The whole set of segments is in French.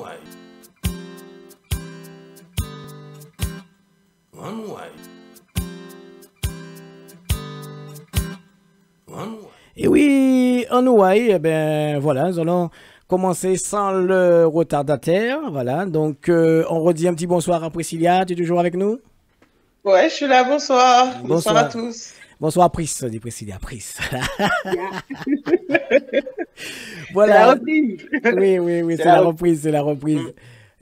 way. One way. One way. Et oui, on way, eh ben voilà, nous allons commencer sans le retardataire, voilà. Donc on redit un petit bonsoir à Priscilla, tu es toujours avec nous? Ouais, je suis là, bonsoir. Bonsoir à tous. Bonsoir Pris, dit Priscilla, Pris. Voilà. C'est la reprise. Oui, c'est la reprise, c'est la reprise.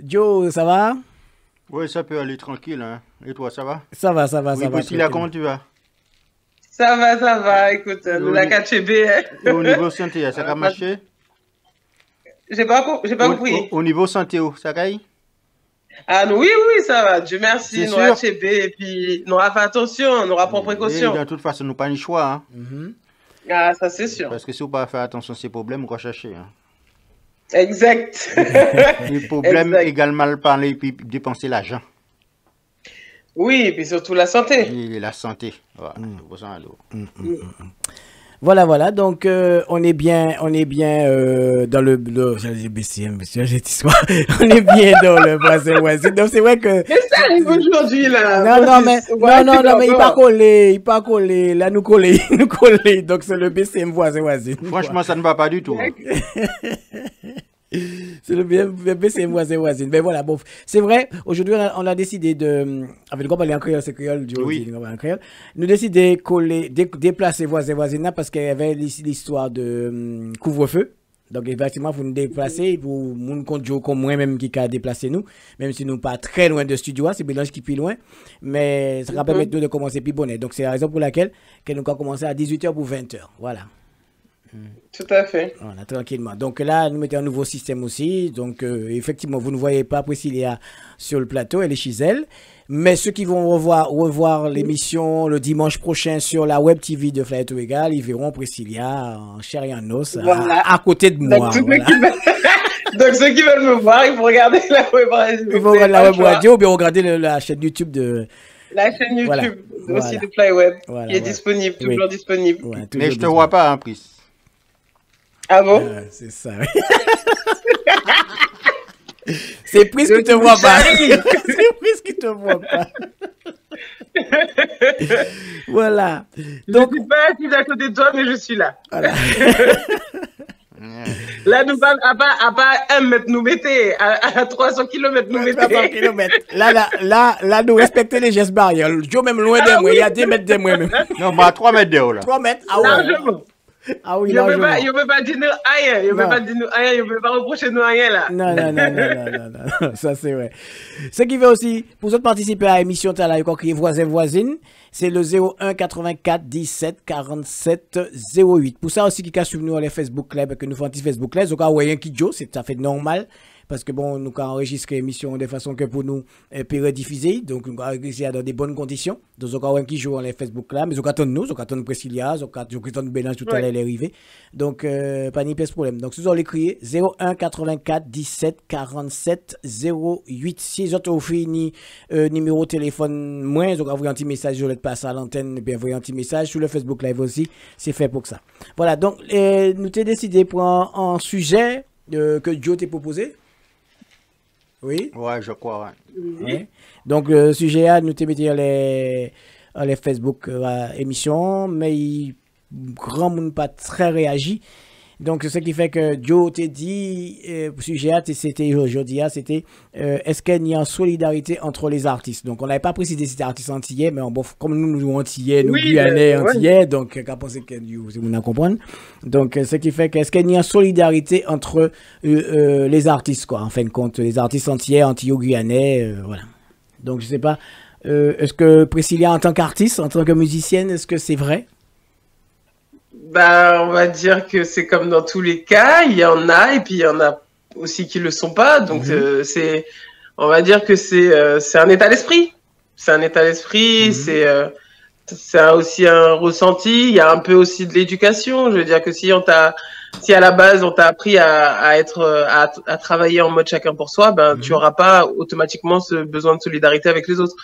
Joe, ça va? Oui, ça peut aller tranquille, hein. Et toi, ça va? Ça va. Priscilla, comment tu vas? Ça va, écoute, la KTB. Et au niveau santé, ça a marché? J'ai pas compris. Au niveau santé, ça va? Ah oui, ça va. Dieu merci, nous avons HB et puis nous avons fait attention, nous avons pris précaution. De toute façon, nous n'avons pas le choix. Hein. Ah, ça c'est sûr. Parce que si on ne pas faire attention à ces problèmes, on va chercher. Hein. Exact. Les problèmes également parler et puis dépenser l'argent. Oui, et puis surtout la santé. Et la santé. Voilà, donc on est bien dans le BCM, monsieur, j'ai dit quoi. On est bien dans le voisin. Donc c'est vrai que. Mais ça arrive aujourd'hui là. Non, mais il pas collé. Là nous coller. Donc c'est le BCM voisin. Franchement, ça ne va pas du tout. C'est le BCM voisin. Mais voilà, bon, c'est vrai. Aujourd'hui, on a décidé de, avec le groupe en créole, c'est créole, nous décider de déplacer voisin parce qu'il y avait l'histoire de couvre-feu. Donc, effectivement, vous nous déplacez, vous, mon compte Joe comme moi-même qui a déplacé nous, même si nous pas très loin de studio, c'est Bélange qui est plus loin, mais ça va permettre nous de commencer plus bonnet. Donc, c'est la raison pour laquelle nous avons commencé à 18h pour 20h. Voilà. Tout à fait. Voilà, tranquillement. Donc là, nous mettons un nouveau système aussi. Donc, effectivement, vous ne voyez pas Priscilla sur le plateau, elle est chez elle. Mais ceux qui vont revoir l'émission le dimanche prochain sur la web TV de Fly to Egal, ils verront Priscilla en chair et en os à côté de moi. Donc, ceux qui veulent me voir, ils vont regarder la web radio. Ils vont regarder la web radio ou bien regarder la chaîne YouTube de... La chaîne YouTube aussi de Flyweb qui est disponible, toujours disponible. Mais je te vois pas, hein, Pris. Ah bon? C'est ça, oui. C'est Pris qui te voit pas. C'est Pris qui te voit pas. Voilà. Donc, je suis pas assis à côté de toi, mais je suis là. Voilà. Là, nous parlons à pas 1 mètre, nous mettez, à 300 km, nous mettez. 300 km. Là, nous respectons les gestes barrières. Joe, même loin de moi, il y a 2 mètres de moi. Même. Non, mais à 3 mètres de haut, là. 3 mètres, ah ouais. Largement. Ah oui, il ne peut pas dire nous rien, il ne peut pas reprocher nous rien là. Non, ça c'est vrai. Ce qui veut aussi, pour autres participer à l'émission, tu as là, qui est voisine, c'est le 01 84 17 47 08. Pour ça aussi, qui a suivi nous les Facebook Live, que nous faisons Facebook Live, donc, ouais, qui Joe, c'est tout à fait normal. Parce que bon, nous avons enregistré l'émission de façon que pour nous rediffuser, donc nous avons enregistré dans des bonnes conditions. Donc nous avons qui joue dans les Facebook là, mais nous attendons Priscilla, nous attendons Bélange tout à l'heure arriver. Donc pas ni de problème. Donc nous allons l'écrire 01 84 17 47 08. Si vous avez fini numéro de téléphone moins, vous avez un petit message, je vais passer à l'antenne, et bien envoyer un petit message sur le Facebook Live aussi, c'est fait pour ça. Voilà, donc nous avons décidé pour un sujet que Joe t'a proposé. Oui? Ouais, je crois, ouais. Donc, le sujet a, nous te mettons les Facebook émissions, mais grand monde pas très réagi. Donc, ce qui fait que Joe t'a dit, le sujet, c'était aujourd'hui, c'était est-ce qu'il y a une solidarité entre les artistes? Donc, on n'avait pas précisé si c'était artistes antillais, mais bon, comme nous antillais, nous guyanais antillais, donc, qu'à penser que vous n'en comprenez. Donc, ce qui fait que est-ce qu'il y a une solidarité entre les artistes, quoi, en fin de compte, les artistes antillais, antillais-guyanais, voilà. Donc, je sais pas, est-ce que Priscilla, en tant qu'artiste, en tant que musicienne, est-ce que c'est vrai? Bah, on va dire que c'est comme dans tous les cas, il y en a et puis il y en a aussi qui le sont pas. Donc on va dire que c'est un état d'esprit. C'est un état d'esprit, c'est aussi un ressenti. Il y a un peu aussi de l'éducation. Je veux dire que si à la base on t'a appris à travailler en mode chacun pour soi, ben tu auras pas automatiquement ce besoin de solidarité avec les autres.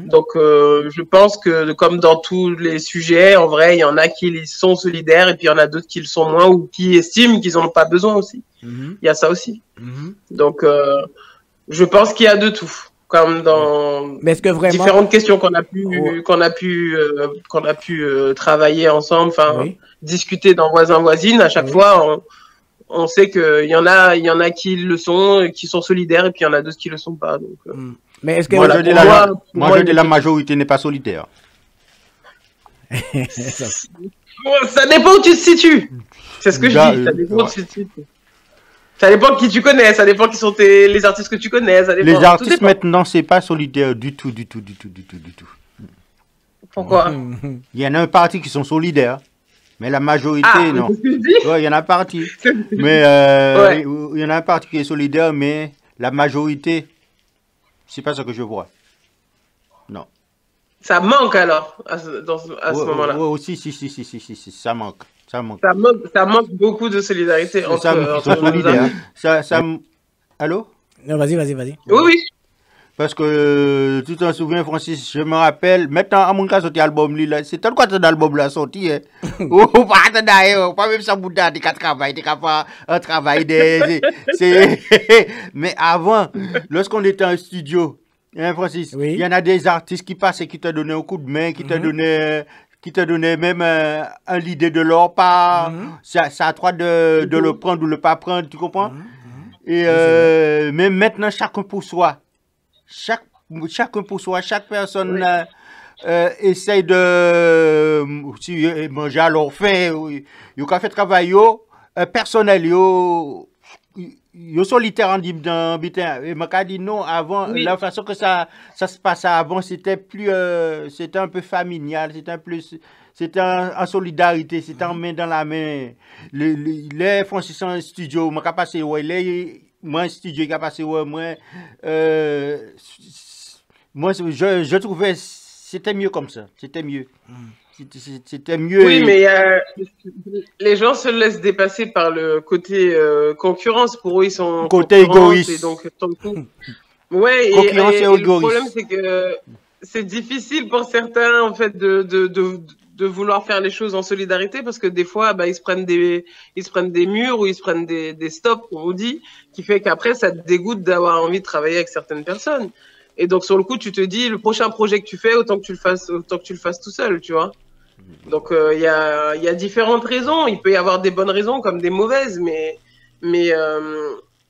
Donc je pense que comme dans tous les sujets, en vrai, il y en a qui sont solidaires et puis il y en a d'autres qui le sont moins ou qui estiment qu'ils en ont pas besoin aussi. il y a ça aussi. Donc, je pense qu'il y a de tout, comme dans différentes questions qu'on a pu travailler ensemble, enfin discuter dans voisin voisine. À chaque fois, on sait qu'il y en a qui le sont, qui sont solidaires, et puis il y en a d'autres qui le sont pas. Donc, mais est-ce que moi, je dis la majorité n'est pas solidaire. Ça dépend où tu te situes. C'est ce que je dis. Ça dépend où tu te situes. Ça dépend de qui tu connais, ça dépend qui sont les artistes que tu connais. Ça dépend, les artistes maintenant, c'est pas solidaire du tout. Pourquoi? Il y en a un parti qui sont solidaires, mais la majorité, non. Ouais, il y en a un parti. Mais il y en a un parti qui est solidaire, mais la majorité, c'est pas ce que je vois. Non. Ça manque alors, à ce moment-là. Oui, si, ça manque. Ça manque beaucoup de solidarité entre Allô? Non, vas-y. Oui. Parce que tu t'en souviens, Francis, je me rappelle, maintenant, à mon cas, sorti album, c'est tel quoi ton album là sorti, hein? Ou pas même ça, Bouddha, t'es qu'à travailler, t'es qu'à faire un travail mais avant, lorsqu'on était en studio, hein, Francis, il y en a des artistes qui passaient et qui te donnaient un coup de main, qui te donnait même l'idée de leur part. C'est à toi de le prendre ou le pas prendre, tu comprends? Et mais maintenant, chacun pour soi. Chacun pour soi. Chaque personne essaye de manger à leur faim. Ils ont fait travail personnel. Yo solitaire en dans bitin et m'a dit non avant la façon que ça se passait avant c'était plus c'était un peu familial, c'était en solidarité, c'était en main dans la main. Les Francis en studio m'a passé moi studio qui a passé moi je trouvais c'était mieux comme ça, c'était mieux. C'était mieux. Oui, mais les gens se laissent dépasser par le côté concurrence. Pour eux, ils sont côté égoïste. Et donc, ouais, et le problème, c'est que c'est difficile pour certains, en fait, de vouloir faire les choses en solidarité parce que des fois, ils se prennent des murs ou ils se prennent des stops, on vous dit, qui fait qu'après, ça te dégoûte d'avoir envie de travailler avec certaines personnes. Et donc, sur le coup, tu te dis, le prochain projet que tu fais, autant que tu le fasses tout seul, tu vois. Donc, il y a différentes raisons. Il peut y avoir des bonnes raisons comme des mauvaises, mais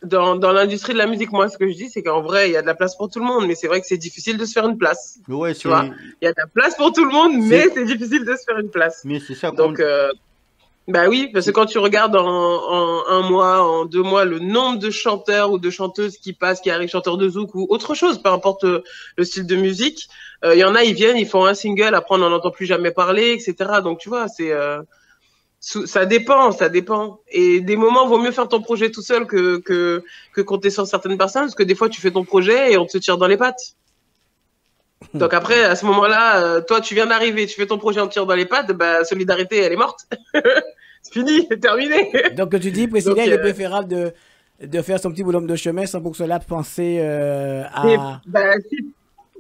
dans l'industrie de la musique, moi, ce que je dis, c'est qu'en vrai, il y a de la place pour tout le monde, mais c'est vrai que c'est difficile de se faire une place. Ouais, tu vois. Il y a de la place pour tout le monde, mais c'est difficile de se faire une place. Mais c'est ça. Donc, oui, parce que quand tu regardes en un mois, en 2 mois, le nombre de chanteurs ou de chanteuses qui passent, qui arrivent, chanteurs de zouk ou autre chose, peu importe le style de musique, il y en a, ils viennent, ils font un single, après on n'en entend plus jamais parler, etc. Donc tu vois, ça dépend. Et des moments, vaut mieux faire ton projet tout seul que compter sur certaines personnes, parce que des fois, tu fais ton projet et on te tire dans les pattes. Donc après, à ce moment-là, toi, tu viens d'arriver, tu fais ton projet en tir dans les pattes, solidarité, elle est morte. C'est fini, c'est terminé. Donc tu dis, Priscilla, il est préférable de faire son petit bonhomme de chemin sans pour cela penser à...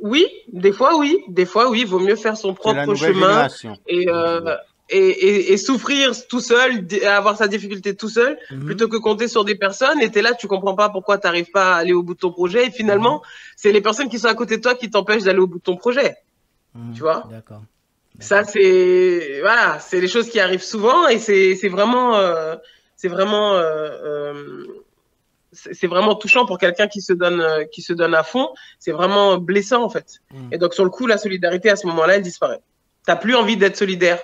Oui, des fois oui, vaut mieux faire son propre chemin et souffrir tout seul, avoir sa difficulté tout seul, plutôt que compter sur des personnes. Et t'es là, tu comprends pas pourquoi t'arrives pas à aller au bout de ton projet. Et finalement, c'est les personnes qui sont à côté de toi qui t'empêchent d'aller au bout de ton projet. Tu vois? D'accord. Ça, c'est les choses qui arrivent souvent et c'est vraiment touchant pour quelqu'un qui se donne à fond. C'est vraiment blessant en fait. Et donc sur le coup, la solidarité à ce moment-là, elle disparaît. T'as plus envie d'être solidaire.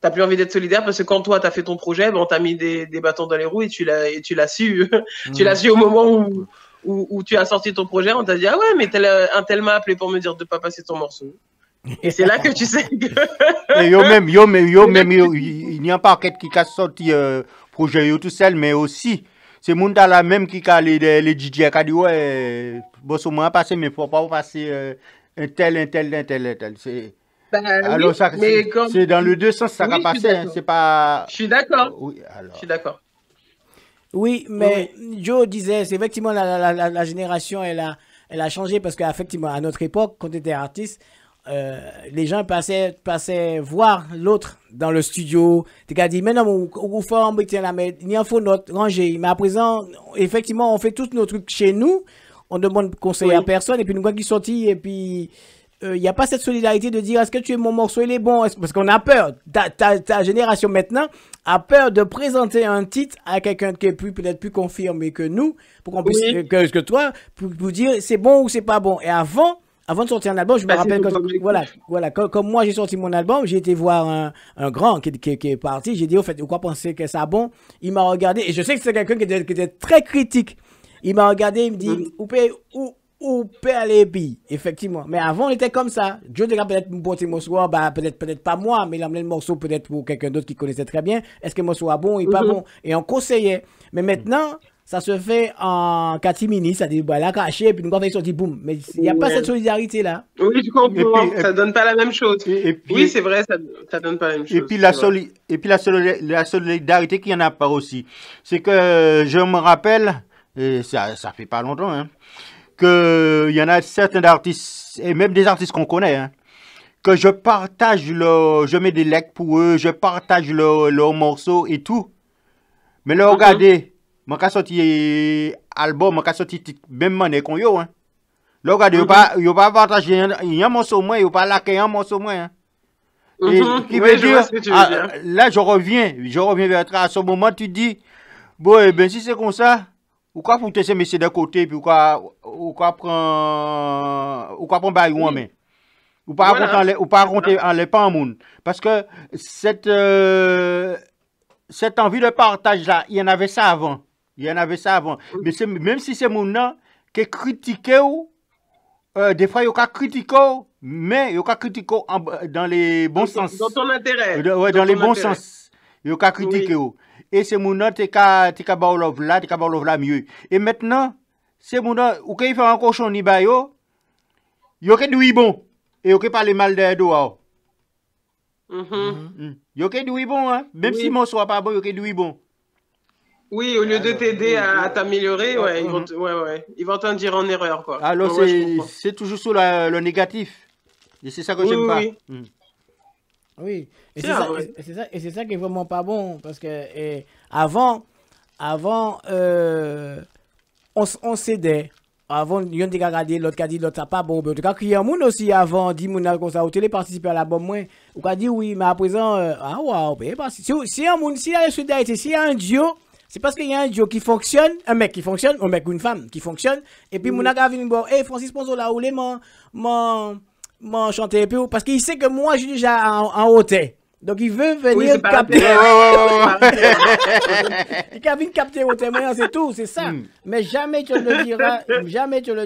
Parce que quand toi t'as fait ton projet, on t'a mis des bâtons dans les roues et tu l'as su, tu l'as su au moment où tu as sorti ton projet. On t'a dit ah ouais, mais un tel m'a appelé pour me dire de pas passer ton morceau. Et c'est là que tu sais que. Il n'y a pas qui a sorti projet tout seul, mais aussi c'est monde là même qui a les DJ qui a dit ouais, bon c'est moi passer, mais faut pas passer un tel. C'est alors ça, c'est dans le deux sens ça va passer, c'est pas. Je suis d'accord. Oui, alors. Je suis d'accord. Oui, mais Joe disait, c'est effectivement la génération, elle a changé parce qu'effectivement, à notre époque, quand tu étais artiste, les gens passaient voir l'autre dans le studio. Tu as dit, mais non, on fait embêter la mais il y a faut notre ranger. Mais à présent, effectivement, on fait tous nos trucs chez nous. On demande conseil à personne. Et puis, nous, quand ils sortent, et puis, il n'y a pas cette solidarité de dire, est-ce que tu es mon morceau, il est bon? Parce qu'on a peur. Ta génération maintenant a peur de présenter un titre à quelqu'un qui est peut-être plus confirmé que nous, pour qu'on puisse, que toi, pour dire c'est bon ou c'est pas bon. Et avant de sortir un album, je me rappelle comme moi j'ai sorti mon album, j'ai été voir un grand qui est parti, j'ai dit au fait, vous quoi pensez que ça bon? Il m'a regardé, et je sais que c'est quelqu'un qui était très critique. Il m'a regardé, il me dit, où peut aller puis effectivement, mais avant on était comme ça. Joe a peut-être porté le morceau, peut-être pas moi, mais il a amené le morceau peut-être pour quelqu'un d'autre qui connaissait très bien. Est-ce que le morceau est bon ou pas bon? Et on conseillait. Mais maintenant, ça se fait en catimini, ça dit, là, caché, et puis nous, quand ils sont dit, boum. Mais il n'y a pas cette solidarité-là. Oui, je comprends. Ça donne pas la même chose. Oui, c'est vrai, ça donne pas la même chose. Et puis la solidarité qu'il n'y en a pas aussi. C'est que je me rappelle, et ça fait pas longtemps, hein, qu'il y en a certains artistes, et même des artistes qu'on connaît, hein, que je je mets des likes pour eux, je partage leurs morceaux et tout. Mais là, regardez, je suis sorti album, je suis sorti même monnaie qu'on yo, hein. Là, regardez, il a pas partagé un morceau moins, il a pas liké un morceau moins, hein. Et qui veut dire, là, je reviens vers toi. À ce moment, tu dis, bon, eh ben, si c'est comme ça, pourquoi faut te ces messieurs de côté, puis pourquoi prendre bail ou en main? Ou pas raconter en les pas en monde. Parce que cette envie de partage là, il y en avait ça avant. Mais même si c'est mon nom qui critique des fois il y a critiqué, mais il y a critiqué dans les bons sens. Dans ton intérêt. Dans les bons sens. Il y a critiqué. Et c'est mon nom t'es qu'à love là mieux. Et maintenant, c'est mon nom ou qu'il fait un cochon ni ba yo que du bon et yo que parler mal de dehors. Yo que du bon hein, même si mon soit pas bon, yo que du bon. Oui, au lieu de t'aider à t'améliorer, ils vont t'induire en erreur quoi. Alors c'est toujours sur le négatif. Et c'est ça que j'aime pas. Oui, et c'est ça qui est vraiment pas bon, parce que avant on s'aidait. Avant, il y a des gars qui l'autre qui a dit l'autre ça pas bon. En tout cas, il y a un monde aussi avant, dit mon comme ça, au télé participer à l'album moins. Ou qu'a dit oui, mais à présent, si un monde, s'il y a la solidarité, s'il y a un duo, c'est parce qu'il y a un duo qui fonctionne, un mec qui fonctionne, un mec ou une femme qui fonctionne, et puis mon gars vient bon, Francis Ponzo là où les m'en chanter parce qu'il sait que moi je suis déjà en hauteur. Donc il veut venir capter. Il vient capter hauteur moyen, c'est tout, c'est ça. Mais jamais tu le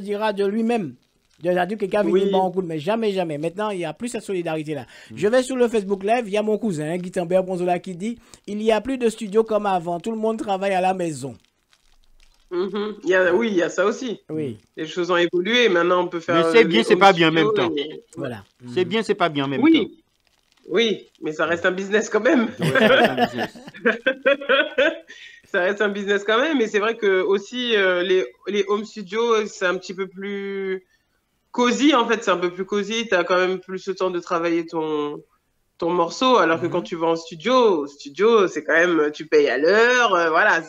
diras de lui-même. Déjà dit que quelqu'un vient bon coup, mais jamais. Maintenant, il n'y a plus cette solidarité là. Je vais sur le Facebook Live, il y a mon cousin Guy Tambert Ponzola qui dit il n'y a plus de studio comme avant, tout le monde travaille à la maison. Il y a ça aussi. Oui. Les choses ont évolué. Maintenant, on peut faire. Mais c'est bien, c'est pas bien en même temps. Voilà. C'est bien, c'est pas bien en même temps. Oui, mais ça reste un business quand même. Ça reste un business quand même. Mais c'est vrai que aussi les home studios, c'est un petit peu plus cosy en fait. C'est un peu plus cosy. Tu as quand même plus le temps de travailler ton morceau, alors que quand tu vas en studio, c'est quand même tu payes à l'heure. Voilà,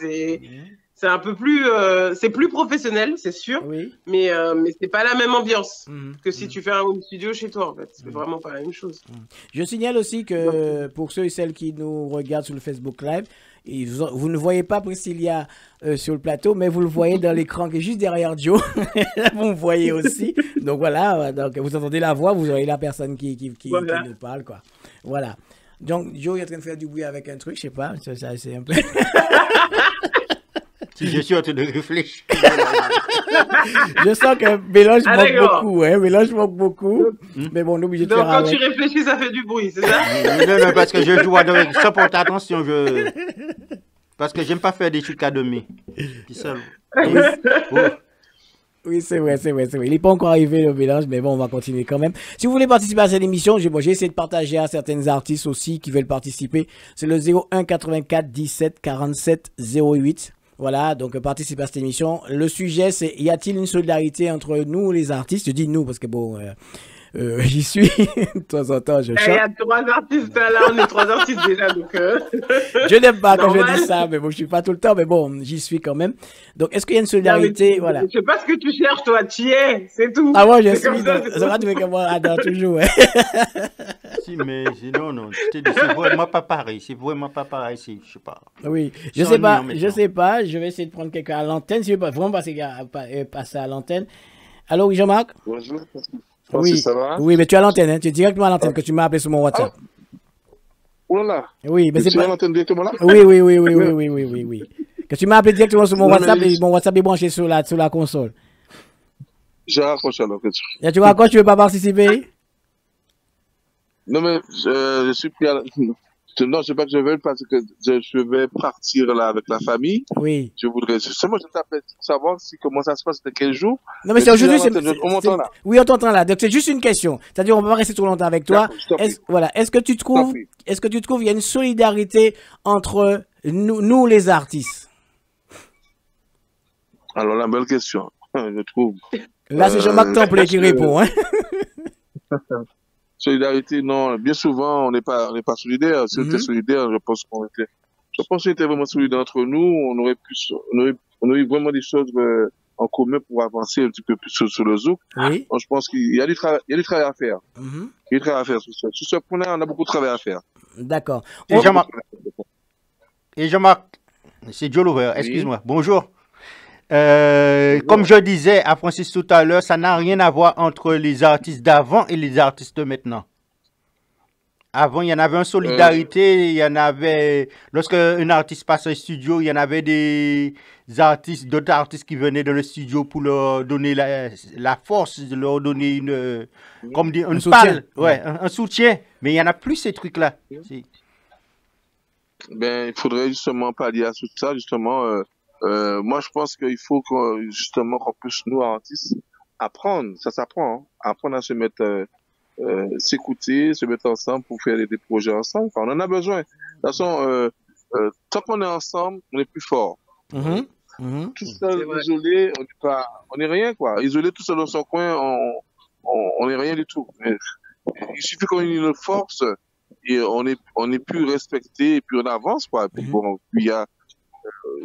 c'est un peu plus, c'est plus professionnel, c'est sûr, mais c'est pas la même ambiance que si tu fais un home studio chez toi, en fait. C'est vraiment pas la même chose. Je signale aussi que pour ceux et celles qui nous regardent sur le Facebook Live, vous ne voyez pas Priscilla sur le plateau, mais vous le voyez dans l'écran qui est juste derrière Joe. Vous me voyez aussi. Donc voilà, donc vous entendez la voix, vous aurez la personne qui nous parle, quoi. Voilà. Donc Joe est en train de faire du bruit avec un truc, je sais pas, ça c'est un peu... Si je suis en train de réfléchir. Je sens que Mélange manque beaucoup, hein. Mélange manque beaucoup. Mais bon, on est obligé de faire avec. Donc quand tu réfléchis, ça fait du bruit, c'est ça? Non, parce que je joue avec, sans porter attention, parce que j'aime pas faire des trucs à demi. Oui, c'est vrai. Il n'est pas encore arrivé le mélange, mais bon, on va continuer quand même. Si vous voulez participer à cette émission, j'ai essayé de partager à certains artistes aussi qui veulent participer. C'est le 01 84 17 47 08. Voilà, donc participez à cette émission. Le sujet, c'est y a-t-il une solidarité entre nous les artistes? Je dis nous parce que bon, J'y suis. De temps en temps, je chante. Il y a 3 artistes là, on est 3 artistes déjà. Donc, je n'aime pas quand je dis ça, mais bon, je suis pas tout le temps, mais bon, j'y suis quand même. Donc, est-ce qu'il y a une solidarité, voilà. Je sais pas ce que tu cherches, toi, tu y es, c'est tout. Ah, moi, je suis. Ça va, tu veux que moi, adore toujours, ouais. Si, mais non, c'est vraiment pas pareil. C'est vraiment pas pareil, je sais pas. Oui, je sais pas. Je vais essayer de prendre quelqu'un à l'antenne. Si je veux pas vraiment passer à l'antenne. Allô, oui, Jean-Marc? Bonjour. Oui, ça va? Oui, mais tu es à l'antenne, hein? Tu es directement à l'antenne que tu m'as appelé sur mon WhatsApp. Oh là. Oui, mais c'est pas... l'antenne directement là? Oui. Que tu m'as appelé directement sur mon WhatsApp et mon WhatsApp est branché sur la console. J'ai raccroché alors que tu... Et tu raccroches, tu veux pas participer? Non, mais je suis pris à... Non, je sais pas que je veux parce que je vais partir là avec la famille. Oui. Je voudrais seulement savoir comment ça se passe de quel jour. Non, mais c'est aujourd'hui. On m'entend là. Oui, on t'entend là. Donc c'est juste une question. C'est-à-dire on va pas rester trop longtemps avec toi. Est-ce que tu trouves il y a une solidarité entre nous les artistes? Alors la belle question, je trouve. Là c'est Jean-Marc Templé qui répond. Hein? Solidarité, non. Bien souvent, on n'est pas solidaire. Si on était solidaire, je pense qu'on était vraiment solidaire entre nous. On aurait vraiment des choses en commun pour avancer un petit peu plus sur le zouk. Oui. Donc, je pense qu'il y a du travail à faire. Il y a du travail à faire sur ça. Sur ce point-là, on a beaucoup de travail à faire. D'accord. Et Jean-Marc, c'est Joe Lover, excuse-moi. Bonjour. Comme je disais à Francis tout à l'heure, ça n'a rien à voir entre les artistes d'avant et les artistes de maintenant. Avant, il y en avait une solidarité, il y en avait, lorsque un artiste passe au studio, il y en avait d'autres artistes qui venaient dans le studio pour leur donner la force, leur donner un soutien. Un soutien. Mais il n'y en a plus ces trucs-là. Ben, il faudrait justement pallier à tout ça, justement. Moi, je pense qu'il faut qu'on puisse, nous, artistes, apprendre. Ça s'apprend, hein. Apprendre à se mettre, s'écouter, se mettre ensemble pour faire des projets ensemble. Enfin, on en a besoin. De toute façon, tant qu'on est ensemble, on est plus fort. Tout seul, isolé, on n'est rien, quoi. Isolé tout seul dans son coin, on n'est rien du tout. Mais il suffit qu'on ait une force et on est plus respecté et puis on avance, quoi. Puis bon, puis il y a,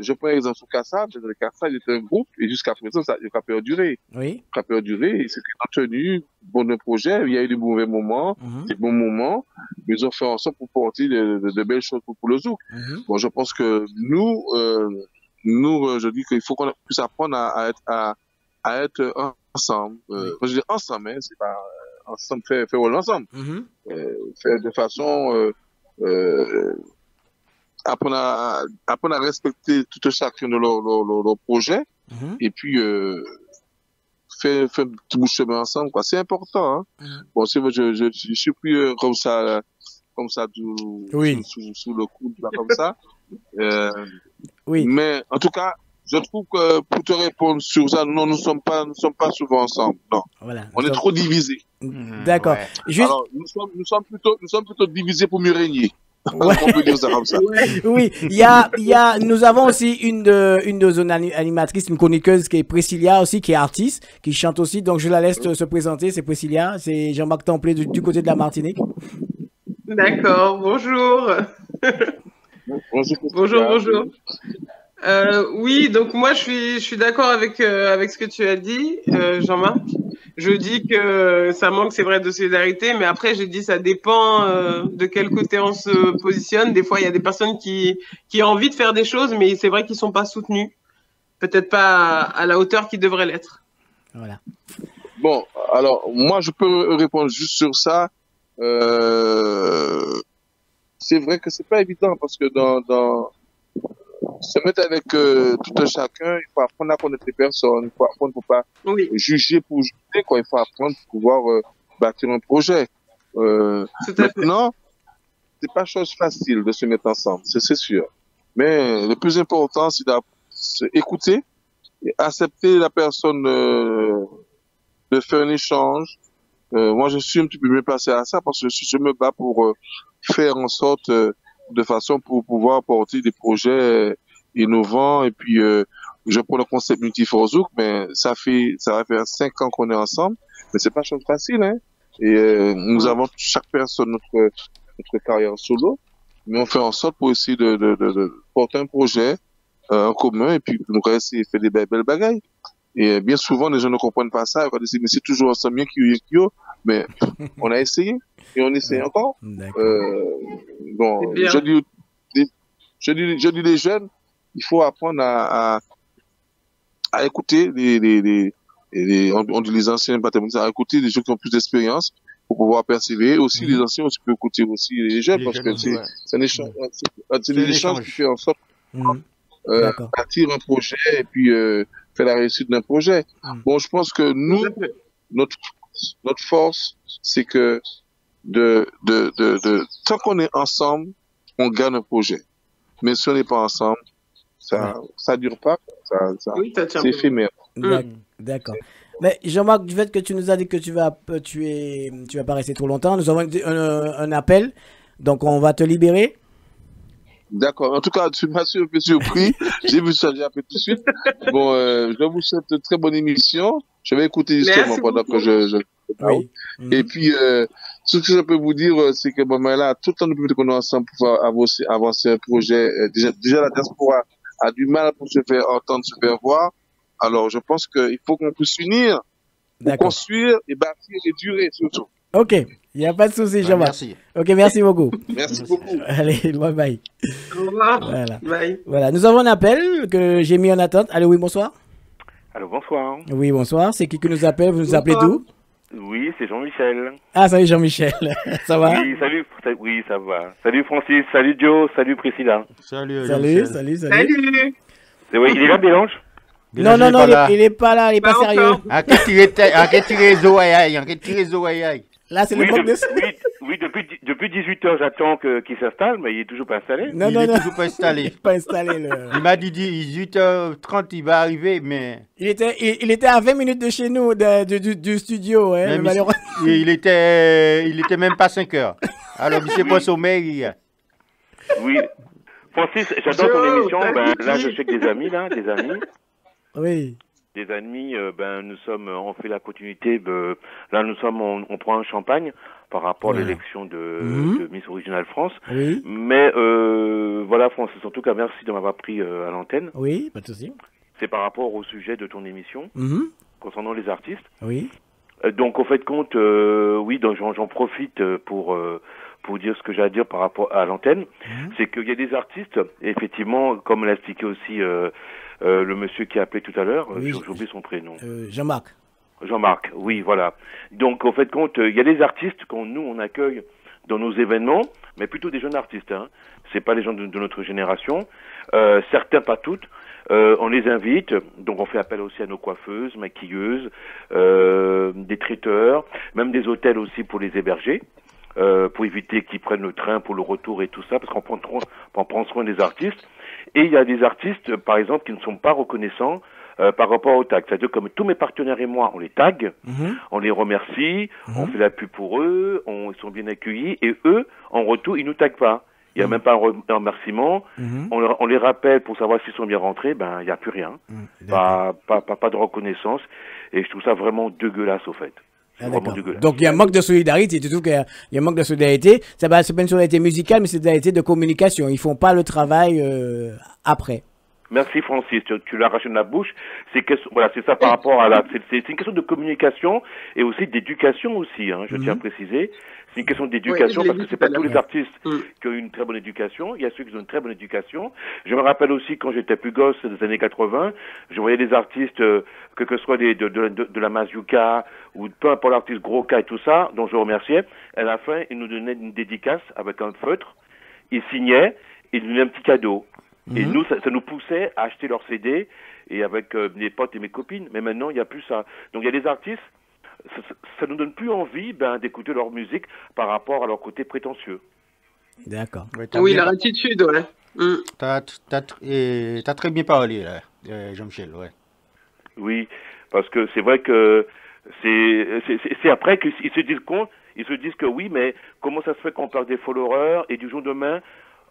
je prends l'exemple sur Kassab, Kassab était un groupe et jusqu'à présent, ça a perduré. Oui. Ça a perduré et c'était tenu bon un projet. Il y a eu des mauvais moments, des bons moments, mais ils ont fait en sorte pour porter de belles choses pour le zouk. Bon, je pense que nous, je dis qu'il faut qu'on puisse apprendre à être ensemble. Je dis ensemble, hein, c'est pas ensemble, faire rôle ensemble. Faire de façon apprendre à respecter tout chacun de leurs projets et puis faire un petit bout de chemin ensemble, quoi. C'est important, hein. Bon, c'est vrai, je suis plus comme ça sous le coude, là, comme ça. Oui. Mais en tout cas, je trouve que pour te répondre sur ça, non, nous sommes pas souvent ensemble. Non. Voilà, on est trop divisés. D'accord. Ouais. Alors, nous sommes plutôt divisés pour mieux régner. Ouais. On peut dire ça comme ça. Oui, nous avons aussi une de nos animatrices, une chroniqueuse qui est Priscilla aussi, qui est artiste, qui chante aussi. Donc je la laisse se présenter. C'est Priscilla, c'est Jean-Marc Templé du côté de la Martinique. D'accord, bonjour. Bonjour. Oui, donc moi je suis d'accord avec ce que tu as dit, Jean-Marc. Je dis que ça manque, c'est vrai, de solidarité, mais après j'ai dit ça dépend de quel côté on se positionne. Des fois, il y a des personnes qui ont envie de faire des choses, mais c'est vrai qu'ils sont pas soutenus, peut-être pas à la hauteur qu'ils devraient l'être. Voilà. Bon, alors moi je peux répondre juste sur ça. C'est vrai que c'est pas évident parce que dans se mettre avec tout un chacun, il faut apprendre à connaître les personnes, il faut apprendre pour pas juger pour juger, quoi. Il faut apprendre pour pouvoir bâtir un projet. Maintenant, c'est pas chose facile de se mettre ensemble, c'est sûr. Mais le plus important, c'est d'écouter et accepter la personne de faire un échange. Moi, je suis un petit peu mieux placé à ça parce que je me bats pour faire en sorte de façon pour pouvoir apporter des projets innovants. Et puis, je prends le concept Multiforzouk, mais ça va faire 5 ans qu'on est ensemble, mais c'est pas chose facile, hein. Et nous avons chaque personne notre carrière solo, mais on fait en sorte pour essayer de porter un projet en commun et puis nous essayer de faire des belles bagailles. Et bien souvent, les gens ne comprennent pas ça. Ils disent, mais c'est toujours ensemble bien qu'il y a. Mais on a essayé et on essaie encore. Bon, je dis les jeunes, il faut apprendre à écouter on dit les anciens, à écouter les gens qui ont plus d'expérience pour pouvoir persévérer. Aussi, les anciens, tu peux écouter aussi les jeunes parce que c'est un échange, c'est des échanges qui fait en sorte bâtir un projet et puis faire la réussite d'un projet. Bon, je pense que nous, notre force, c'est que tant qu'on est ensemble, on gagne un projet. Mais si on n'est pas ensemble, ça dure pas, c'est éphémère. D'accord. Mais Jean-Marc, du fait que tu nous as dit que tu vas pas rester trop longtemps, nous avons un appel, donc on va te libérer. D'accord. En tout cas, tu m'as un peu surpris. J'ai vu ça, j'ai appelé tout de suite. Bon, je vous souhaite une très bonne émission. Je vais écouter justement pendant que je oui. Et puis, ce que je peux vous dire, c'est que bon, là, tout le temps, nous pouvons qu'on est ensemble pour avancer un projet. Déjà, la diaspora a du mal pour se faire entendre, se faire voir. Alors, je pense qu'il faut qu'on puisse s'unir pour construire et bâtir et durer surtout. Ok, il n'y a pas de souci, Jean-Marc. Merci. Ok, merci beaucoup. Merci beaucoup. Allez, bye bye. Au revoir. Voilà. Bye. Voilà, nous avons un appel que j'ai mis en attente. Allô, oui, bonsoir. Allô, bonsoir. Oui, bonsoir. C'est qui nous appelle? Vous nous appelez d'où? Oui, c'est Jean-Michel. Ah, salut Jean-Michel. Ça va? Oui, salut. Oui, ça va. Salut Francis, salut Joe, salut Priscilla. Salut. Salut. C'est vrai, il est là, Bélange? Non, il est pas là, il est pas sérieux. Là, c'est le manque de... Oui, depuis 18h, j'attends qu'il s'installe, mais il est toujours pas installé. Non. Toujours pas installé. Pas installé. Il m'a dit 18h30, il va arriver, mais... Il était à 20 minutes de chez nous, du studio. Hein, il était même pas 5h. Alors, il s'est pas sommeil. Oui. Francis, j'adore ton émission. Ben, là, je suis avec des amis. Oui. Des amis, on fait la continuité. Là, on prend un champagne par rapport à l'élection de Miss Original France. Oui. Mais voilà, Francis, en tout cas, merci de m'avoir pris à l'antenne. Oui, pas de souci. C'est par rapport au sujet de ton émission concernant les artistes. Oui. Donc, au fait de compte, donc j'en profite pour dire ce que j'ai à dire par rapport à l'antenne. C'est qu'il y a des artistes, et effectivement, comme l'a expliqué aussi le monsieur qui a appelé tout à l'heure, j'ai oublié son prénom. Jean-Marc. Jean-Marc, oui, voilà. Donc, au fait de compte, il y a des artistes qu'on accueille dans nos événements, mais plutôt des jeunes artistes. Hein. C'est pas les gens de notre génération. Certains, pas toutes. On les invite, donc on fait appel aussi à nos coiffeuses, maquilleuses, des traiteurs, même des hôtels aussi pour les héberger. Pour éviter qu'ils prennent le train pour le retour et tout ça, parce qu'on prend soin des artistes. Et il y a des artistes, par exemple, qui ne sont pas reconnaissants par rapport au tag. C'est-à-dire comme tous mes partenaires et moi, on les tag, on les remercie, on fait la pub pour eux, ils sont bien accueillis, et eux, en retour, ils nous taguent pas. Il n'y a même pas un remerciement. On les rappelle pour savoir s'ils sont bien rentrés, il n'y a plus rien. Pas de reconnaissance. Et je trouve ça vraiment dégueulasse, au fait. Donc il y a un manque de solidarité, tu trouves qu'il y a un manque de solidarité. C'est pas une solidarité musicale, mais c'est une solidarité de communication. Ils font pas le travail après. Merci Francis, tu l'arraches de la bouche. C'est ça par rapport à c'est une question de communication et aussi d'éducation aussi. Hein, je tiens à préciser. C'est une question d'éducation parce que c'est pas tous les artistes qui ont une très bonne éducation. Il y a ceux qui ont une très bonne éducation. Je me rappelle aussi quand j'étais plus gosse des années 80, je voyais des artistes, que ce soit de la Mazurka ou peu importe l'artiste gros cas et tout ça, dont je remerciais. À la fin, ils nous donnaient une dédicace avec un feutre. Ils signaient, ils nous donnaient un petit cadeau. Et nous, ça nous poussait à acheter leurs CD et avec mes potes et mes copines. Mais maintenant, il n'y a plus ça. Donc il y a des artistes, ça nous donne plus envie d'écouter leur musique par rapport à leur côté prétentieux. D'accord. Oui, leur attitude, ouais. T'as très bien parlé, là, Jean-Michel, ouais. Oui, parce que c'est vrai que c'est après qu'ils se disent que oui, mais comment ça se fait qu'on perd des followers et du jour au lendemain,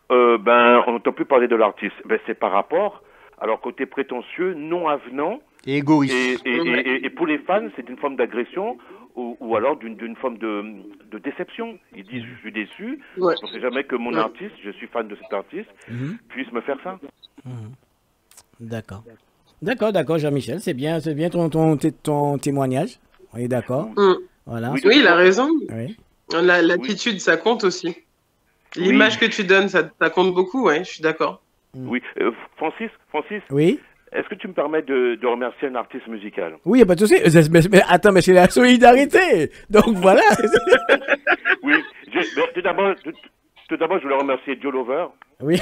on n'entend plus parler de l'artiste. C'est par rapport à leur côté prétentieux, non avenant. Et égoïste. Et pour les fans, c'est une forme d'agression ou alors d'une forme de déception. Ils disent je suis déçu, Ouais. je ne pensais jamais que mon artiste, je suis fan de cet artiste, puisse me faire ça. D'accord. D'accord, Jean-Michel, c'est bien ton témoignage. On est d'accord. Voilà. Oui, il a raison. Oui. L'attitude, ça compte aussi. L'image que tu donnes, ça compte beaucoup, ouais, je suis d'accord. Oui, Francis, Oui. est-ce que tu me permets de remercier un artiste musical? Oui, il n'y a pas de souci. Mais attends, mais c'est la solidarité. Donc voilà. Oui, mais tout d'abord, je voulais remercier Joe Lover. Oui.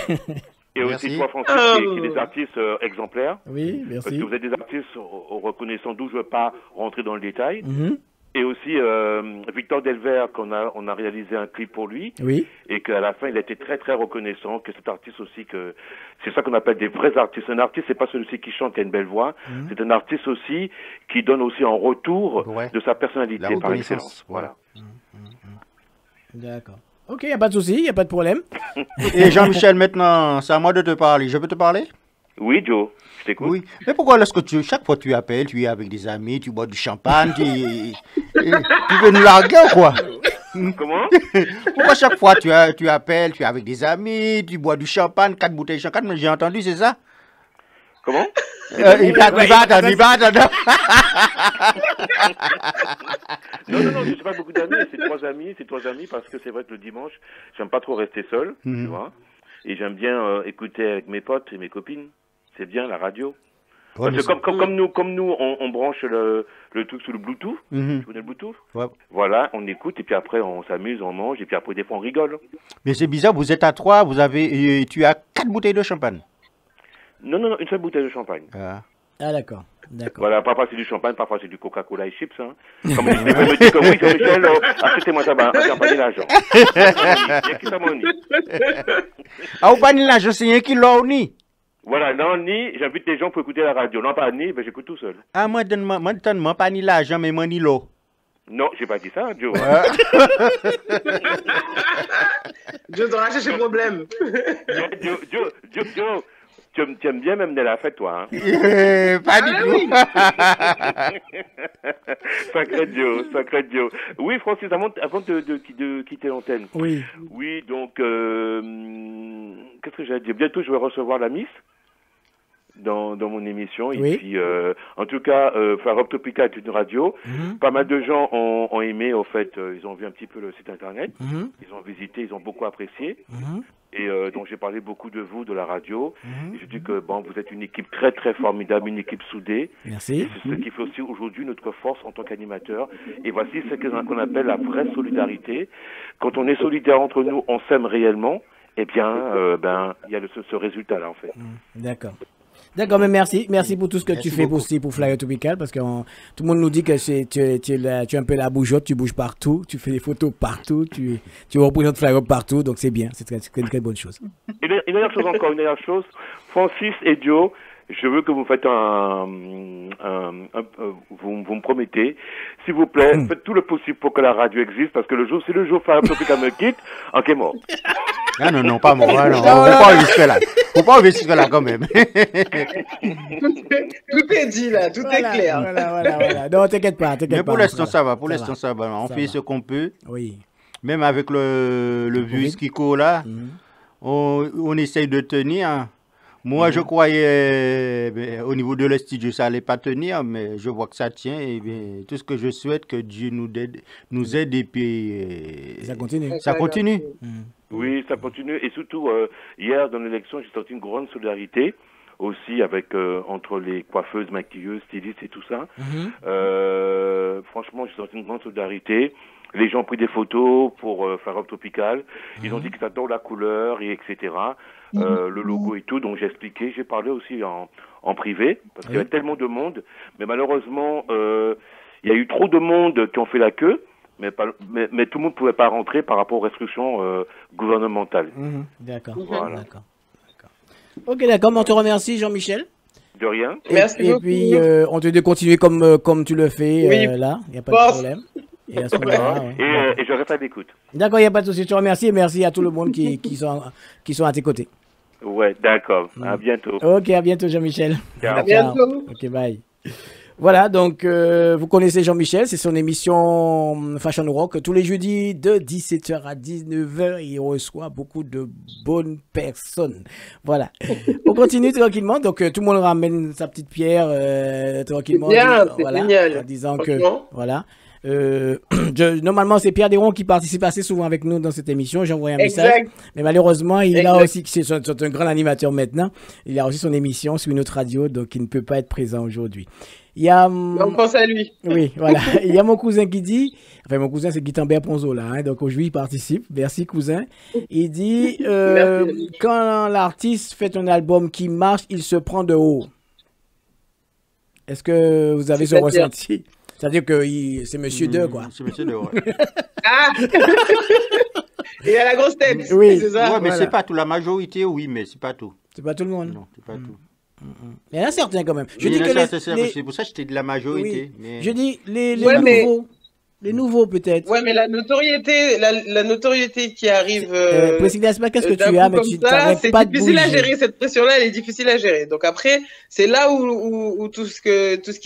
Et Merci. aussi toi, Francis, qui est des artistes exemplaires. Oui, Parce merci. que vous êtes des artistes reconnaissants, d'où je ne veux pas rentrer dans le détail. Et aussi Victor Delver, on a réalisé un clip pour lui. Oui. Et qu'à la fin, il a été très très reconnaissant, que cet artiste aussi, que c'est ça qu'on appelle des vrais artistes. Un artiste, c'est pas celui-ci qui chante, qui a une belle voix. C'est un artiste aussi qui donne aussi en retour de sa personnalité, La par reconnaissance, excellence. Voilà. D'accord. Ok, il n'y a pas de souci, il n'y a pas de problème. Et Jean-Michel, maintenant, c'est à moi de te parler. Je peux te parler? Oui, Joe, je t'écoute. Oui. Mais pourquoi chaque fois que tu appelles, tu es avec des amis, tu bois du champagne, tu veux nous larguer ou quoi? Comment? Pourquoi chaque fois tu appelles, tu es avec des amis, tu bois du champagne, 4 bouteilles de champagne, j'ai entendu, c'est ça? Comment? Il va attendre. Non, je sais pas beaucoup d'amis, c'est trois amis parce que c'est vrai que le dimanche, j'aime pas trop rester seul, tu vois, et j'aime bien écouter avec mes potes et mes copines. C'est bien la radio. Parce que comme nous, on branche le truc sur le Bluetooth, tu connais le Bluetooth? Ouais. Voilà, on écoute et puis après on s'amuse, on mange et puis après des fois on rigole. Mais c'est bizarre, vous êtes à 3, tu as 4 bouteilles de champagne. Non, une seule bouteille de champagne. Ah, d'accord. Voilà, parfois c'est du champagne, parfois c'est du Coca-Cola et chips. Hein. Comme je me dis que oui, Jean-Michel, achetez-moi ça, un champagne l'argent. Il y a qui ça, mon nid. Ah, vous pas ni l'argent, c'est un kilo ni. Voilà, non, ni, j'invite les gens pour écouter la radio. Non, pas ni, ben j'écoute tout seul. Ah, moi, donne-moi pas ni l'argent, mais moi ni l'eau. Non, j'ai pas dit ça, Joe. Joe, t'auras cherché le problème. Joe, tu aimes bien même de la fête, toi. Hein? Pas du tout. Sacré Joe. Oui, Francis, avant de quitter l'antenne. Oui. Oui, donc, qu'est-ce que j'allais dire? Bientôt, je vais recevoir la Miss dans mon émission. Oui. Et puis, en tout cas, Flarop Topica est une radio. Pas mal de gens ont aimé, au fait, ils ont vu un petit peu le site internet. Ils ont visité, ils ont beaucoup apprécié. Et donc j'ai parlé beaucoup de vous, de la radio. Et je dis que bon, vous êtes une équipe très très formidable, une équipe soudée. Merci. Et c'est ce qui fait aussi aujourd'hui notre force en tant qu'animateur. Et voici ce qu'on appelle la vraie solidarité. Quand on est solidaire entre nous, on s'aime réellement. Eh bien, il y a ce résultat-là en fait. D'accord. D'accord, mais merci pour tout ce que tu fais aussi pour Flyer Tropical, parce que tout le monde nous dit que tu es un peu la bougeotte, tu bouges partout, tu fais des photos partout, tu représentes Flyer partout, donc c'est bien, c'est une très bonne chose. Et une dernière chose encore, Francis et Joe, je veux que vous faites vous me promettez, s'il vous plaît, faites tout le possible pour que la radio existe, parce que si le jour Flyer Tropical me quitte, ok, mort. Ah non, pas moi. Non. Faut pas jusque là. Faut pas jusque là quand même. Tout est dit là, tout est clair. Voilà. Non, t'inquiète pas. Mais pour l'instant, ça va. On fait ce qu'on peut. Oui. Même avec le virus qui court là, on essaye de tenir. Moi, je croyais au niveau de le studio, ça allait pas tenir, mais je vois que ça tient. Et bien, tout ce que je souhaite, que Dieu nous aide et puis ça continue. Oui, ça continue. Et surtout, hier, dans l'élection, j'ai senti une grande solidarité aussi avec entre les coiffeuses, maquilleuses, stylistes et tout ça. Franchement, j'ai senti une grande solidarité. Les gens ont pris des photos pour Flarop Tropical. Ils ont dit qu'ils adorent la couleur, et etc. Le logo et tout. Donc j'ai expliqué. J'ai parlé aussi en privé, parce qu'il y a tellement de monde. Mais malheureusement, il y a eu trop de monde qui ont fait la queue. Mais tout le monde ne pouvait pas rentrer par rapport aux restrictions gouvernementales. D'accord. Voilà. D'accord. Ok, d'accord. On te remercie, Jean-Michel. De rien. Merci beaucoup. Et puis, on te dit de continuer comme tu le fais là. Il n'y a pas de problème. Et à ce moment-là, et je reste à l'écoute. D'accord, il n'y a pas de souci. Je te remercie et merci à tout le monde qui sont à tes côtés. Ouais, d'accord. À bientôt. Ok, à bientôt, Jean-Michel. Ciao. À bientôt. Ok, bye. Voilà, donc vous connaissez Jean-Michel, c'est son émission Fashion Rock. Tous les jeudis de 17h à 19h, il reçoit beaucoup de bonnes personnes. Voilà. On continue tranquillement, donc tout le monde ramène sa petite pierre tranquillement. C'est génial. En disant que, voilà. Normalement, c'est Pierre Desron qui participe assez souvent avec nous dans cette émission. J'ai envoyé un message. Mais malheureusement, il a aussi, c'est un grand animateur maintenant. Il a aussi son émission sur une autre radio, donc il ne peut pas être présent aujourd'hui. Il y a. On pense à lui. Oui, voilà. Il y a mon cousin qui dit. Enfin, mon cousin, c'est Guitambert Ponzo, là. Hein, donc aujourd'hui, il participe. Merci, cousin. Il dit quand l'artiste fait un album qui marche, il se prend de haut. Est-ce que vous avez ce ressenti? C'est-à-dire que c'est Monsieur Deux, quoi. C'est Monsieur Deux, ouais. Ah. Il a la grosse tête. Oui, c'est ça. Ouais, mais c'est pas tout. La majorité, oui, mais c'est pas tout. C'est pas tout le monde. Non, c'est pas tout. Il y en a certains quand même. Je dis que c'est pour ça que j'étais de la majorité. Oui. Mais... Je dis les nouveaux. Les nouveaux peut-être. Ouais, mais la notoriété qui arrive. Président, qu'est-ce que tu as, mais tu t'arrêtes pas de bouger. C'est difficile à gérer, cette pression-là, elle est difficile à gérer. Donc après, c'est là où tout ce qui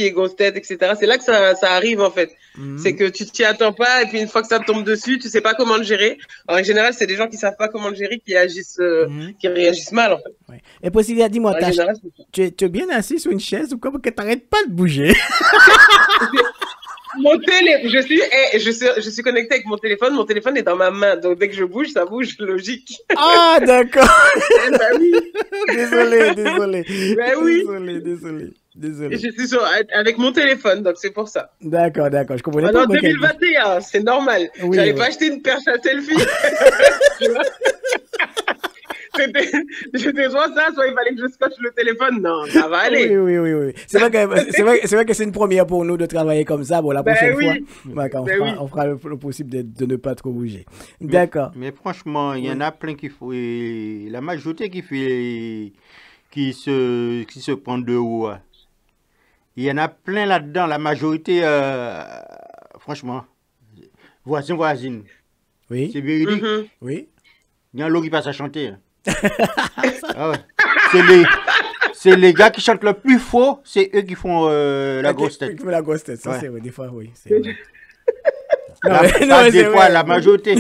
est grosse tête, etc., c'est là que ça arrive en fait. C'est que tu t'y attends pas, et puis une fois que ça te tombe dessus, tu sais pas comment le gérer. Alors, en général, c'est des gens qui savent pas comment le gérer, qui réagissent mal en fait. Ouais. Et Président, dis-moi, tu es bien assis sur une chaise ou comment que t'arrêtes pas de bouger? Mon je suis connecté avec mon téléphone est dans ma main, donc dès que je bouge, ça bouge, logique. Ah, d'accord. Bah oui. Désolé. Bah oui. Désolé. Je suis avec mon téléphone, donc c'est pour ça. D'accord, je comprenais pas. En 2021, c'est normal. Oui, j'avais pas acheté une perche à selfie. C'était soit ça, soit il fallait que je scotche le téléphone. Non, ça va aller. Oui. C'est vrai que c'est une première pour nous de travailler comme ça. Bon, la prochaine fois, on fera le possible de ne pas trop bouger. D'accord. Mais franchement, il y en a plein qui font. La majorité qui se prend de haut. Il y en a plein là-dedans. La majorité, franchement, voisine. Oui. C'est véridique. Oui. Il y a un lot qui passe à chanter. Ah ouais. C'est les gars qui chantent le plus faux, c'est eux qui font la grosse tête. La grosse tête, ça c'est vrai, des fois, oui. Des fois, la majorité.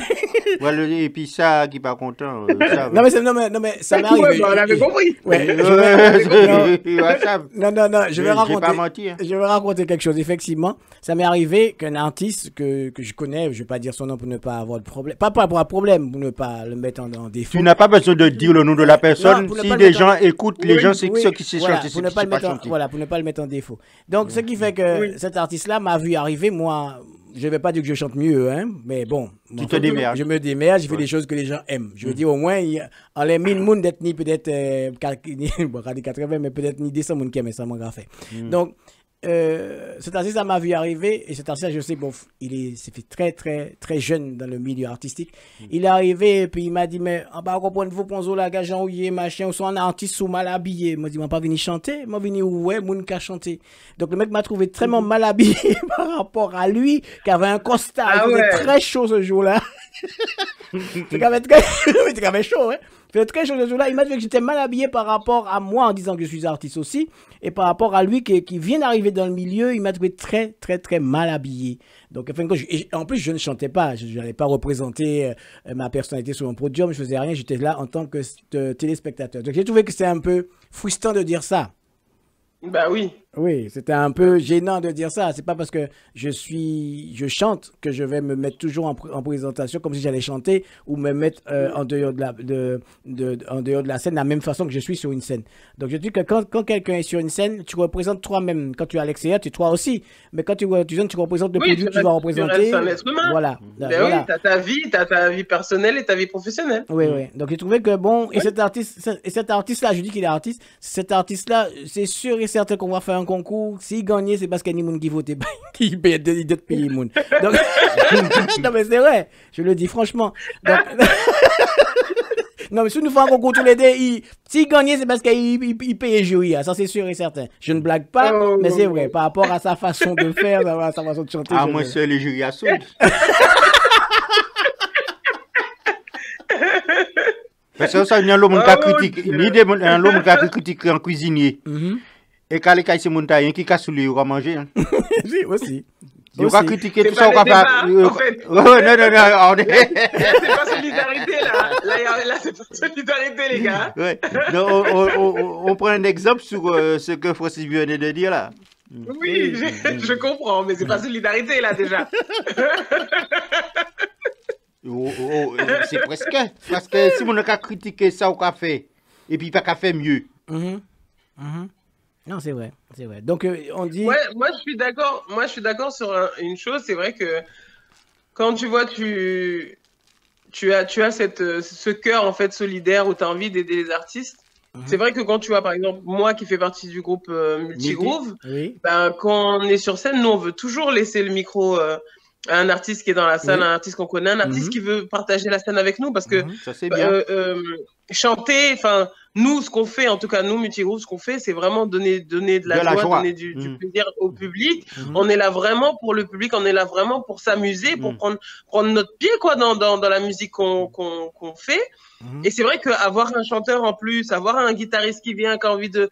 Voilà, et puis ça, qui n'est pas content. Non, mais ça m'est arrivé. On l'avait compris. Non, je vais raconter. Pas menti, hein. Je vais raconter quelque chose. Effectivement, ça m'est arrivé qu'un artiste que je connais, je ne vais pas dire son nom pour ne pas avoir de problème. Pas pour un problème, pour ne pas le mettre en défaut. Tu n'as pas besoin de dire le nom de la personne. Si les gens écoutent, les gens, c'est ceux qui se chantent. Voilà, pour ne pas le mettre en défaut. Donc, ce qui fait que cet artiste-là m'a vu arriver, moi. Je ne vais pas dire que je chante mieux, hein, mais bon. Tu te démerdes. Je me démerde, je fais des choses que les gens aiment. Je veux dire, au moins, en les 1000 moun d'être ni peut-être 80, mais peut-être ni 200 moun qui aiment ça, mon gars fait. Donc, cet artiste, ça m'a vu arriver, et cet artiste, je sais, bon, c'est fait très, très, très jeune dans le milieu artistique. Il est arrivé, et puis il m'a dit, mais, en bas, comprenez-vous, Ponzo, la gars, Jean Ouye, machin, ou soit un artiste ou mal habillé. Il m'a dit, moi, pas venu chanter, moi, venu, ouais, moun qui a chanté. Donc, le mec m'a trouvé tellement mal habillé par rapport à lui, qui avait un costard, il était très chaud ce jour-là. Il avait chaud, hein. Il faisait très chaud ce jour-là. Il m'a dit que j'étais mal habillé par rapport à moi en disant que je suis artiste aussi. Et par rapport à lui qui vient d'arriver dans le milieu, il m'a trouvé très, très, très mal habillé. Donc, en plus, je ne chantais pas. Je n'allais pas représenter ma personnalité sur un podium. Je faisais rien. J'étais là en tant que téléspectateur. Donc, j'ai trouvé que c'était un peu frustrant de dire ça. Bah oui. Oui, c'était un peu gênant de dire ça. C'est pas parce que je chante que je vais me mettre toujours en présentation comme si j'allais chanter ou me mettre en dehors de la scène de la même façon que je suis sur une scène. Donc je dis que quand quelqu'un est sur une scène, tu représentes toi-même. Quand tu es à l'extérieur, tu es toi aussi. Mais quand tu représentes le produit que tu vas représenter. Tu restes un être humain. Voilà. Ben oui, tu as ta vie personnelle et ta vie professionnelle. Oui. Donc j'ai trouvé que bon, et cet artiste-là, je dis qu'il est artiste, cet artiste-là, c'est sûr et certain qu'on va faire un concours. S'il gagne, c'est parce qu'il y a des gens qui votent, qui payent d'autres pays. Donc, non, mais c'est vrai, je le dis franchement. Donc, non, mais si nous faisons un concours tous les deux, s'il gagne, c'est parce qu'il paye les jurys. Ça, c'est sûr et certain. Je ne blague pas, mais c'est vrai. Par rapport à sa façon de faire, à sa façon de chanter. Ah, moi, c'est les jurys à soude. Parce que ça, il y a un homme qui critique. Il y a un homme qui critique un cuisinier. Et quand les cailles montagne qui casse lui, on va manger. Hein. Oui, aussi. On va critiquer tout ça, on va faire. Non, non. C'est pas solidarité, là. Là, c'est pas solidarité, les gars. Ouais. Non, on prend un exemple sur ce que Francis venait de dire, là. Oui, je comprends, mais c'est pas solidarité, là, déjà. C'est presque. Parce que si on n'a qu'à critiquer ça au café, et puis pas qu'à faire mieux. Non, c'est vrai. Donc, on dit... Ouais, moi, je suis d'accord sur une chose. C'est vrai que quand tu vois, tu as ce cœur, en fait, solidaire où tu as envie d'aider les artistes. C'est vrai que quand tu vois, par exemple, moi qui fais partie du groupe Multigroove, ben, quand on est sur scène, nous, on veut toujours laisser le micro à un artiste qui est dans la salle, un artiste qu'on connaît, un artiste qui veut partager la scène avec nous, parce que ça, c'est bien. Chanter, enfin, nous, ce qu'on fait, en tout cas, nous, Multigroove, ce qu'on fait, c'est vraiment donner de la joie, donner du plaisir au public. On est là vraiment pour le public, on est là vraiment pour s'amuser, pour prendre notre pied, quoi, dans la musique qu'on fait. Et c'est vrai qu'avoir un chanteur en plus, avoir un guitariste qui vient, qui a envie de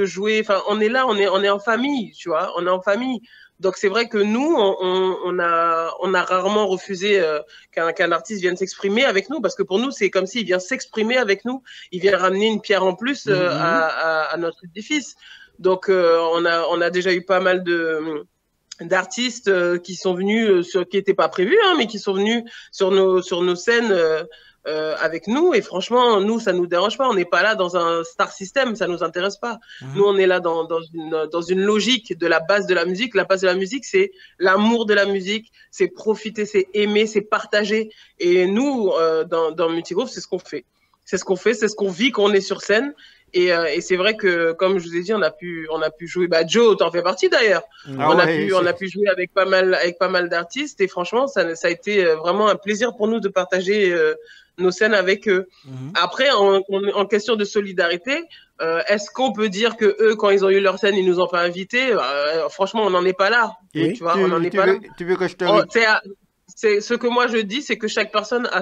jouer, enfin, on est là, on est en famille, tu vois, on est en famille. Donc c'est vrai que nous, on a rarement refusé qu'un artiste vienne s'exprimer avec nous, parce que pour nous, c'est comme s'il vient s'exprimer avec nous, il vient ramener une pierre en plus à notre édifice. Donc on a déjà eu pas mal d'artistes qui sont venus, qui n'étaient pas prévus, hein, mais qui sont venus sur nos scènes avec nous, et franchement, nous, ça nous dérange pas. On n'est pas là dans un star system, ça nous intéresse pas. Nous, on est là dans une logique de la base de la musique. La base de la musique, c'est l'amour de la musique, c'est profiter, c'est aimer, c'est partager. Et nous, dans Multigroove, c'est ce qu'on fait. C'est ce qu'on fait, c'est ce qu'on vit quand on est sur scène. Et c'est vrai que, comme je vous ai dit, on a pu jouer. Bah, Joe, t'en fais partie d'ailleurs. On a pu jouer avec pas mal d'artistes. Et franchement, ça a été vraiment un plaisir pour nous de partager nos scènes avec eux. Après, en question de solidarité, est-ce qu'on peut dire que eux, quand ils ont eu leur scène, ils nous ont pas invités? Franchement, on n'en est pas là. Oui, tu vois, on n'en est pas là. Tu veux que je te... c'est ce que moi je dis, c'est que chaque personne a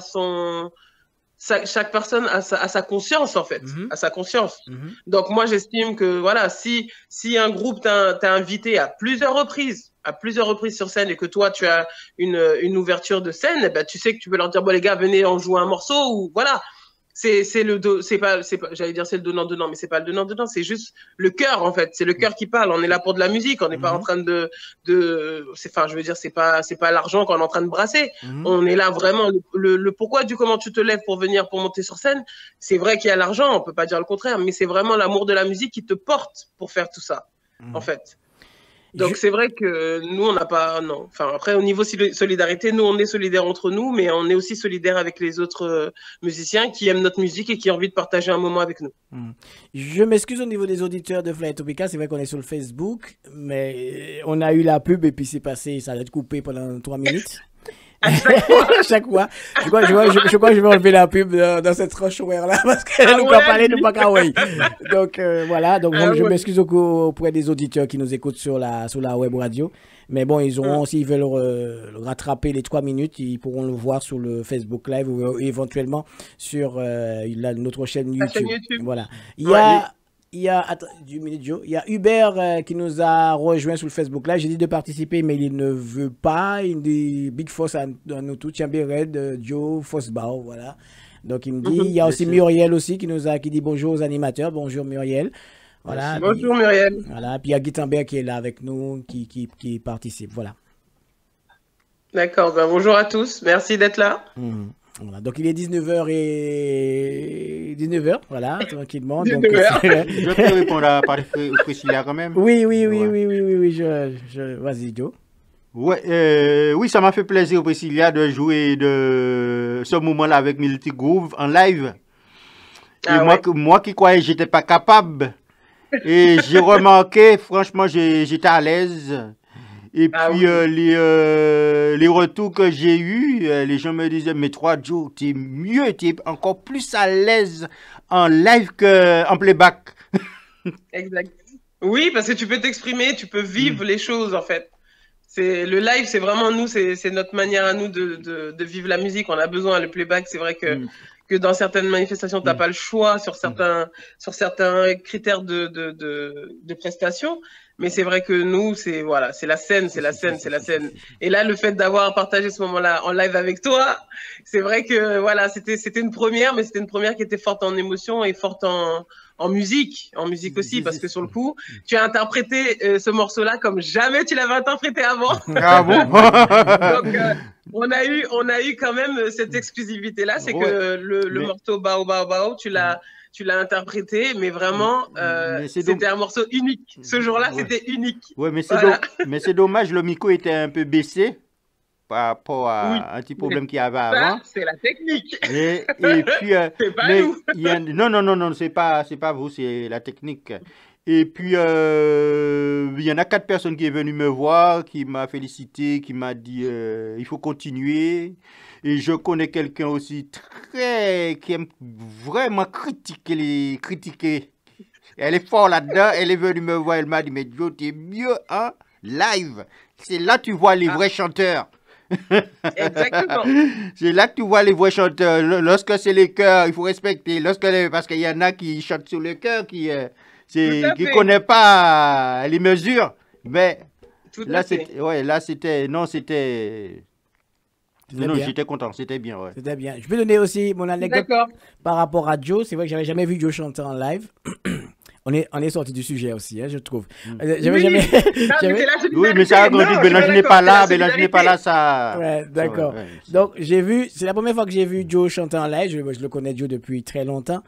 chaque personne a sa conscience, en fait, à sa conscience. Donc moi, j'estime que voilà, si un groupe t'a invité à plusieurs reprises sur scène, et que toi tu as une ouverture de scène, eh ben, tu sais que tu peux leur dire, bon les gars, venez, on joue un morceau, ou voilà. C'est pas j'allais dire c'est le donnant-donnant, mais c'est pas le donnant-donnant, c'est juste le cœur, en fait. C'est le cœur qui parle. On est là pour de la musique, on n'est pas en train enfin, je veux dire, c'est pas l'argent qu'on est en train de brasser. On est là vraiment, le pourquoi du comment tu te lèves pour venir, pour monter sur scène. C'est vrai qu'il y a l'argent, on peut pas dire le contraire, mais c'est vraiment l'amour de la musique qui te porte pour faire tout ça, en fait. Donc c'est vrai que nous, on n'a pas... Non. Enfin, après, au niveau solidarité, nous, on est solidaires entre nous, mais on est aussi solidaires avec les autres musiciens qui aiment notre musique et qui ont envie de partager un moment avec nous. Je m'excuse au niveau des auditeurs de Fly Topica, c'est vrai qu'on est sur le Facebook, mais on a eu la pub et puis c'est passé, ça a été coupé pendant 3 minutes. À chaque fois. Je crois que je vais enlever la pub dans cette tranche-là parce qu'elle nous a parlé de Pakawaii. Donc voilà, donc je m'excuse auprès des auditeurs qui nous écoutent sur la web radio. Mais bon, ils auront, s'ils veulent rattraper les 3 minutes, ils pourront le voir sur le Facebook Live ou éventuellement sur notre chaîne YouTube. Voilà. Il y a Hubert qui nous a rejoint sur le Facebook Live. J'ai dit de participer, mais il ne veut pas. Il dit Big Force à nous tous, Red, Joe, Fossbao, voilà. Donc il me dit, il y a aussi Muriel aussi qui dit bonjour aux animateurs. Bonjour Muriel. Voilà. Bonjour Muriel. Voilà. Puis il y a Guitenberg qui est là avec nous, qui participe. Voilà. D'accord. Ben, bonjour à tous. Merci d'être là. Voilà, donc il est 19h, voilà, tranquillement. Donc, je peux répondre à Priscilla quand même. Oui, vas-y Joe. Oui, ça m'a fait plaisir Priscilla de jouer de ce moment-là avec Multigroove en live. Moi qui croyais que j'étais pas capable, et j'ai remarqué, franchement, j'étais à l'aise. Et puis, les retours que j'ai eus, les gens me disaient, mais toi, Joe, t'es mieux, t'es encore plus à l'aise en live qu'en playback. Exact. Oui, parce que tu peux t'exprimer, tu peux vivre les choses, en fait. Le live, c'est vraiment nous, c'est notre manière à nous de vivre la musique. On a besoin, le playback, c'est vrai que que dans certaines manifestations, tu n'as pas le choix sur certains critères de prestations. Mais c'est vrai que nous, c'est la scène. Et là, le fait d'avoir partagé ce moment-là en live avec toi, c'est vrai que voilà, c'était une première, mais c'était une première qui était forte en émotion et forte en musique aussi, parce que sur le coup, tu as interprété ce morceau-là comme jamais tu l'avais interprété avant. Ah bon? Donc, on a eu quand même cette exclusivité-là, c'est que le morceau Bao Bao Bao, tu l'as interprété, mais vraiment, c'était un morceau unique. Ce jour-là, c'était unique. Oui, mais c'est dommage, le micro était un peu baissé par rapport à un petit problème qu'il y avait avant. C'est la technique. Et puis, c'est pas nous. Non, c'est pas vous, c'est la technique. Et puis, il y en a 4 personnes qui est venues me voir, qui m'a félicité, qui m'a dit il faut continuer. Et je connais quelqu'un aussi qui aime vraiment critiquer. Elle est forte là-dedans, elle est venue me voir, elle m'a dit, mais Joe, t'es mieux en live. C'est là que tu vois les vrais chanteurs. Exactement. C'est là que tu vois les vrais chanteurs. Lorsque c'est les chœurs, il faut respecter. Parce qu'il y en a qui chantent sur le chœur, qui ne connaissent pas les mesures. Mais là, c'était... Non, j'étais content, c'était bien. Ouais. C'était bien. Je peux donner aussi mon anecdote par rapport à Joe. C'est vrai que j'avais jamais vu Joe chanter en live. On est sorti du sujet aussi, hein, je trouve. J'avais jamais. Oui, mais ça a grandi. Je n'ai pas là, ça. Ouais, d'accord. Ouais. Donc, c'est la première fois que j'ai vu Joe chanter en live. Je le connais Joe depuis très longtemps.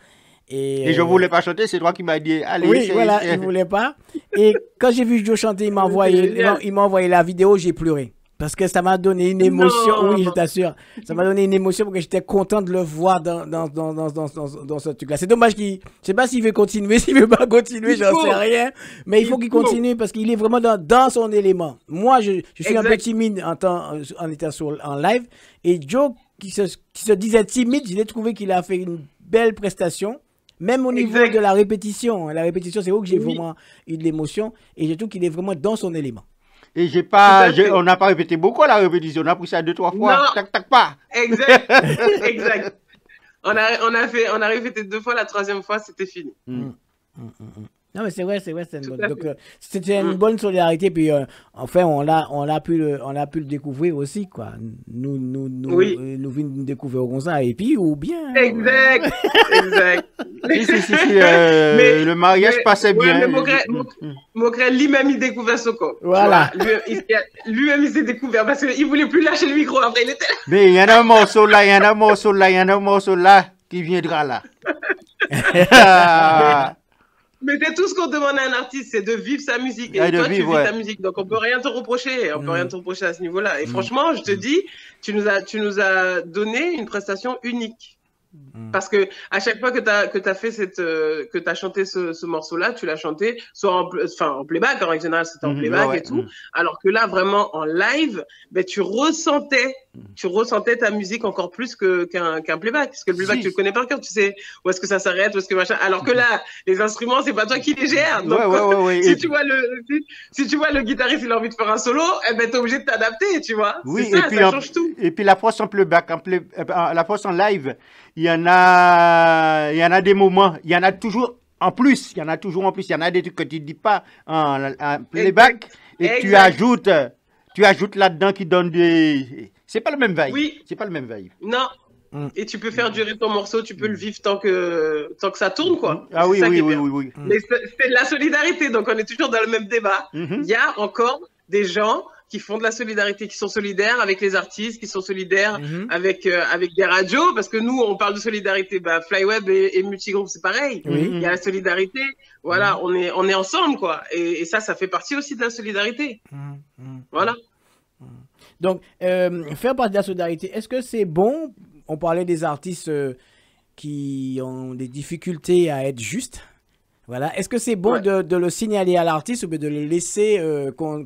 Et je ne voulais pas chanter, c'est toi qui m'as dit, allez. Oui, voilà, il ne voulait pas. Et quand j'ai vu Joe chanter, il m'a envoyé la vidéo, j'ai pleuré. Parce que ça m'a donné une émotion, oui, je t'assure. Ça m'a donné une émotion parce que j'étais content de le voir dans ce truc-là. C'est dommage je sais pas s'il veut continuer, s'il veut pas continuer, j'en sais rien. Mais il faut qu'il continue parce qu'il est vraiment dans son élément. Moi, je suis un peu timide en étant en live. Et Joe, qui se disait timide, j'ai trouvé qu'il a fait une belle prestation. Même au niveau de la répétition. La répétition, c'est où que j'ai vraiment eu de l'émotion. Et je trouve qu'il est vraiment dans son élément. Et on n'a pas répété beaucoup la répétition, on a pris ça 2-3 fois, non. tac, pas. Exact. On a répété 2 fois, la 3e fois, c'était fini. Non, mais c'est vrai, c'était une bonne solidarité, puis enfin, on a pu le découvrir aussi, quoi. Nous venons de découvrir comme ça, et puis, ou bien. Exact. Mais le mariage passait bien. Mokrael, lui-même, il découvrait ce corps. Voilà. Lui-même, il s'est découvert parce qu'il ne voulait plus lâcher le micro après, il était là. Mais il y en a un morceau là, qui viendra là. Mais c'est tout ce qu'on demande à un artiste, c'est de vivre sa musique. Et toi, tu vis ta musique. Donc, on peut rien te reprocher. On peut rien te reprocher à ce niveau-là. Et franchement, je te dis, tu nous as donné une prestation unique. Parce que à chaque fois que tu as fait que tu as chanté ce morceau-là, tu l'as chanté soit en playback, en général c'était en playback et tout, alors que là vraiment en live, ben tu ressentais ta musique encore plus qu'un playback, parce que le playback tu le connais par cœur, tu sais où est-ce que ça s'arrête, où est-ce que machin, alors que là les instruments c'est pas toi qui les gères. Donc si tu vois le guitariste il a envie de faire un solo, eh ben t'es obligé de t'adapter, tu vois. Oui, ça change tout. Et puis la force en playback, la force en live, il y en a des moments, il y en a toujours en plus, il y en a des trucs que tu ne dis pas en playback et tu ajoutes là-dedans qui donne des... C'est pas le même vibe. Oui. C'est pas le même vibe. Non. Et tu peux faire durer ton morceau, tu peux le vivre tant que ça tourne, quoi. Ah oui. Mais c'est de la solidarité, donc on est toujours dans le même débat. Il y a encore des gens qui font de la solidarité, qui sont solidaires avec les artistes, qui sont solidaires avec des radios, parce que nous, on parle de solidarité. Bah, Flyweb et Multigroup, c'est pareil. Il y a la solidarité. Voilà, on est ensemble, quoi. Et ça fait partie aussi de la solidarité. Voilà. Donc, faire partie de la solidarité, est-ce que c'est bon? On parlait des artistes qui ont des difficultés à être justes. Voilà. Est-ce que c'est bon de le signaler à l'artiste ou de le laisser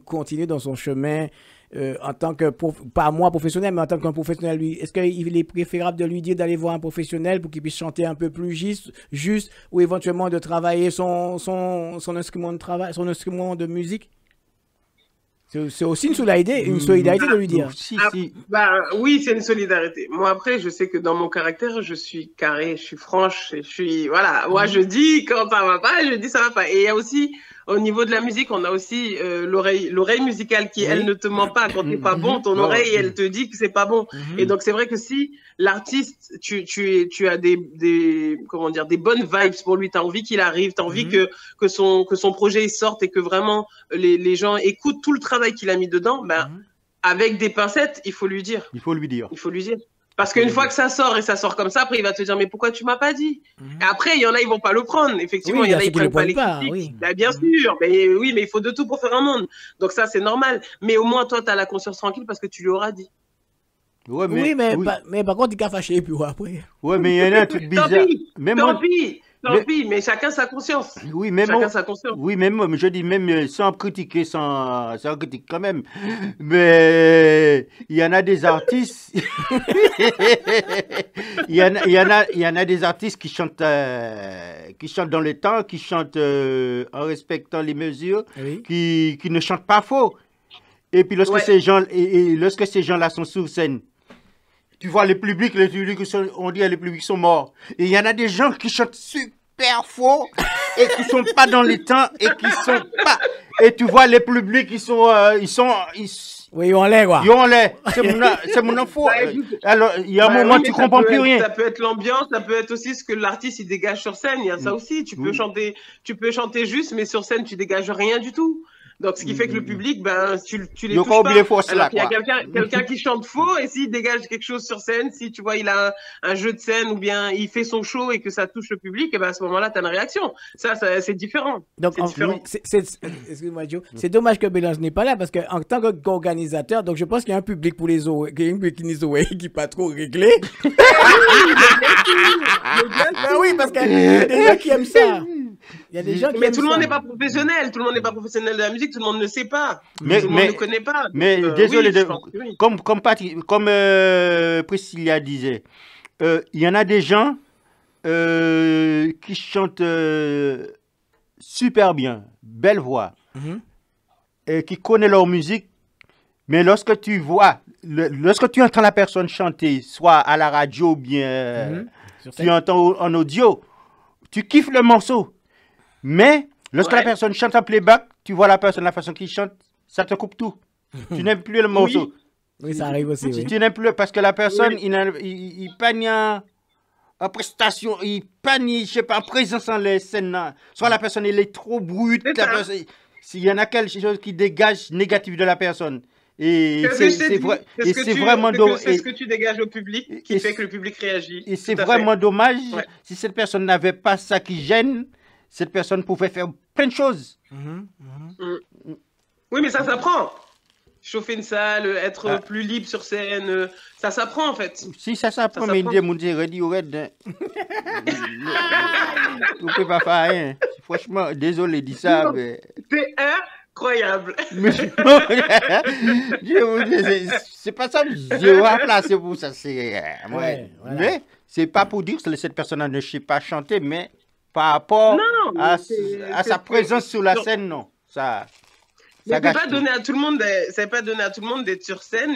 continuer dans son chemin en tant que, pas moi professionnel, mais en tant qu'un professionnel, lui? Est-ce qu'il est préférable de lui dire d'aller voir un professionnel pour qu'il puisse chanter un peu plus juste ou éventuellement de travailler son instrument de travail, son instrument de musique? C'est aussi une solidarité de lui dire. Oui, c'est une solidarité. Moi, après, je sais que dans mon caractère, je suis carré, je suis franche, je suis... Voilà, moi, je dis quand ça va pas, je dis ça va pas. Et il y a aussi, au niveau de la musique, on a aussi l'oreille musicale qui, elle, ne te ment pas. Quand t'es pas bon, ton oreille, elle te dit que c'est pas bon. Et donc, c'est vrai que si l'artiste, tu as comment dire, des bonnes vibes pour lui, t'as envie qu'il arrive, t'as envie que son projet sorte et que vraiment les gens écoutent tout le travail qu'il a mis dedans, avec des pincettes, il faut lui dire. Il faut lui dire. Parce qu'une fois que ça sort et ça sort comme ça, après il va te dire mais pourquoi tu m'as pas dit? Et après il y en a ils vont pas le prendre. Effectivement, il y en a ils prennent pas les critiques. Bien sûr, mais oui, mais il faut de tout pour faire un monde. Donc ça c'est normal. Mais au moins toi tu as la conscience tranquille parce que tu lui auras dit. Ouais, mais par contre il a fâché puis après. Ouais, mais il y en a un truc bizarre. Tant pis, mais chacun sa conscience. Oui, même moi, je dis même sans critiquer, sans critique quand même. Mais il y en a des artistes. il y en a des artistes qui chantent dans le temps, qui chantent en respectant les mesures, qui ne chantent pas faux. Et puis lorsque ces gens-là sont sur scène, tu vois les publics on dit les publics sont morts. Et il y en a des gens qui chantent super faux et qui sont pas dans les temps et qui sont pas. Et tu vois les publics oui, ils ont l'air quoi. Ils ont l'air. C'est mon info. Alors il y a un moment tu comprends plus rien. Ça peut être l'ambiance, ça peut être aussi ce que l'artiste il dégage sur scène. Il y a ça aussi. Tu peux chanter juste, mais sur scène tu dégages rien du tout. Donc, ce qui fait que le public, tu les touches pas. Alors qu'il y a quelqu'un qui chante faux et s'il dégage quelque chose sur scène, si tu vois, il a un jeu de scène ou bien il fait son show et que ça touche le public, et à ce moment-là, tu as une réaction. Ça c'est différent. Donc, excuse-moi, Joe, c'est dommage que Bélange n'est pas là parce qu'en tant qu'organisateur, donc je pense qu'il y a un public pour les oreilles, qui n'est pas trop réglé. Oui, parce qu'il y a des gens qui aiment ça. Il y a des gens qui mais tout le monde n'est pas professionnel, tout le monde n'est pas professionnel de la musique, tout le monde ne sait pas, tout le monde ne connaît pas. Mais désolé, comme Priscilla disait, il y en a des gens qui chantent super bien, belle voix, et qui connaissent leur musique, mais lorsque tu entends la personne chanter, soit à la radio ou bien tu entends en audio, tu kiffes le morceau. Mais lorsque la personne chante en playback, tu vois la façon qu'il chante, ça te coupe tout. Tu n'aimes plus le morceau. Oui, ça arrive aussi. Tu n'aimes plus parce que la personne, il panie en prestation, il panie, je sais pas, en présence en les scènes. Soit la personne, elle est trop brute. S'il y en a quelque chose qui dégage négatif de la personne. Et c'est vraiment dommage. C'est ce que tu dégages au public qui fait que le public réagit. Et c'est vraiment dommage si cette personne n'avait pas ça qui gêne. Cette personne pouvait faire plein de choses. Oui, mais ça s'apprend. Chauffer une salle, être plus libre sur scène, ça s'apprend en fait. Si ça s'apprend, mais il dit, mon Dieu, ready ou red. Vous ne pouvez pas faire rien. Franchement, désolé, dis ça. Mais... C'est incroyable. C'est pas ça, je vais remplacer pour ça. Mais c'est pas pour dire que cette personne ne sait pas chanter, mais par rapport à sa présence sur la scène, non. Ça ne peut pas donner à tout le monde d'être sur scène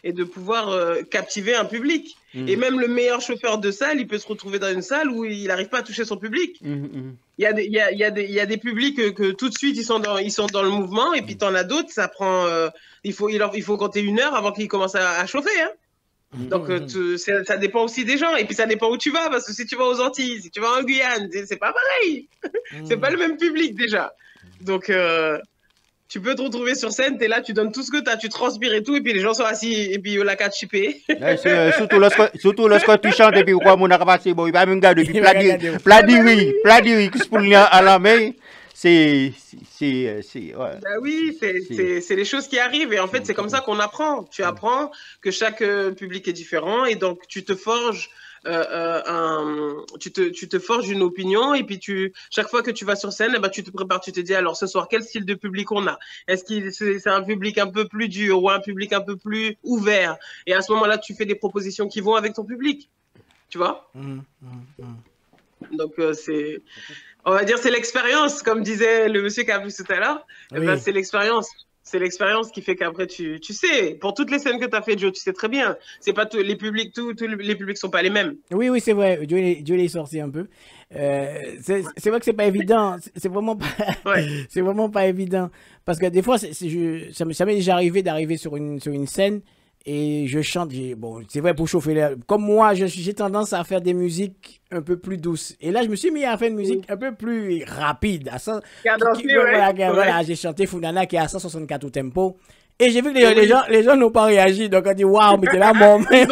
et de pouvoir captiver un public. Et même le meilleur chauffeur de salle, il peut se retrouver dans une salle où il n'arrive pas à toucher son public. Il y a des publics que tout de suite ils sont dans le mouvement et puis t'en as d'autres, ça prend il faut compter 1 heure avant qu'ils commencent à chauffer. Hein. Donc ça dépend aussi des gens et puis ça dépend où tu vas parce que si tu vas aux Antilles, si tu vas en Guyane, c'est pas pareil. C'est pas le même public déjà. Donc tu peux te retrouver sur scène, tu es là, tu donnes tout ce que tu as, tu transpires et tout, et puis les gens sont assis, et puis la carte chipée. Surtout lorsque tu chantes, et puis quoi, mon arabasé, bon, il va me garder, puis Pladiri, qui se pour à la main, c'est oui, c'est les choses qui arrivent, et en fait, c'est comme ça qu'on apprend. Tu apprends que chaque public est différent, et donc tu te forges. Tu te forges une opinion et puis chaque fois que tu vas sur scène, tu te prépares, tu te dis alors ce soir quel style de public on a. Est-ce que c'est un public un peu plus dur ou un public un peu plus ouvert? Et à ce moment-là, tu fais des propositions qui vont avec ton public. Tu vois? Donc on va dire c'est l'expérience, comme disait le monsieur qui a vu tout à l'heure. C'est l'expérience. C'est l'expérience qui fait qu'après, tu sais, pour toutes les scènes que tu as fait, Joe, tu sais très bien. C'est pas tous les publics, tous les publics sont pas les mêmes. Oui, oui, c'est vrai. Dieu l'est sorti un peu. C'est vrai que c'est pas évident. C'est vraiment pas, c'est vraiment pas évident. Parce que des fois, ça m'est déjà arrivé d'arriver sur une scène et je chante. Bon, c'est vrai pour chauffer l'air. Comme moi, j'ai tendance à faire des musiques un peu plus douces. Et là, je me suis mis à faire une musique un peu plus rapide. Voilà, j'ai chanté Funana qui est à 164 au tempo. Et j'ai vu que les gens n'ont pas réagi. Donc on dit waouh, mais t'es là, mon mec.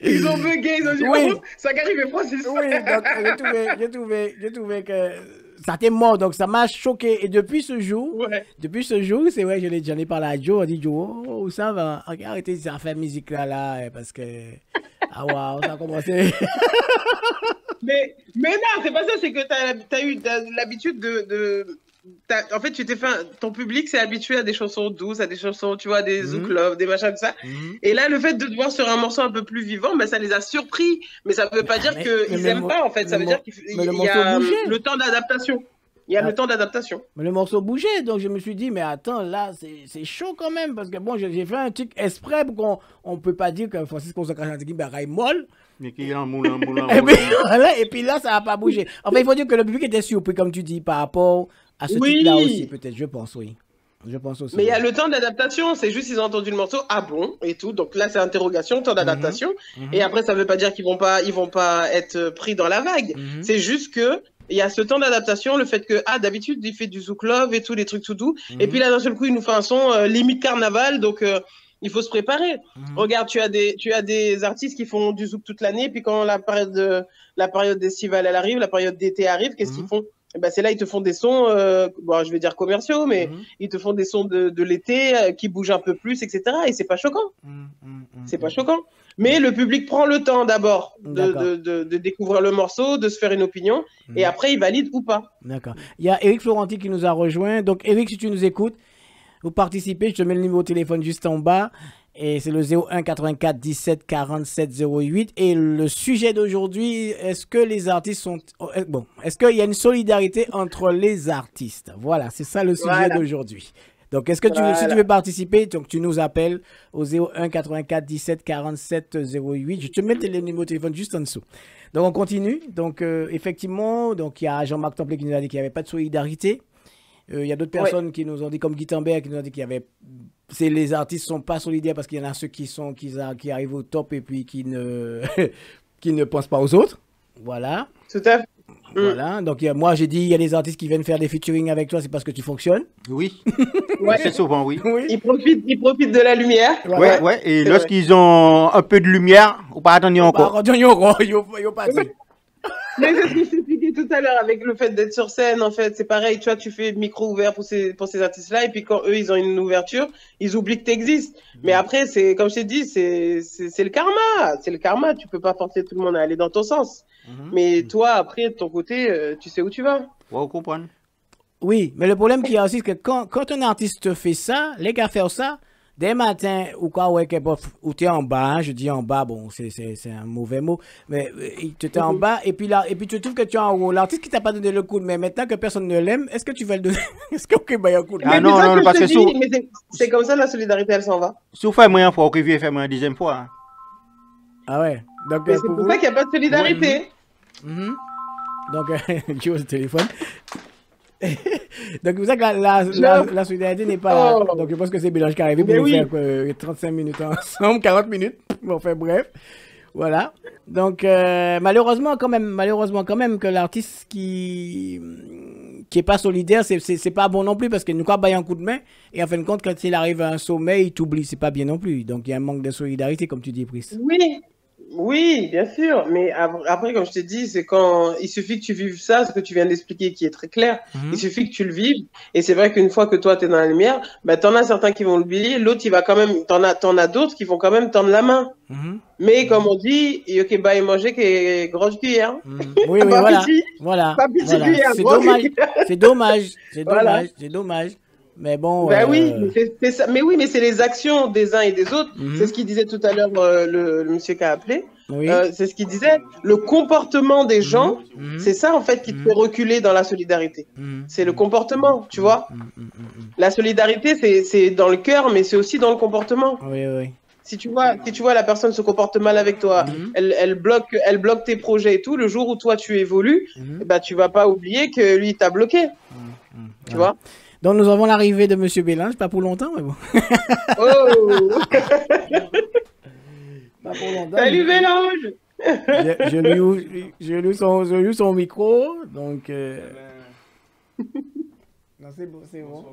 Ils ont bugué, ils ont dit oui. Ça arrive Francis. Oui, donc j'ai trouvé que ça t'est mort, donc ça m'a choqué. Et depuis ce jour, c'est vrai, j'en ai parlé à Joe, on dit Joe, où ça va? Arrêtez de faire musique là, parce que ah waouh, ça a commencé. mais non, c'est pas ça, c'est que t'as eu l'habitude en fait, ton public s'est habitué à des chansons douces, à des chansons, tu vois, des Zouk Love, des machins comme ça. Et là, le fait de te voir sur un morceau un peu plus vivant, ben, ça les a surpris. Mais ça veut pas dire qu'ils aiment pas, en fait. Ça veut dire qu'il y a le temps d'adaptation. Il y a le temps d'adaptation. Mais le morceau bougeait, donc je me suis dit, mais attends, là, c'est chaud quand même, parce que bon, j'ai fait un truc exprès pour qu'on peut pas dire que Francis Consacration est molle. Mais qui est en moulin. Et puis là, ça n'a pas bougé. Enfin, il faut dire que le public était surpris, comme tu dis, par rapport à ce titre-là aussi, peut-être, je pense, oui. Je pense aussi. Mais il y a le temps d'adaptation, c'est juste ils ont entendu le morceau, ah bon, et tout. Donc là, c'est interrogation, temps d'adaptation. Et après, ça veut pas dire qu'ils vont pas être pris dans la vague. C'est juste que il y a ce temps d'adaptation, le fait que, d'habitude, il fait du Zouk Love et tout, les trucs tout doux. Et puis là, d'un seul coup, il nous fait un son limite carnaval, donc il faut se préparer. Regarde, tu as des artistes qui font du Zouk toute l'année, puis quand la période estivale, elle arrive, la période d'été arrive, qu'est-ce qu'ils font? Ben, c'est là, ils te font des sons, je vais dire commerciaux, mais ils te font des sons de l'été qui bougent un peu plus, etc. Et c'est pas choquant. C'est pas choquant. Mais le public prend le temps d'abord de découvrir le morceau, de se faire une opinion, et après, il valide ou pas. D'accord. Il y a Eric Florenti qui nous a rejoint. Donc, Eric, si tu nous écoutes, vous participez, je te mets le numéro de téléphone juste en bas. Et c'est le 01 84 17 47 08. Et le sujet d'aujourd'hui, est-ce que les artistes sont... Bon, est-ce qu'il y a une solidarité entre les artistes? Voilà, c'est ça le sujet d'aujourd'hui. Donc, est-ce que si tu veux participer, donc tu nous appelles au 01 84 17 47 08. Je te mets le numéro de téléphone juste en dessous. Donc, on continue. Donc, effectivement, donc il y a Jean-Marc Templé qui nous a dit qu'il n'y avait pas de solidarité. Il y a d'autres personnes qui nous ont dit, comme Guy Tambert, qui nous ont dit qu'il y avait... Les artistes ne sont pas solidaires parce qu'il y en a ceux qui arrivent au top et puis qui ne pensent pas aux autres. Voilà. Tout à fait. Voilà. Donc, moi, j'ai dit, il y a des artistes qui viennent faire des featuring avec toi, c'est parce que tu fonctionnes. Oui. C'est souvent, oui. Ils profitent de la lumière. Ouais. Et lorsqu'ils ont un peu de lumière, on pas attendre encore. Mais c'est ce que je t'expliquais tout à l'heure avec le fait d'être sur scène, en fait, c'est pareil, tu vois, tu fais micro ouvert pour ces artistes-là, et puis quand eux, ils ont une ouverture, ils oublient que tu existes. Mais après, c'est, comme je t'ai dit, c'est le karma. C'est le karma, tu peux pas forcer tout le monde à aller dans ton sens. Mais toi, après, de ton côté, tu sais où tu vas. Ouais, comprendre. Oui, mais le problème qu'il y a aussi, c'est que quand un artiste fait ça, les gars font ça, dès matin, ou quoi, ou tu es en bas, hein, je dis en bas, bon, c'est un mauvais mot, mais tu es en bas, et puis tu trouves que tu es en haut. L'artiste qui t'a pas donné le coup, mais maintenant que personne ne l'aime, est-ce que tu vas le donner? Est-ce qu'il y a un coup de... Ah non, parce que c'est comme ça, la solidarité, elle s'en va. Si vous faites moyen fois, vous vient faire une deuxième fois. Hein. Ah ouais. Donc, c'est pour ça qu'il n'y a pas de solidarité. Donc, tu vois le téléphone. Donc, c'est pour ça que la solidarité n'est pas là. Donc, je pense que c'est Bélange qui est arrivé pour nous faire 35 minutes ensemble, 40 minutes. Bon, enfin, bref. Voilà. Donc, malheureusement, quand même, que l'artiste qui est pas solidaire, c'est pas bon non plus parce qu'il nous a un coup de main. Et en fin de compte, quand il arrive à un sommet, il t'oublie. C'est pas bien non plus. Donc, il y a un manque de solidarité, comme tu dis, Brice. Oui, bien sûr. Mais après, comme je t'ai dit, c'est quand il suffit que tu vives ça, ce que tu viens d'expliquer qui est très clair. Il suffit que tu le vives. Et c'est vrai qu'une fois que toi, tu es dans la lumière, bah, t'en as certains qui vont l'oublier. L'autre, il va quand même, t'en as d'autres qui vont quand même tendre la main. Mais comme on dit, il y a bah, manger qui est grosse cuillère. Oui, voilà. Pas petite cuillère. C'est dommage. Mais bon. Ben oui, mais c'est les actions des uns et des autres. C'est ce qu'il disait tout à l'heure le monsieur qui a appelé. c'est ce qu'il disait, le comportement des gens, c'est ça en fait qui te fait reculer dans la solidarité. C'est le comportement, tu vois. La solidarité, c'est dans le cœur, mais c'est aussi dans le comportement. Oui, oui. Si tu vois la personne se comporte mal avec toi, elle bloque tes projets et tout, le jour où toi tu évolues, bah, tu vas pas oublier que lui t'a bloqué. Tu vois. Donc nous avons l'arrivée de Monsieur Bélange, pas pour longtemps, mais bon. Oh. Pas pour longtemps. Salut Bélange. Je lui son micro, donc... Non, c'est bon, c'est bon.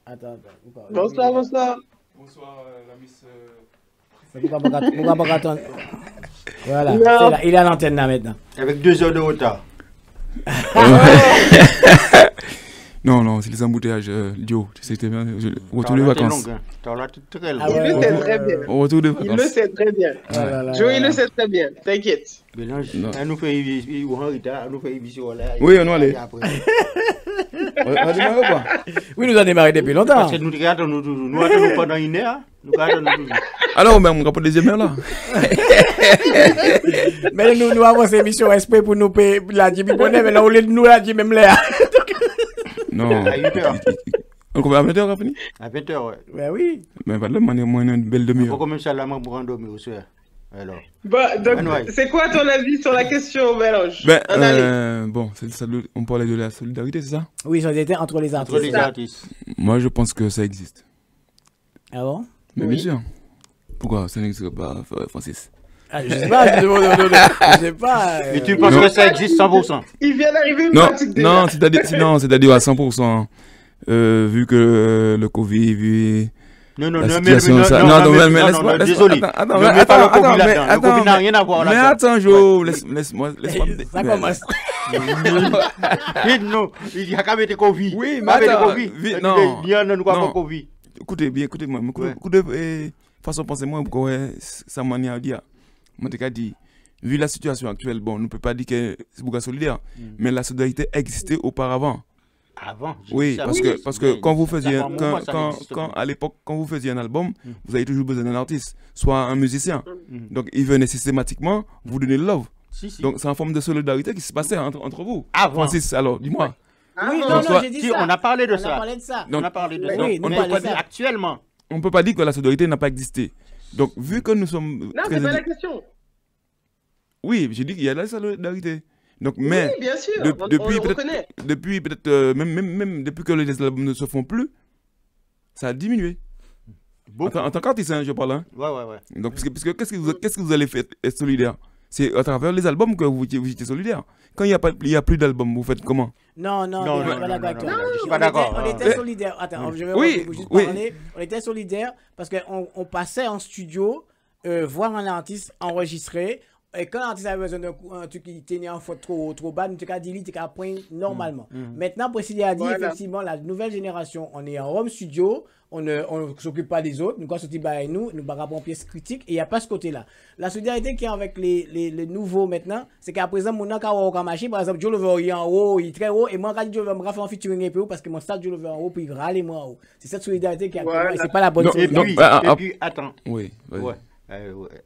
Attends. Bonsoir. Bonsoir, la Miss... Pourquoi pas attendre? Voilà, là, il est à l'antenne là maintenant. Avec 2 heures de retard. Non, c'est les embouteillages, Dio. C'était bien. Retour de vacances. Il le sait très bien. Retour de vacances. Il le sait très bien. Joe, il le sait très bien. T'inquiète. Elle nous fait émission là. Oui, on va aller. On va démarrer ou pas? Oui, nous avons démarré depuis longtemps. Parce que nous attendons pendant une heure. Alors, on va pas deuxième heure là. Mais nous avons cette émission respect pour nous payer la Jimmy Bonnet, mais là, on nous l'a dit même là. Non. À 8h. On commence à 20h, fini? À 20h, ouais. Ben oui. Mais voilà, moi, une belle demi-heure. Pourquoi même ça, là, moi, pour endormir au soir? Alors. Bah, donc, c'est quoi ton avis sur la question, Mélange? Bon, on parlait de la solidarité, c'est ça? Oui, solidarité entre les artistes. Moi, je pense que ça existe. Ah bon? Mais bien sûr. Pourquoi ça n'existe pas, Francis? Je sais pas, je sais pas. Et tu penses que ça existe 100%? Il vient d'arriver une pratique Non, c'est-à-dire à 100%. Vu que le Covid, vu... Non, désolé. Attends, le Covid n'a rien à voir là. Mais attends, Joe, laisse-moi. Ça commence. Non, il y a qu'à mettre Covid. Oui, mais attends. Non, il y en a pas Covid. Écoutez-moi. Écoutez, façon pensez-moi, pourquoi ça m'a dit. Moi, je dit, vu la situation actuelle, bon, on ne peut pas dire que c'est beaucoup solidaire, mais la solidarité existait auparavant. Avant? Oui, parce que quand vous faisiez, à l'époque, quand vous faisiez un album, vous avez toujours besoin d'un artiste, soit un musicien. Donc, il venait systématiquement vous donner le love. Donc, c'est une forme de solidarité qui se passait entre vous. Avant. Francis, alors, dis-moi. Oui, j'ai dit ça. On a parlé de ça. On a parlé de ça. Oui, on ne peut pas dire actuellement. On ne peut pas dire que la solidarité n'a pas existé. Donc, vu que nous sommes... Non, c'est pas la question. Oui, j'ai dit qu'il y a la solidarité. Donc, mais oui, bien sûr, depuis peut-être même depuis que les albums ne se font plus, ça a diminué. En tant qu'artiste, je parle. Hein. Ouais. Donc, parce que qu'est-ce que vous allez faire être solidaire? C'est à travers les albums que vous étiez solidaire. Quand il n'y a plus d'albums, vous faites comment? Non, je suis pas d'accord. On était solidaires. Attends, je vais juste parler. On était solidaires parce qu'on passait en studio, voir un artiste enregistrer. Et quand l'artiste avait besoin d'un truc qui tenait en faute trop bas, nous avons dit qu'il était point normalement. Maintenant, Président a dit effectivement, la nouvelle génération, on est en home studio, on ne s'occupe pas des autres, nous avons sorti nous avons une pièce critique et il n'y a pas ce côté-là. La solidarité qui est avec les nouveaux maintenant, c'est qu'à présent, mon nom a marché, par exemple, Joe Lover en haut, il est très haut, et moi, quand Joe Lover me faire un featuring un peu haut, parce que mon stade Joe Lover en haut, puis il râle moi en haut. C'est cette solidarité qui est actuellement, et c'est pas la bonne solidarité. Et puis, attends. Oui, ouais.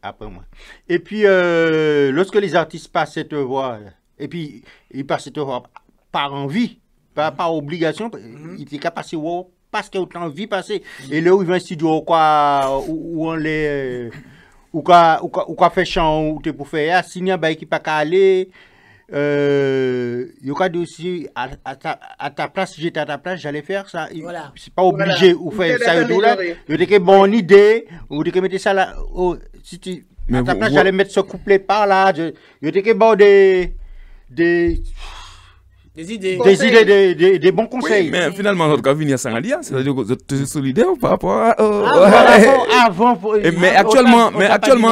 Après moi. Et puis, lorsque les artistes passent cette voie, et puis ils passent cette voie par envie, par obligation, ils étaient capables de passer parce qu'il y a autant envie de passer. Et là où ils vont au studio, où on les. Ou quoi fait chant, ou tu pour faire, s'il n'y a pas qui pas qu'à aller. Il y a aussi à ta place, si j'étais à ta place, j'allais faire ça. Voilà. C'est pas obligé ou faire ça. Il y a une bonne idée, ou tu mettre ça là. Si tu à ta place, j'allais mettre ce couplet par là. Il y a une bonne des idées, des bons conseils. Oui, mais finalement, notre cas vient à Sangalia, c'est-à-dire que vous êtes solidaire par rapport à. Mais actuellement,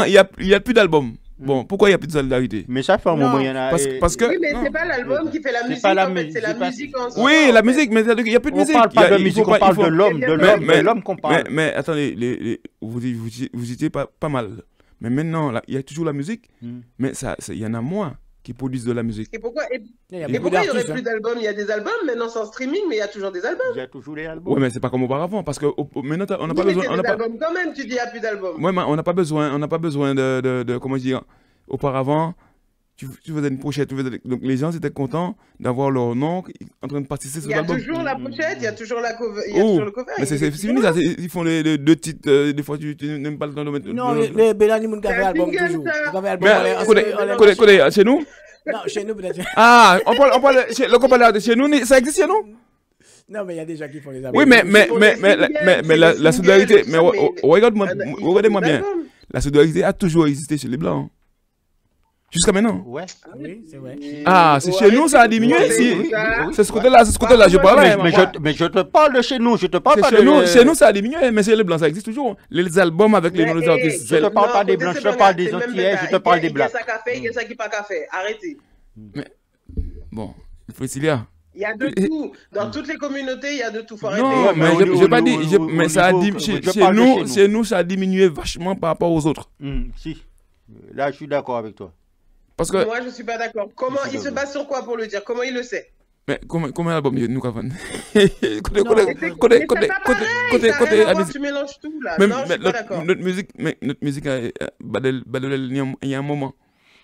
il n'y a plus d'albums. Bon, pourquoi il n'y a plus de solidarité? Mais ça fait un moment, il y en a. Parce que. Oui, mais c'est pas l'album qui fait la musique, en fait, c'est la musique en soi. Oui, la musique, mais il n'y a plus de musique. On parle pas de musique, on parle de l'homme, de l'homme qu'on parle. Mais attendez, vous étiez pas mal. Mais maintenant, il y a toujours la musique, mais il y en a moins qui produisent de la musique. Et pourquoi il n'y aurait plus d'albums? Il y a des albums, maintenant c'est en streaming, mais il y a toujours des albums. Il y a toujours des albums. Oui, mais c'est pas comme auparavant, parce que maintenant, on n'a pas besoin... Il y a des albums quand même, tu dis il n'y a plus d'albums. Oui, mais on n'a pas besoin de comment dire, auparavant, tu faisais une pochette, donc les gens étaient contents d'avoir leur nom en train de participer sur l'album. Il y a toujours la pochette, il y a toujours la cover, il y a toujours le cover. Mais c'est fini ça, ils font les deux titres, des fois tu n'aimes pas le temps de mettre... Non, les Bellani Moun Café album toujours. Mais chez nous? Non, chez nous peut-être. Ah, on parle le compagnon de chez nous, ça existe chez nous? Non, mais il y a des gens qui font les albums. Oui, mais la solidarité, mais regardez-moi bien, la solidarité a toujours existé chez les Blancs. Jusqu'à maintenant. Ouais. Oui, c'est vrai. Ah, c'est chez nous ça a diminué ici. C'est ce côté-là, je parle. Mais je te parle de chez nous, je te parle pas de chez nous ça a diminué, mais chez les Blancs ça existe toujours. Les albums avec les noms des artistes. Je te parle pas des Blancs, je te parle des Antillais, je te parle des Blancs. Il y a ça qu'a fait, il y a ça qui pas qu'a fait. Arrêtez. Mais bon, Priscilla. Il y a de tout. Dans toutes les communautés, il y a de tout. Non, mais je n'ai pas dit. Mais ça a diminué. Chez nous, ça a diminué vachement par rapport aux autres. Si. Là, je suis d'accord avec toi. Parce que... Moi, je ne suis pas d'accord. Comment il se base sur quoi pour le dire? Comment il le sait? Mais combien d'albums nous avons? Tu mélanges tout là. Non, je suis pas d'accord. Notre musique, il y a un moment.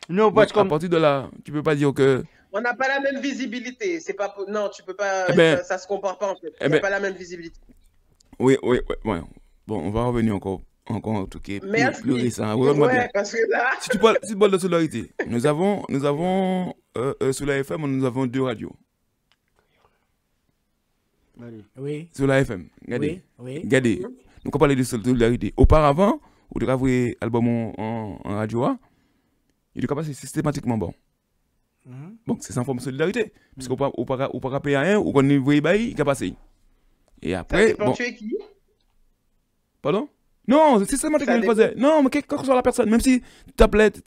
Non, parce qu'à partir de là, tu peux pas dire que... On n'a pas la même visibilité. C'est pas... Non, tu peux pas... Ça se compare pas en fait. On n'a pas la même visibilité. Oui. Bon, on va revenir encore en tout cas plus récent. Ouais, parce que là... Si tu parles de solidarité, nous avons sur la FM, nous avons 2 radios. Oui. Sur la FM, regardez. Oui. Regardez. Nous on parler de solidarité. Auparavant, on devait avoir album en radio, il devait passer systématiquement bon. Bon, c'est sans forme de solidarité. Parce qu'on ne peut pas payer rien, ou qu'on ne voit pas, il va passer. Et après... Ça dépend tu es qui? Pardon? Non, c'est systématiquement il faisait. Non, mais quelle que soit la personne, même si t'appelais, je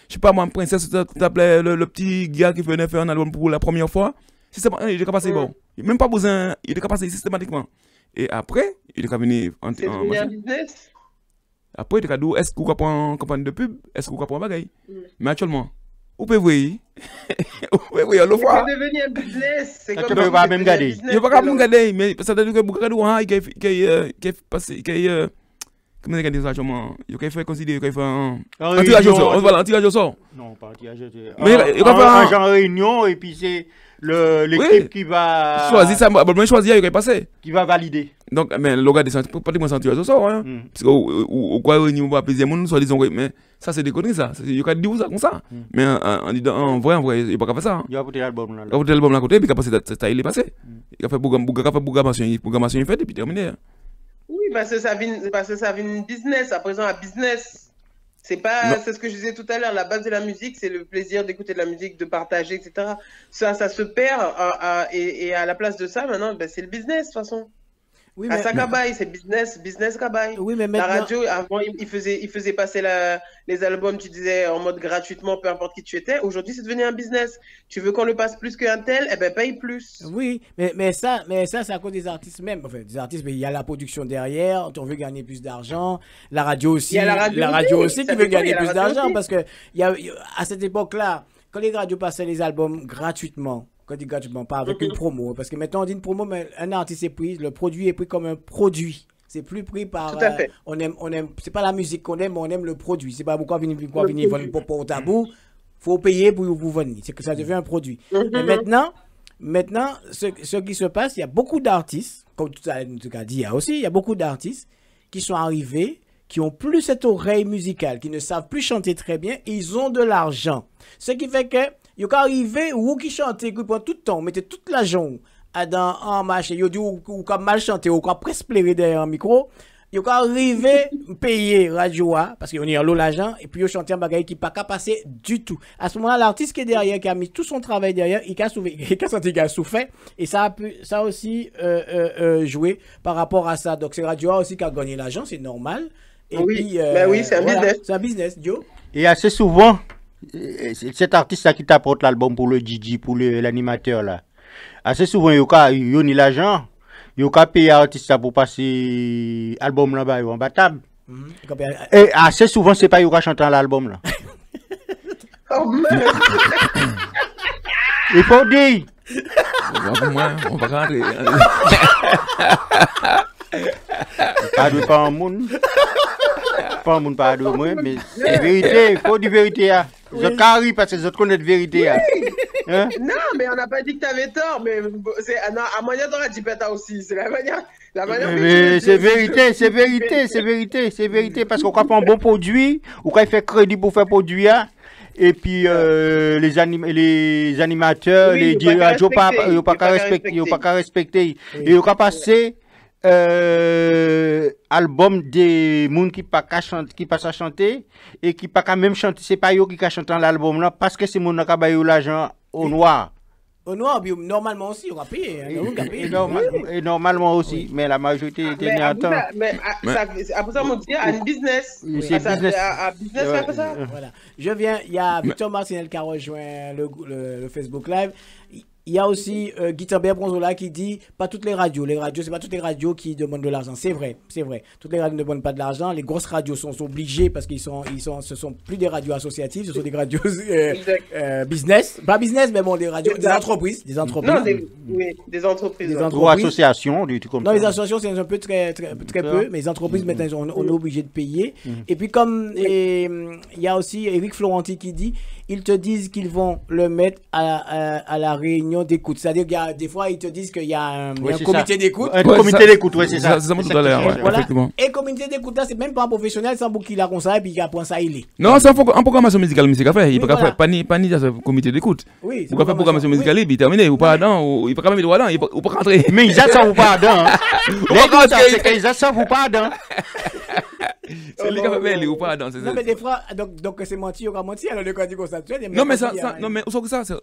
sais pas moi, princesse, t'appelais le petit gars qui venait faire un album pour la première fois, il est capable de bon. Même pas besoin, il est capable de systématiquement. Et après, il est capable de venir en business. Après, il est capable de est-ce qu'on prend une campagne de pub, est-ce qu'on prend un bagaille. Mais actuellement, vous pouvez voir. Vous pouvez voir l'autre fois. C'est devenu un business. C'est comme tu peux pas même garder. Il ne peut pas même garder, mais ça veut dire que beaucoup de gens qui passé, comment on dit ça, il faut considérer qu'il faut un tirage au sort. Voilà, un tirage au sort. Non, pas un tirage au sort. Mais il va faire un genre réunion et puis c'est l'équipe qui va choisir ça, choisir, il va passer. Qui va valider. Donc, mais le gars descend pratiquement sans tirage au sort. Parce que au quoi réunion va plaisir, soit disons, mais ça c'est des conneries ça. Il va dire ça comme ça. Mais en vrai, il ne peut pas faire ça. Il va porter l'album là. Il va porter l'album là côté, puis il va passer ça, il est passé. Il va faire programmation faite et puis terminé. Oui, parce que ça vient business, à présent un business. C'est pas, c'est ce que je disais tout à l'heure, la base de la musique, c'est le plaisir d'écouter de la musique, de partager, etc. Ça se perd, et à la place de ça, maintenant, c'est le business, de toute façon. Oui, mais... Kabaï, c'est business Kabaï. Oui, mais maintenant... La radio, avant, il faisait passer les albums, tu disais, en mode gratuitement, peu importe qui tu étais. Aujourd'hui, c'est devenu un business. Tu veux qu'on le passe plus qu'un tel, eh ben, paye plus. Oui, mais ça, c'est à cause des artistes même. Enfin, des artistes, mais il y a la production derrière, on veut gagner plus d'argent. La radio aussi, qui veut gagner plus d'argent, parce que à cette époque-là, quand les radios passaient les albums gratuitement, quand on dit gratuitement, pas avec une promo. Parce que maintenant, on dit une promo, mais un artiste est pris, le produit est pris comme un produit. C'est plus pris par... Tout à fait. On aime, c'est pas la musique qu'on aime, mais on aime le produit. C'est pas pourquoi venir vendre pour au tabou. Faut payer pour vous vendre. C'est que ça devient un produit. Mais maintenant, ce qui se passe, il y a beaucoup d'artistes, comme tout à l'heure dit, il y a aussi, il y a beaucoup d'artistes qui sont arrivés, qui ont plus cette oreille musicale, qui ne savent plus chanter très bien, ils ont de l'argent. Ce qui fait que ils sont arrivés, ou qui chantent, qui prennent tout le temps, mettez toute la journée en marché, ils disent ou comme mal chanter, ou comme presque pleurer derrière un micro, ils sont arrivés payer radio, parce qu'on est en l'eau l'argent, et puis ils chantent un bagage qui n'est pas qu'à passer du tout. À ce moment-là, l'artiste qui est derrière, qui a mis tout son travail derrière, il a senti qu'il a souffert, et ça a aussi joué par rapport à ça. Donc c'est radio aussi qui a gagné l'argent, c'est normal. Et oui, puis, c'est un business. C'est un business, Joe. Et assez souvent, cet artiste-là qui t'apporte l'album pour le DJ, pour l'animateur, là, assez souvent, il y a l'argent, il y a payé l'artiste pour passer l'album là-bas, en battable. Et assez souvent, c'est pas il y a chanté l'album là. Oh merde. Il faut dire. On va rentrer. Pas de pas un monde. Pas un monde, pas de moi, mais c'est vérité. Il faut dire vérité. Je carry parce que je connais la vérité. Hein? Non, mais on n'a pas dit que tu avais tort, mais à manière t'auras dit bêta aussi. C'est la manière. Mais c'est vérité, c'est vérité, c'est vérité, c'est vérité. Parce qu'on a fait un bon produit, ou qu'on fait crédit pour faire produit. Et puis les animateurs, oui, les radios, ils n'ont pas qu'à respecter. Et ils ont passé album des gens qui passent à chanter et qui pas quand même chanter. C'est pas eux qui chantent l'album là parce que c'est mon qui a l'argent au noir. Au noir, normalement aussi, on va payer. Et normalement aussi, mais la majorité était née à temps. Mais après ça, on dit à un business. C'est business. À business, fait ça. Voilà. Je viens, il y a Victor Martinel qui a rejoint le Facebook Live. Il y a aussi Guitabert Bronzola qui dit pas toutes les radios. Les radios, c'est pas toutes les radios qui demandent de l'argent. C'est vrai, c'est vrai. Toutes les radios ne demandent pas de l'argent. Les grosses radios sont obligées parce ce sont plus des radios associatives, ce sont des radios business. Pas business, mais bon, des radios, des entreprises. Des entreprises. Non, des entreprises. Des entreprises. Ou associations, du tout comme ça. Non, les associations, c'est un peu très peu, mais les entreprises, maintenant, on est obligé de payer. Et puis, comme il y a aussi Eric Florenti qui dit, ils te disent qu'ils vont le mettre à la réunion d'écoute. C'est-à-dire qu'il y a des fois, ils te disent qu'il y a un comité d'écoute. Un comité d'écoute, oui, c'est ça. C'est ça tout à l'heure, effectivement. Et comité d'écoute, là, c'est même pas un professionnel, sans qu'il a comme ça, et puis il apprend ça, il est. Non, c'est en programmation musicale, musique à faire. Il ne peut pas ni ce comité d'écoute. Oui. Vous pouvez faire programmation musicale, il est terminé, ou pas dedans, il peut quand même être droit dedans, il peut pas rentrer. Mais ils attendent pas dedans. C'est qu'ils attendent pas dedans. C'est lui qui a fait ou pas dans ces. Non, mais des fois, donc c'est menti, on va mentir, alors de quoi dire qu'on s'abstient. Non, mais ça, non, mais au que ça, c'est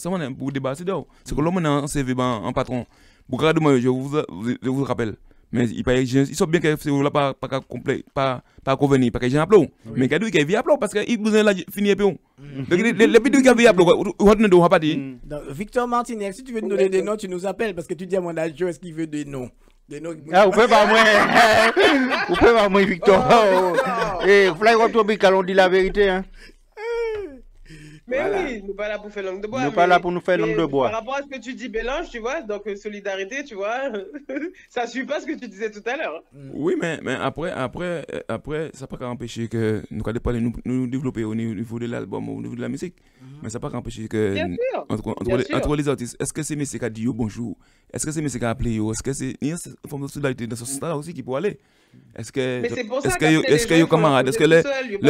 vraiment pour débat, c'est d'où. C'est que l'homme a un CV en patron. Pour regarder moi, je vous rappelle. Mais ils sont bien que c'est là pas complet, pas convenu, pas que j'ai un appelé. Mais qu'il y a un appelé parce qu'il vous a fini un peu. Les vidéos qui avaient appelé, on ne doit pas dire. Victor Martinez, si tu veux nous donner des noms, tu nous appelles parce que tu dis à mon âge, est-ce qu'il veut des noms? Vous pouvez pas moi. Vous pouvez pas moi, Victor. Et Fly Rock Tropical, on dit la vérité, hein. Mais voilà. Oui, nous pas là pour faire langue de bois. Nous pas là pour nous faire langue de bois. Par rapport à ce que tu dis, Bélange, tu vois, donc solidarité, tu vois, ça suit pas ce que tu disais tout à l'heure. Oui, mais après, ça pas qu'à empêcher que nous pas nous développer au niveau de l'album, au niveau de la musique. Mais ça pas qu'à empêcher que entre les artistes, est-ce que c'est Messi qui a dit bonjour? Est-ce que c'est Messi qui a appelé? Est-ce que c'est une forme de solidarité dans ce sens-là aussi qui peut aller? Est-ce que y a camarades? Est-ce que les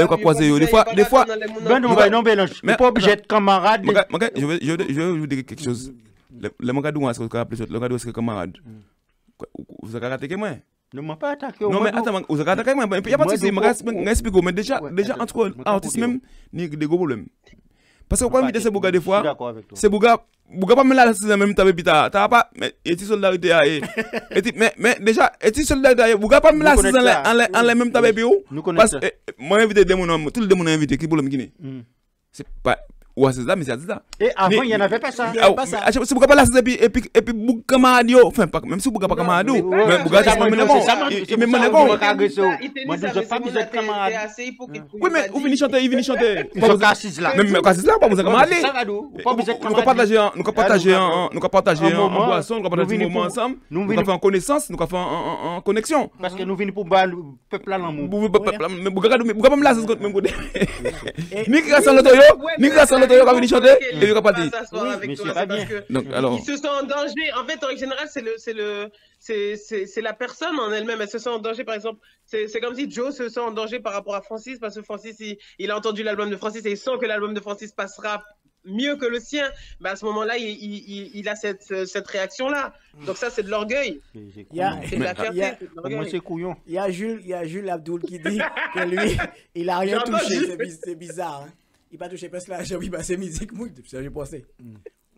croisés? Des fois. Non, Bélange. Mais pas obligé de camarades. Je vais vous dire quelque chose. Le Mogadou, est-ce que vous appelez le Mogadou, est-ce que camarade? Vous avez attaqué moi? Ne m'a pas attaqué. Non, mais attends, vous avez attaqué moi. Il n'y a pas de souci, je explique. Mais déjà, entre artistes même, il y a des gros problèmes. Parce que quand on dit ces Bouga des fois, c'est Bouga pas me la c'est même t'avais t'as pas mais est-il solidarité mais déjà est-il solidarité Bouga pas me la c'est en les même t'avais bio parce que moi invité des mon tout le monde invité qui problème qui c'est pas ouais c'est ça mais c'est ça et avant il y en avait pas ça c'est Bouga pas la c'est et puis Bouga camarade enfin même si Bouga pas camarade mais Bouga c'est même bon il même bon moi je pas besoin de camarade oui mais où venir chanter il venir chanter pas cassis là même cassis là pas besoin de camarade pas besoin de camarade nous partager en boisson nous partager un moment ensemble nous faire en connaissance nous faire en connexion parce que nous venons pour le peuple là l'amour mais Bouga pas me la c'est même côté ni qui sans l'auto yo va venir chanter et il va partir. Mais c'est pas bien. Donc alors ils se sentent en danger. En fait, en général, c'est la personne en elle-même. Elle se sent en danger. Par exemple, c'est comme si Joe se sent en danger par rapport à Francis parce que Francis, il a entendu l'album de Francis et il sent que l'album de Francis passera mieux que le sien. Ben à ce moment-là, il a cette réaction-là. Donc ça, c'est de l'orgueil. C'est de la fierté. Moi, c'est couillon. Il y a Jules Abdoul qui dit que lui, il a rien touché. C'est bizarre. Hein. Il va toucher presque l'argent, il va ses musiques, j'ai pensé.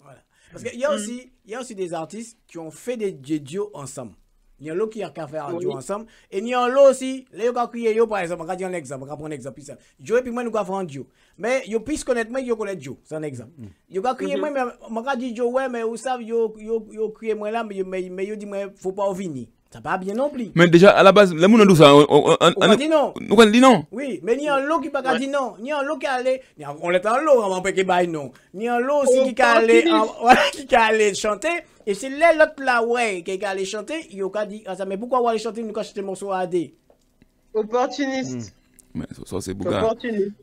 Voilà. Parce qu'il y a aussi des artistes qui ont fait des duos ensemble. Il y a l'autre qui a fait un duo ensemble. Et il y a l'autre aussi, les gens qui ont crié, par exemple, on va dire un exemple, on va prendre un exemple. Joe et puis moi, nous avons fait un duo. Mais ils puissent connaître moi, ils connaissent Joe. C'est un exemple. Ils ont crié moi, mais on va dire Joe, ouais, mais vous savez, ils ont crié moi là, mais ils disent, il ne faut pas venir. Ça pas bien non plus. Mais déjà, à la base, les gens ça. On dit non. Nous dit non. Oui, mais ni un lot qui pas dit non. Ni un lot qui allait. On est en lot, on peut pas dire non. Ni un lot aussi qui allait chanter. Et c'est l'autre là, ouais, qui allait chanter. Il a dit, mais pourquoi on aller chanter nous quand chanter morceau AD? Opportuniste. Mais ça, c'est Bouga.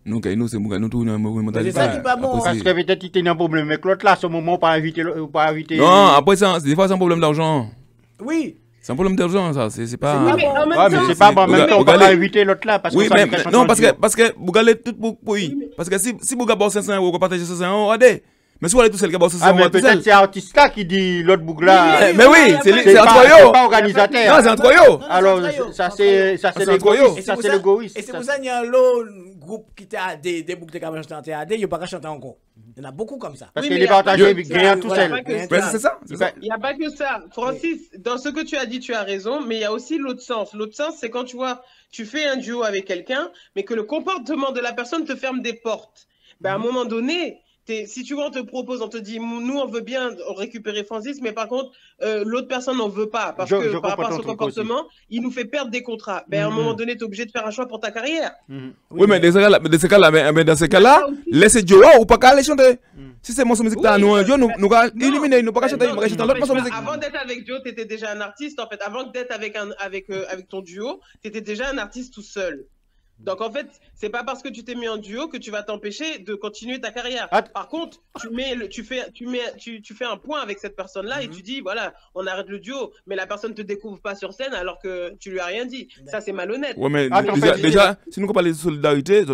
Nous, c'est Bouga. Nous, tout, c'est ça qui n'est pas bon. Parce que peut-être qu'il y a un problème avec l'autre là, à ce moment, pas inviter. Non, après ça, des fois, c'est un problème d'argent. Oui. C'est un problème d'argent, ça. C'est pas. Oui, mais en même temps, c'est pas bon. En même temps, on va pas inviter l'autre là. Oui, mais non, parce que Bouga est tout pour oui. Parce que si Bouga bosse 500 €, on partage 500 €, regardez. Mais si vous allez tout seul qui bosse 500 €, mais peut-être c'est l'artiste là qui dit l'autre Bouga là. Mais oui, c'est un troyau. C'est pas organisateur. Non, c'est un troyau. Alors, ça c'est l'égoïsme. Ça c'est l'égoïsme. Et c'est pour ça qu'il y a un lot groupe qui t'a des boucles de caméras chanter AD, il n'y a pas qu'à chanter encore. Il y en a beaucoup comme ça. Parce qu'il est partagé rien tout seul. C'est ça. Il n'y a pas que ça. Francis, dans ce que tu as dit, tu as raison, mais il y a aussi l'autre sens. L'autre sens, c'est quand tu vois, tu fais un duo avec quelqu'un, mais que le comportement de la personne te ferme des portes. Ben, à un moment donné, si tu vois, on te propose, on te dit, nous, on veut bien récupérer Francis, mais par contre, l'autre personne n'en veut pas. Parce que par rapport à son comportement, il nous fait perdre des contrats. Ben, à un moment donné, tu es obligé de faire un choix pour ta carrière. Oui, mais dans ce cas-là, laissez Joe ou pas qu'à aller chanter. Si c'est mon musique, nous allons éliminer, nous pas chanter, nous allons chanter l'autre morceau musique. Avant d'être avec Joe, tu étais déjà un artiste, en fait. Avant d'être avec ton duo, tu étais déjà un artiste tout seul. Donc en fait, c'est pas parce que tu t'es mis en duo que tu vas t'empêcher de continuer ta carrière. Par contre, tu fais un point avec cette personne-là et tu dis voilà, on arrête le duo, mais la personne te découvre pas sur scène alors que tu lui as rien dit. Ça c'est malhonnête. Ouais, mais déjà, si nous parlons de solidarité,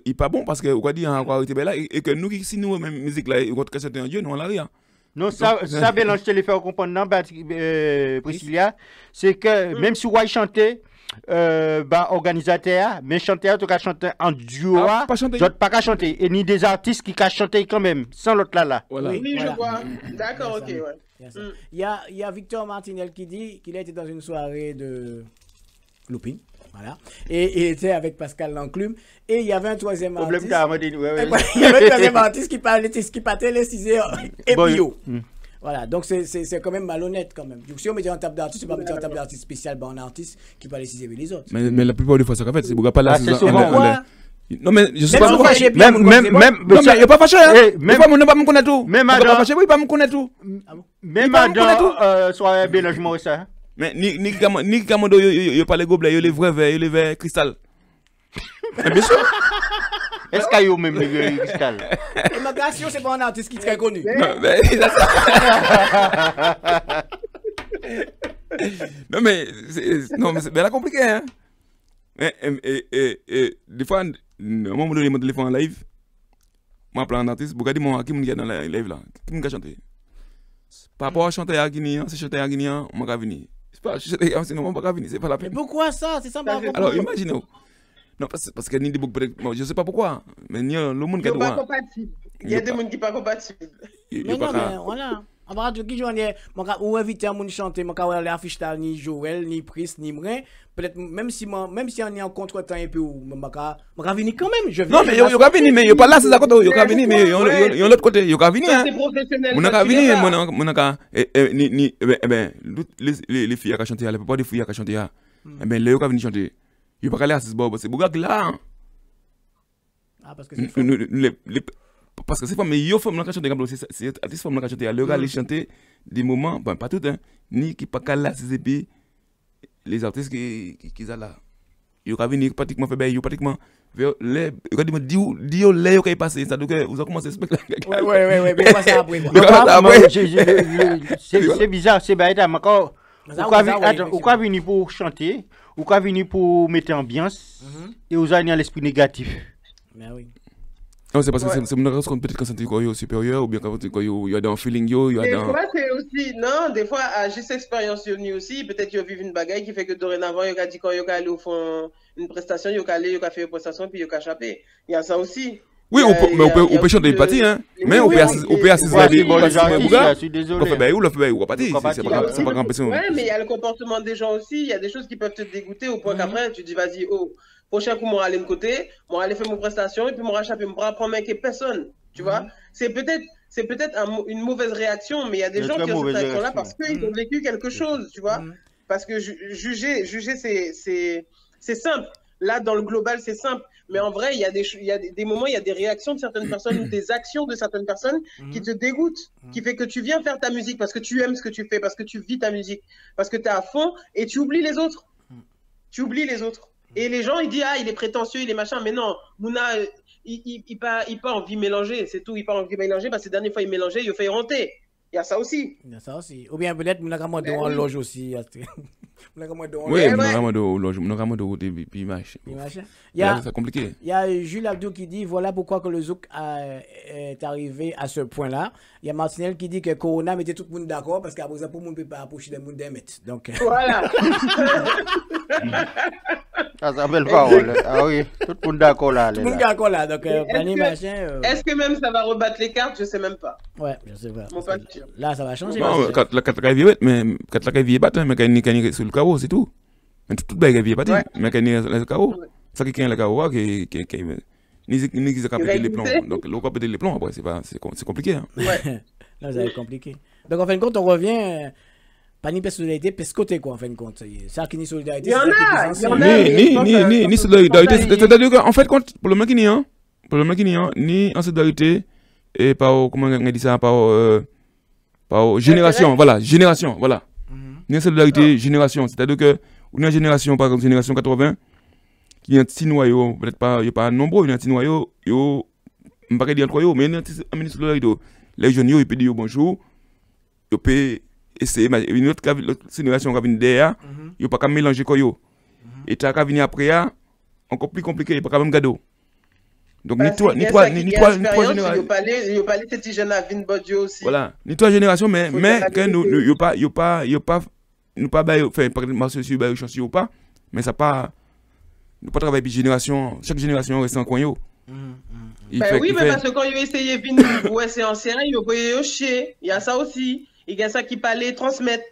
il est pas bon parce que on va dire encore là et que nous si nous même musique là, on va chanter un dieu, nous on l'a rien. Non, ça mélange les faire comprendre non, Priscilla, c'est que même si on va chanter organisateur, mais chanteur, tu as chanté en duo, pas qu'à chanter, et ni des artistes qui ont chanté quand même, sans l'autre là. Voilà. Oui, je vois. D'accord, ok, ouais. Il y a Victor Martinel qui dit qu'il a été dans une soirée de Loupine, voilà, et il était avec Pascal Lanclume, et il y avait un troisième artiste. Il y avait un troisième artiste qui parlait les 6 heures et bio. Voilà, donc c'est quand même malhonnête quand même. Donc si on met en table d'artiste, c'est pas mettre en table d'artiste spécial, un artiste qui peut aller ciser les autres. Mais la plupart des fois, c'est qu'en fait, c'est pas là. C'est souvent. Non, mais je sais pas pourquoi. Même, non, mais il a pas fâché, hein. Même pas, on pas me connaître tout. Même pas fâché, oui, pas me connaître tout. Même dans soirée Bélogement, ça. Mais ni Kamando, il pas les gobelets, il les vrais verres, il les verres cristal. Bien sûr. Est-ce qu'il y a même les cristal? Immigration, c'est pas un artiste qui est très connu. Non, mais c'est bien compliqué, hein. Des fois, à un moment donné, mon téléphone en live, moi, je un artiste, je dis, qui est dans la live là? Qui m'a chanté? Par rapport à chanter à Guinéen, c'est chanter à Guinéen, on m'a venir. C'est pas chanter à Guinéen, on m'a venir, c'est pas la peine. Mais pourquoi ça? C'est ça, alors, imaginez-vous. Non, parce qu'il y a des boucs peut-être. Je ne sais pas pourquoi. Mais il y a le monde qui est pas compatible. Il y a des gens qui ne sont pas compatibles. Mais non, mais voilà. En vrai, qui j'en ai, ou inviter à mon chanter, mon cas, l'affiche ni Joël, ni Pris, ni Mrin. Peut-être, même si on est en contre-temps et puis, je venir quand même. Non, mais il va venir, mais il n'est pas là, c'est ça, il va venir, mais il y a l'autre côté, il va venir. C'est professionnel. Mon cas venir, mon cas, les filles qui chantent, la plupart des filles qui chantent, eh bien, les filles qui viennent chanter. Il n'y a pas qu'à aller à ce bord, c'est Bouga qui là. Ah, parce que c'est femme. Parce que c'est femme, mais il y a des femmes qui chantent, c'est des femmes qui chantent, ils vont chanter des moments, pas tout, ni qui pas qu'à aller à ces épées, les artistes qui sont là. Ils vont venir pratiquement faire ils vont pratiquement les qui est passé, ça donc vous avez commencé à spectacler. Ouais, mais pas ça après. C'est bizarre, c'est bête, encore. Ou quoi venir pour chanter, ou quoi venir pour mettre ambiance, et vous avez l'esprit négatif. Mais oui. Non, c'est parce que c'est une raison peut-être quand c'est supérieur, ou bien quand il y a un feeling, il y a des fois, c'est aussi, non, des fois, à juste expérience, aussi, peut-être qu'il y a vécu une bagaille qui fait que dorénavant, il y a dit quand il y a allé au fond une prestation, il y a allé, il y a fait une prestation, puis il y a échappé. Il y a ça aussi. Oui, on peut chanter des parties, hein. Mais on peut assister des Bouga. On fait bailler ou pas partie. C'est pas grand question. Ouais, mais il y a le comportement des gens aussi. Il y a des choses qui peuvent te dégoûter au point qu'après, tu dis, vas-y, prochain coup, moi, aller de côté, moi, aller faire mon prestation, et puis moi, rachapper, moi, prendre avec personne. Tu vois? C'est peut-être une mauvaise réaction, mais il y a des gens qui ont cette réaction-là parce qu'ils ont vécu quelque chose, tu vois? parce que juger c'est simple. Là, dans le global, c'est simple. Mais en vrai, il y a des moments, il y a des réactions de certaines personnes ou des actions de certaines personnes qui te dégoûtent, qui fait que tu viens faire ta musique parce que tu aimes ce que tu fais, parce que tu vis ta musique, parce que tu es à fond et tu oublies les autres. Tu oublies les autres. Et les gens, ils disent, ah, il est prétentieux, il est machin. Mais non, Mouna, il pas envie de mélanger, c'est tout. Il pas envie de mélanger parce que la dernière fois, il mélangeait, il fait honter. Il y a ça aussi. Il y a ça aussi. Ou bien peut-être, Mouna Kamado en loge aussi. Oui, Mouna Kamado en loge, Mouna Kamado puis machin. C'est compliqué. Il y a Jules Abdou qui dit, voilà pourquoi que le zouk est arrivé à ce point-là. Il y a Martinel qui dit que Corona mettait tout le monde d'accord parce qu'après ça, pour le monde ne peut pas approcher des monde d'un mètre. Donc... Voilà. Ça s'appelle parole. Ah oui, tout le monde d'accord là. Tout le monde d'accord là. Donc, est-ce que même ça va rebattre les cartes? Je sais même pas. Ouais, je sais pas. Mon pote. Là, ça va changer. Non, quand la vie est battue, mais quand il est sur le carreau, c'est tout. Mais toute la vie est battue, mais quand il est sur le carreau, ça qui est le carreau, qui ni qui a pété les plombs. Donc, l'eau a pété les plombs, après, c'est compliqué. Ouais. Là, ça va être compliqué. Donc, en fin de compte, on revient. Pas ni solidarité, mais ce côté quoi en fin de compte. Ça qui ni solidarité. Il y en a. Ni solidarité. C'est-à-dire qu'en fait, pour le mec qui n'y a, ni en solidarité, et par, comment on dit ça, par génération, voilà, génération, voilà. Ni en solidarité, génération. C'est-à-dire que, une génération, par exemple, génération 80, qui est un petit noyau, peut-être pas, il n'y a pas nombreux, il y a un petit noyau, je ne vais pas dire quoi, mais il y a un solidarité. Les jeunes, ils peuvent dire bonjour, ils peuvent. Et c'est une autre génération qui vient derrière, il n'y a pas qu'à mélanger quoi. Et tu as venu après, encore plus compliqué, il n'y a pas qu'à même gado. Donc, ni toi génération. Il n'y a pas les petits jeunes à Vin Bodio aussi. Voilà, ni toi génération, mais que nous, il n'y a pas, nous pas, enfin, par exemple, marcher sur les chansons ou pas, mais ça pas, nous pas travailler avec génération, chaque génération reste en coin. Oui, mais parce que quand il a essayé de venir, ouais, c'est ancien, il a chier, il y a ça aussi. Il y a ça qui parlait transmettre.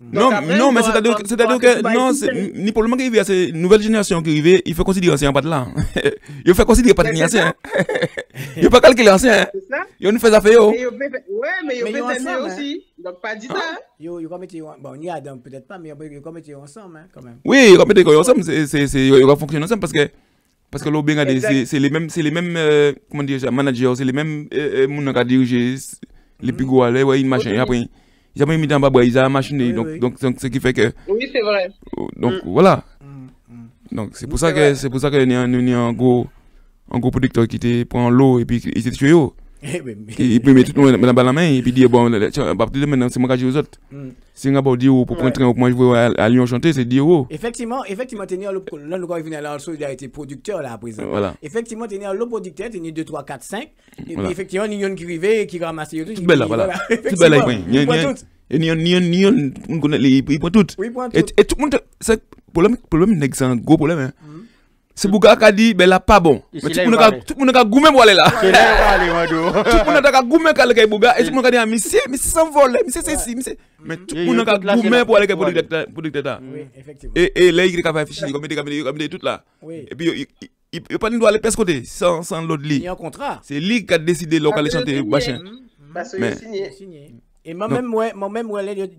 Non, mais c'est-à-dire que non, ni pour le moment qu'il y a ces nouvelles générations qui arrivent, il faut considérer ancien pas de là. Il faut considérer pas de ancien. Il faut pas calculer ancien. Il nous fait affaire. Ouais, mais il y a des aussi. Donc pas dit ça. Bon, il y a peut-être pas, mais il va mettre ensemble quand même. Oui, il va mettre ensemble, il va fonctionner ensemble parce que l'OBNG, c'est les mêmes comment dire, managers, c'est les mêmes gens qui dirigent les plus gros, ouais, une machine. Après, ils ont mis dans bas, ils ont machiné. Donc, ce qui fait que. Oui, c'est vrai. Donc, voilà. Donc, c'est pour ça que nous avons un gros producteur qui prend l'eau et puis il s'est tué. Il peut mettre tout le monde dans la main et puis dire, bon, à partir de maintenant, c'est moi qui joue aux autres. Si on a pas dit pour prendre un train ou pour moi jouer à Lyon chanter, c'est dire. Effectivement, tenir le venir à la solidarité producteur là à présent. Voilà. Effectivement, tenir le producteur, tenir 2, 3, 4, 5. Et puis effectivement, il y a une qui arrive qui ramasse tout. Tout belle là, voilà. Tout belle là, il on connaît les il prend tout. Et tout le monde, c'est problème n'est c'est un gros problème. C'est Bouga qui a dit, ben là, pas bon. Mais tout le monde a goumé pour aller là. Tout le monde a goumé pour aller Bouga. Et tout le monde a dit, mais c'est s'envole, mais c'est ceci, mais tout le monde a goumé pour aller pour dictateur. Oui, effectivement. Et là, il a fait afficher, comme il tout là. Et puis, il ne peut pas nous aller pas ce côté, sans l'autre lit. Il y a un contrat. C'est lui qui a décidé de localer chanter, machin. Parce qu'il est signé. Et moi-même,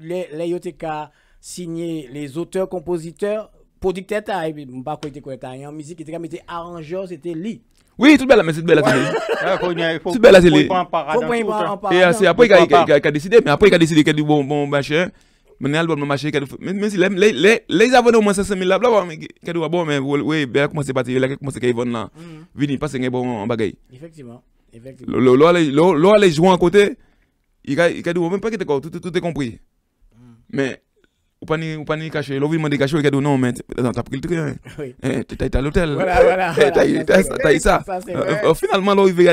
les Yoteka signé les auteurs, compositeurs, producteur pas en musique qui était arrangeur, c'était lui. Oui, tout belle mais c'est belle la télé. Tout belle la télé. Et c'est après qu'il a décidé, mais après il a décidé qu'il a dit bon machin. Maintenant l'album machin même si les abonnés au moins 500 000 là mais qu'il dit bon mais oui bien commencer partir là commencer qu'il vont là. Vini parce que bon en bagaille. Effectivement. L'eau les jouer à côté. Il a dit même pas que tout est compris. Mais ou pas ni cacher l'environnement de cacher il a dit non mais t'as pris le truc t'as à l'hôtel voilà t'as ça finalement là il veut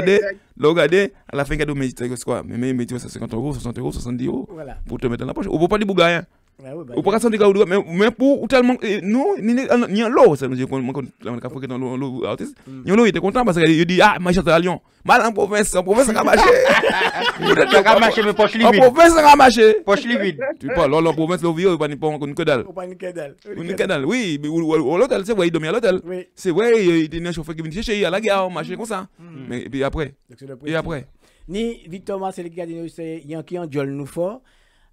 regarder à la fin il a dit mais c'est quoi mais tu vois ça 50 €, 60 €, 70 € pour te mettre dans la poche ou peut pas dire bougain ou pas sentir gars mais pour tellement nous ni en l'eau ça nous dit qu'on a fait dans l'eau artiste ni l'eau il était content parce qu'il dit ah machin à Lyon mal en province ça a marché ça a marché mais poche limite en province ça a marché poche limite tu parles là en province l'eau vieux pas une que dalle oui ou l'hôtel c'est vrai il dormait à l'hôtel c'est vrai il était un chauffeur qui venait chercher à la gare marché comme ça mais puis après ni Victor Marcel qui a dit c'est Yankee en Jol nous fort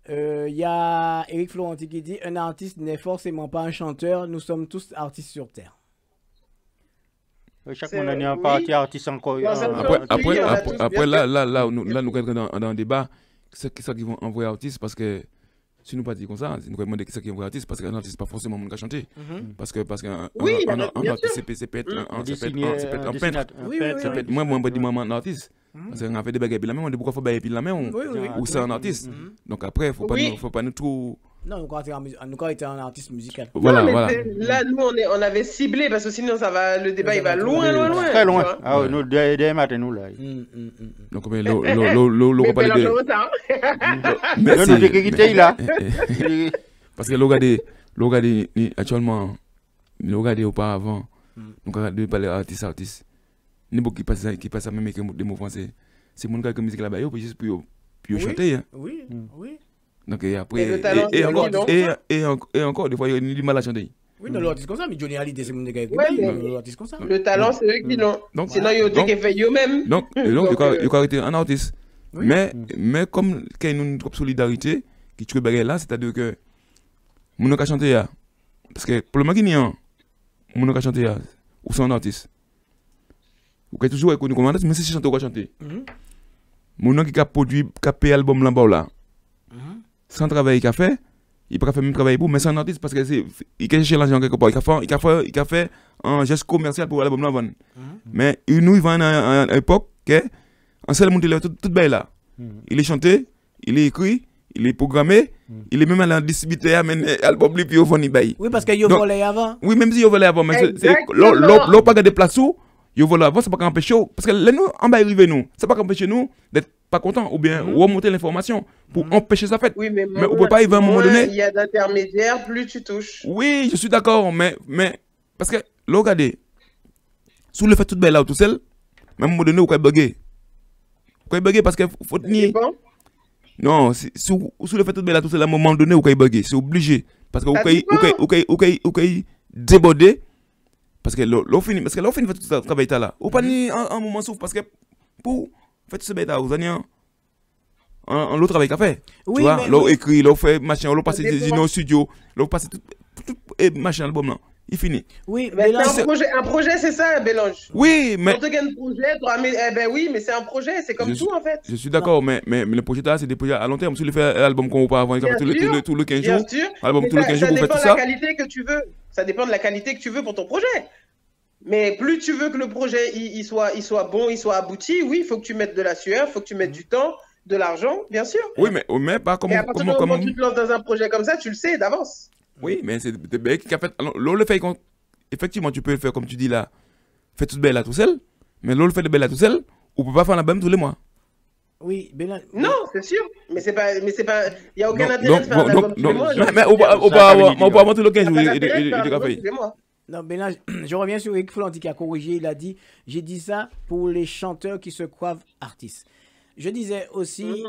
y a Eric Florenti qui dit un artiste n'est forcément pas un chanteur, nous sommes tous artistes sur Terre. Chaque monde a un parti artiste encore. Après là, nous sommes dans un débat. C'est qui qui vont envoyer artiste parce que si nous pas dit comme ça, nous demander qui c'est qui envoie artiste parce qu'un artiste pas forcément mon gars chanter. Parce qu'un artiste c'est peut être un peintre. Moi je dis moi un artiste. Parce qu'on a fait des bagages puis la main, on dit pourquoi faut bailler puis la main ou c'est un artiste. Donc après faut pas nous trop. Non, nous quand été un artiste musical. Voilà. Là nous on avait ciblé parce que sinon ça va le débat il va loin. Très loin. Ah oui, nous dès matin nous là. Donc mais l'eau pas de. Mais c'est là. Parce que l'eau regardez actuellement l'eau auparavant. Donc regardez parler artiste. Ni beaucoup qui passe même avec des mots français. C'est mon gars qui musique là-bas juste pour chanter. Oui. Donc et après et encore des fois il a du mal à chanter. Oui, non, l'artiste comme ça, mais Johnny Hallyday c'est mon gars. L'artiste comme ça. Le talent c'est eux qui l'ont. Sinon il y a des qui fait eux-mêmes. Donc il a été un artiste. Mais comme qu'il y a une solidarité qui tue bagarre là, c'est-à-dire que mon gars chanter là parce que pour le moment qui n'y a mon gars chanter là ou c'est un artiste. Ou qui toujours reconnu comme artiste mais si chanter ou chanter. Mon gars qui a produit qui a payé album là-bas là. Sans travail qu'il a fait, il peut faire même travail pour mais c'est un artiste parce que c'est il a cherché l'argent quelque part, il a fait un geste commercial pour l'album là vendre. Mais nous il vend à une époque que en seul monde il est tout belle là. Il est chanté, il est écrit, il est programmé, il est même à la distributeur mais album lui puis au vendre bail. Oui parce que il volait avant. Oui même si il volait avant mais c'est l'eau pas garder place où il volait avant c'est pas qu'empêcher parce que là nous en bas arriver nous, c'est pas qu'empêcher nous d'être pas content ou bien remonter l'information pour empêcher sa fête. Oui, mais on peut pas y va à un moment donné. Il y a d'intermédiaires, plus tu touches. Oui, je suis d'accord, mais parce que regardez, sous le fait tout belle là tout seul, même à un moment donné, vous pouvez bugger. Vous pouvez bugger parce que faut tenir. Non, sous le fait tout belle là tout seul, à un moment donné, vous pouvez bugger. C'est obligé. Parce que vous pouvez déborder. Parce que l'eau finit fait tout ce travail là. Ou pas ni un moment souffle parce que pour faire tout ce bête là, vous avez un autre travail qu'à faire. Oui, tu vois, l'eau écrit, l'eau fait machin, l'eau passe des au studio, l'eau passe tout machin album là. Il finit. Oui, mais un projet c'est ça, Bélange. Oui, mais. Quand tu gagnes un projet, oui, mais c'est un projet, c'est comme tout en fait. Je suis d'accord, mais le projet là, c'est des projets à long terme. Si tu fais l'album qu'on pas avant, tout le 15 jours. Album tout le 15 jours, vous faites tout ça. Ça dépend de la qualité que tu veux. Ça dépend de la qualité que tu veux pour ton projet. Mais plus tu veux que le projet il soit bon, il soit abouti, oui, il faut que tu mettes de la sueur, il faut que tu mettes du temps, de l'argent, bien sûr. Oui, mais pas comme. Et à partir du moment où tu te lances dans un projet comme ça, tu le sais d'avance. Oui, mais c'est des mecs qui a fait. L'eau le fait effectivement, tu peux le faire comme tu dis là, fais tout belle là tout seul, mais l'eau le fait de belle là tout seul, on peut pas faire l'album tous les mois. Oui, non, c'est sûr, mais c'est pas, il y a aucun intérêt de faire un album tous les mois. Mais on peut avoir tout le 15 jours de café. Non, mais là, je reviens sur Eric Florenti qui a corrigé. Il a dit j'ai dit ça pour les chanteurs qui se croient artistes. Je disais aussi,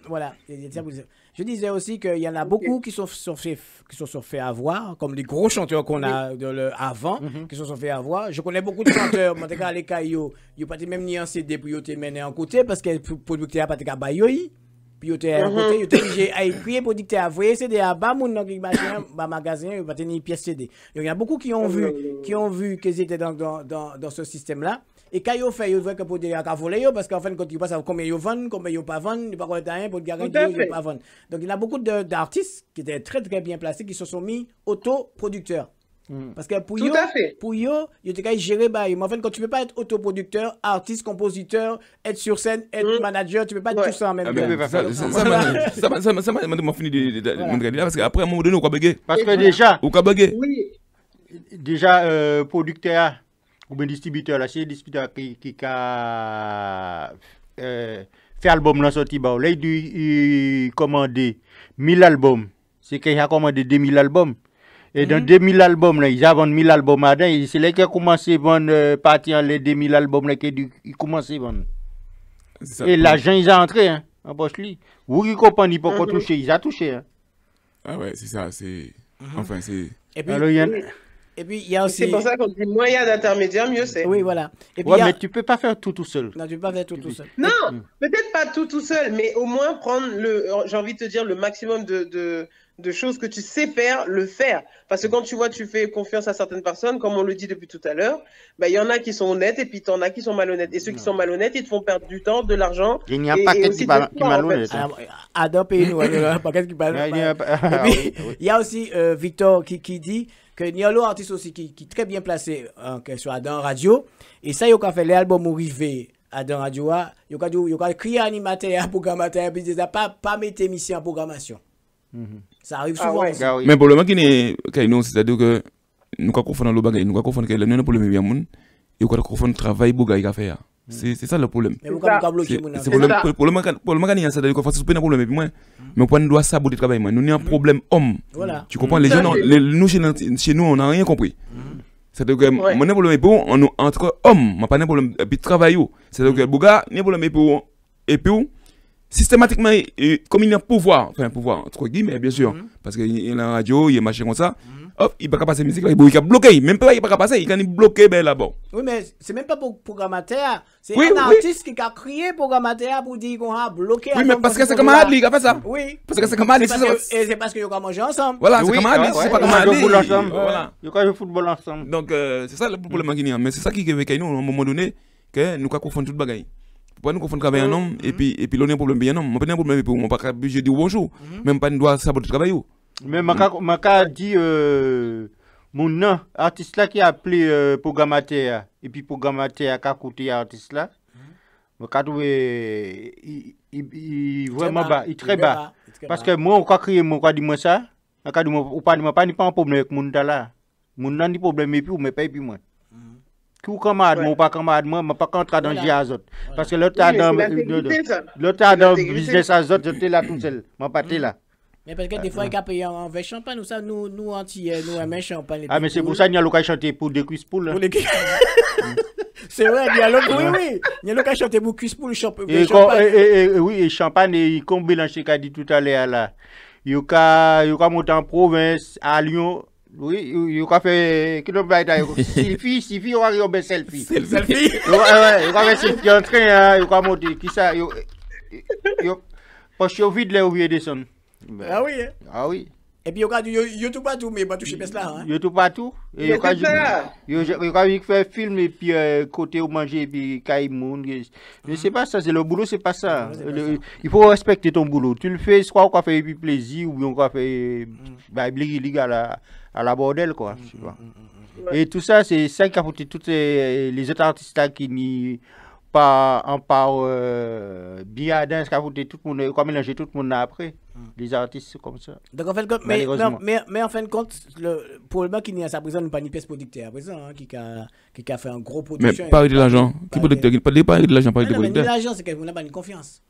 voilà, je disais aussi qu'il y en a beaucoup qui sont fait avoir, comme les gros chanteurs qu'on a avant, qui sont fait avoir. Je connais beaucoup de chanteurs, moi, à l'école, ils n'ont pas même ni un CD pour te mener en côté parce que le producteur n'a pas de bayoyi. Puis ils étaient à côté, ils étaient obligés à écrire pour dire que tu as envoyé CD à bas mon magasin, il va tenir une pièce CD. Il y en a beaucoup qui ont vu qu'ils étaient dans ce système-là. Et quand ils ont fait, ils voient que pour dire qu'ils voler, parce qu'en fait, quand ils passent combien ils vendent, combien ils pas vendent, ils ne pas rien pour garantir qu'ils ne pas vendre. Donc il y a beaucoup d'artistes qui étaient très très bien placés, qui se sont mis autoproducteurs. Parce que pour eux, ils étaient gérés par eux. Mais en fait, quand tu ne peux pas être autoproducteur, artiste, compositeur, être sur scène, être manager, tu ne peux pas être tout ça en même temps. Ça m'a fini de parce qu'après, à un moment donné, on va bugger. Parce que déjà, on va bugger. Déjà, producteur ou bien distributeur, là, c'est le distributeur qui a fait album dans sortie. Là, il a commandé 1000 albums. C'est qu'il a commandé 2000 albums. Et dans 2000 albums, là, ils ont vendu 1000 albums à dedans. C'est là qu'ils ont commencé à vendre partir les 2000 albums là qu'ils commencent à vendre. Et l'argent, ils ont entré, hein, en poche lui. Vous qui comprenez pas qu'on touche, ils ont touché. Hein. Ah ouais, c'est ça, c'est. Enfin, c'est. Et puis, alors, Et puis, il y a aussi... C'est pour ça qu'on dit moins il y a d'intermédiaires, mieux c'est. Oui, voilà. Et puis, ouais, mais tu peux pas faire tout seul. Non, tu peux pas faire tout seul. Non, peut-être pas tout seul, mais au moins prendre j'ai envie de te dire, le maximum de choses que tu sais faire, le faire. Parce que quand tu vois, tu fais confiance à certaines personnes, comme on le dit depuis tout à l'heure, il y en a qui sont honnêtes et puis il y en a qui sont malhonnêtes. Et ceux qui sont malhonnêtes, ils te font perdre du temps, de l'argent. Il n'y a pas qu'est-ce qui malhonnête. Adam Pays-nous, il n'y a pas qu'est-ce qui malhonnête. Il y a aussi Victor qui dit que il y a l'autre artiste aussi qui est très bien placé sur Adam Radio. Et ça, il a fait l'album arrivé à Adam Radio. Il a crié animateur, programmateur, puis il n'a pas mis émission en programmation. Ça arrive souvent. Ouais. Mais le problème c'est-à-dire que nous confondons le bagage, nous confondons que le problème bien moun et qu'on confond travail bagage à faire. C'est ça le problème. Mais pourquoi pas bloquer mon c'est le problème c'est-à-dire qu'on fait pas un problème et puis moi mais on doit saboter le travail moi. Nous avons un problème homme. Voilà. Tu comprends les gens nous chez nous on n'a rien compris. C'est-à-dire que mon problème pour entre hommes, moi pas un problème puis travail. C'est-à-dire que le bagage n'est problème pour et puis systématiquement, comme il y a pouvoir, entre guillemets, bien sûr, parce qu'il y a la radio, il y a machin comme ça, hop, il ne peut pas passer la musique, il a bloqué, même pas il ne peut pas passer, il a bloqué là-bas. Oui, mais c'est même pas pour programmateur, c'est un artiste qui a crié programmateur pour dire qu'on a bloqué. Oui, mais parce que c'est comme Adli qui a fait ça. Oui. Parce que c'est comme Adli, et c'est parce qu'ils ont mangé ensemble. Voilà, c'est comme Adli, c'est pas comme Adli. Ils ont joué football ensemble. Donc, c'est ça le problème qu'il y a. Mais c'est ça qui est avec nous, à un moment donné, que nous confondons tout le bagage. Pourquoi nous confondons travail un homme et puis l'on a un problème bien homme. Moi pas un problème pour moi pas obligé de dire bonjour. Même pas doit saboter travail. Mais m'a dit mon nom artiste là qui a appelé programmateur et puis programmateur qui a coûté artiste là. M'a trouvé il vraiment bas, il très bas. Parce que moi on a crié moi quoi dit moi ça. M'a dit moi pas un problème avec mon là. Mon n'a ni problème et puis me paye puis moi. Qui camarade, moi pas camarade, moi pas contre dans Giazot. Parce que l'autre a dans business Azot, j'étais là tout seul. Moi pas là. Mais parce que des fois il a payé en verre champagne ou ça nous entiers, nous aimons champagne. Ah mais c'est pour ça qu'il y a l'occasion chanter pour des cuisses poules. C'est vrai, il y a l'autre oui. Il y a l'occasion chanter pour cuisses poules champagne. Oui, et champagne et comme Bélanché qu'a dit tout à l'heure là. Il y a monté en province à Lyon. Oui, il a fait selfie, on va regarder selfie. Selfie. Ouais, il a fait selfie en train, il a monté qui ça parce que vide là où il descend. Ah oui. Ah oui. Et puis il a tout pas tout mais pas toucher là hein. Il tout pas tout et il a fait film et puis côté où manger et puis caille monde. Mais c'est pas ça, c'est le boulot, c'est pas ça. Il faut respecter ton boulot. Tu le fais soit on fait plaisir ou bien on fait à la bordel quoi, tu vois. Et tout ça c'est ça qui a foutu toutes les autres artistes là qui n'y pas en part bien dans ce qui a foutu tout le monde comme mélanger tout le monde après les artistes comme ça. Donc en fait mais en fin de compte le problème qu'il y a ça présent nous pas ni pièce producteur à présent qui a fait un gros production. Mais parler de l'argent, qui producteur pas parler de l'argent, parler de producteur. L'argent c'est qu'on n'a pas une confiance.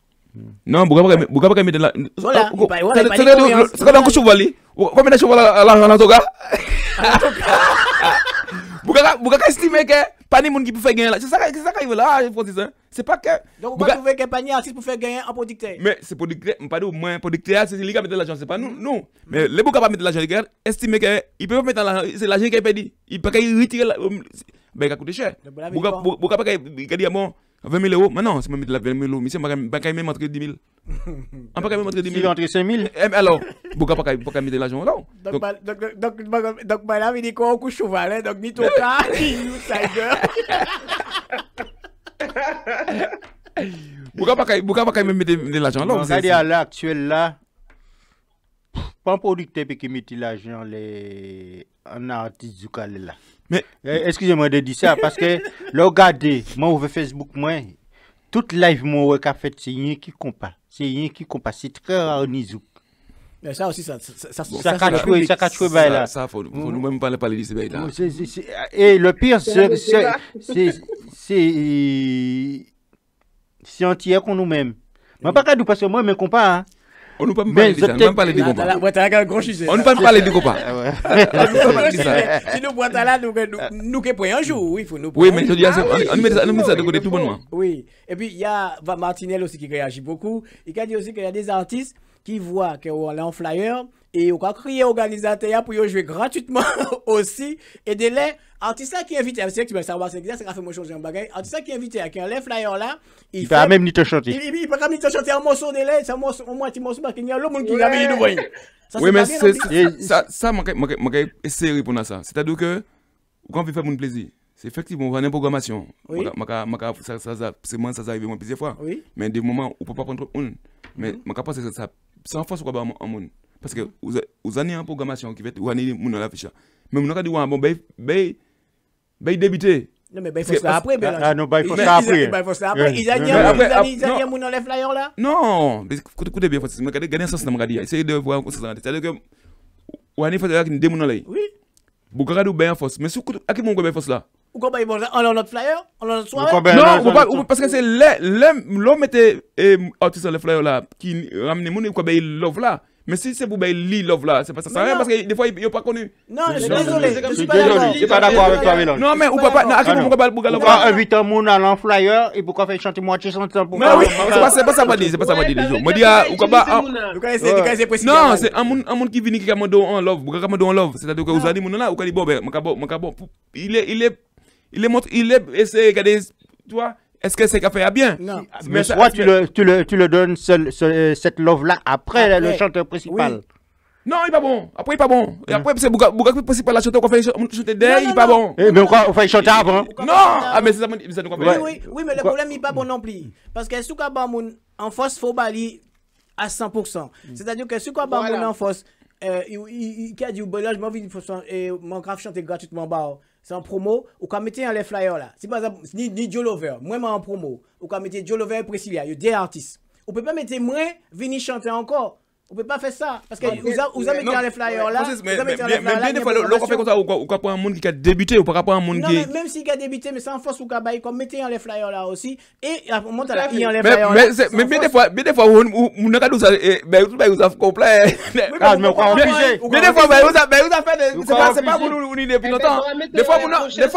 Non, pourquoi pas mettre de la voilà, c'est comme un cheval. Combien de cheval à l'argent dans ton gars? Pourquoi estimer que pas ni monde qui peut faire gagner là. C'est ça qui veut là, c'est pas que donc on va trouver que pas ni artiste pour faire gagner un producteur. Mais c'est producteur, pas de moins producteur, c'est lui qui met de l'argent, c'est pas nous. Non. Mais les pourquoi pas mettre de l'argent, estimer que il peut mettre l'argent, c'est l'argent qui est perdu. Il peut pas retirer ben ça coûte cher. Pourquoi pas qu'il dit bon 20 000 euros, mais non, c'est même de la 20 000 euros, mais c'est pas même entre 10 000. On peut quand même entre 10 000. Entre 5 000. Alors, pourquoi pas mettre de l'argent là? Donc, là, il dit qu'on couche cheval, donc ni ton cas, ni nous, Tiger. Pourquoi pas même mettre de l'argent là? Regardez à l'heure actuelle là, pas un producteur qui met de l'argent en artiste du calé là. Mais excusez-moi de dire ça parce que regardez, moi ouvre Facebook moi toute live moi qu'a fait c'est rien qui compas. C'est très rare Nizouk. Mais ça aussi ça cache là. Ça faut nous même pas parler de ces là. Et le pire c'est entier qu'on nous-mêmes. Mais pas qu'à nous parce que moi mes compas hein. On ne peut pas parler de compas. On ne peut pas parler de compas. Si nous boîte là, nous qui prenons un jour, il faut nous. Oui, mais je dis, on met ça de côté tout bonnement. Oui, et puis il y a Martinel aussi qui réagit beaucoup. Il a dit aussi qu'il y a des artistes qui voit qu'on est en flyer et on va crier organisateur pour jouer gratuitement aussi et de les artistes qui invitent c'est que ça va c'est ça fait moi changer un bagage artiste qui invite qui enlève flyer là il fait même ni te chanter il peut même te chanter un morceau de lait ça morceau au moins petit morceau parce qu'il y a l'autre monde qui gagne nous voyez oui mais ça moi essayer répondre à ça c'est-à-dire que quand on fait mon plaisir c'est effectivement on a une programmation c'est moi ça arrive plusieurs fois mais des moments où peut pas prendre une mais je pense que ça sans force quoi en monde parce que vous avez une programmation qui va être ou avez mon l'affiche mais on a dit bon ben débuter non mais ben faut ça après non ben faut ça après ils a mon les flyers là non écoutez bien faut gagner sens dans regarder essayer de voir c'est-à-dire que ou avez fait des mon là oui vous regardez bien force mais surtout à qui mon ben force là ou quoi ben on a notre flyer on a notre soirée non parce que c'est l'homme était artiste les flyers là qui ramener mon quoi ben love là mais si c'est pour Bailey Love là, c'est pas ça. Parce que des fois, il n'est pas connu. Non, je suis désolé. Je suis pas d'accord avec toi, Mélange. Non, mais ou pas. Non, à quel moment on va le voir? Inviter un monde à l'enflyer et pourquoi faire chanter moitié sans temps pour. Non, oui, c'est pas ça, pas dit. C'est pas ça, pas dit. Moi, dis ou pas. Non, c'est un monde qui vient qui a demandé en love. Pourquoi demandé en love? C'est-à-dire que vous avez dit, là, ou quand il bon, il est essayé de regarder, tu vois. Est-ce que c'est qu'à faire bien? Non. Mais soit tu le donnes cette love-là après le chanteur principal. Oui. Non, il n'est pas bon. Après, il n'est pas bon. Et après, c'est beaucoup principal, la chanteur qu'on fait chanter derrière, il n'est pas bon. Mais pourquoi on fait chanter avant? Non! Mais c'est ça qu'on fait. Oui, mais le problème, il n'est pas bon non plus. Parce que si on a en force, il faut balayer à 100%. C'est-à-dire que si on a en force, il a dit, je m'en vais, mon grave chanter gratuitement bas. C'est en promo, ou quand mettez les flyers là. Si par exemple, ni Joe Lover, moi en promo, ou quand mettez Joe Lover et Priscilla, il y a des artistes. On peut pas mettre moi venir chanter encore. On peut pas faire ça parce que vous avez mis les flyers là. Mais bien des fois l'on fait comme ça ou quoi pour un monde qui a débuté ou par rapport à un monde qui non même s'il a débuté mais sans force ou cabaye comme mettez les flyers là aussi et on monte à la il y a les flyers là. Mais bien des fois on a cadou ça ben vous avez complet. Mais quoi obligé. Bien des fois vous avez fait c'est pas pour nous unir depuis longtemps. Des fois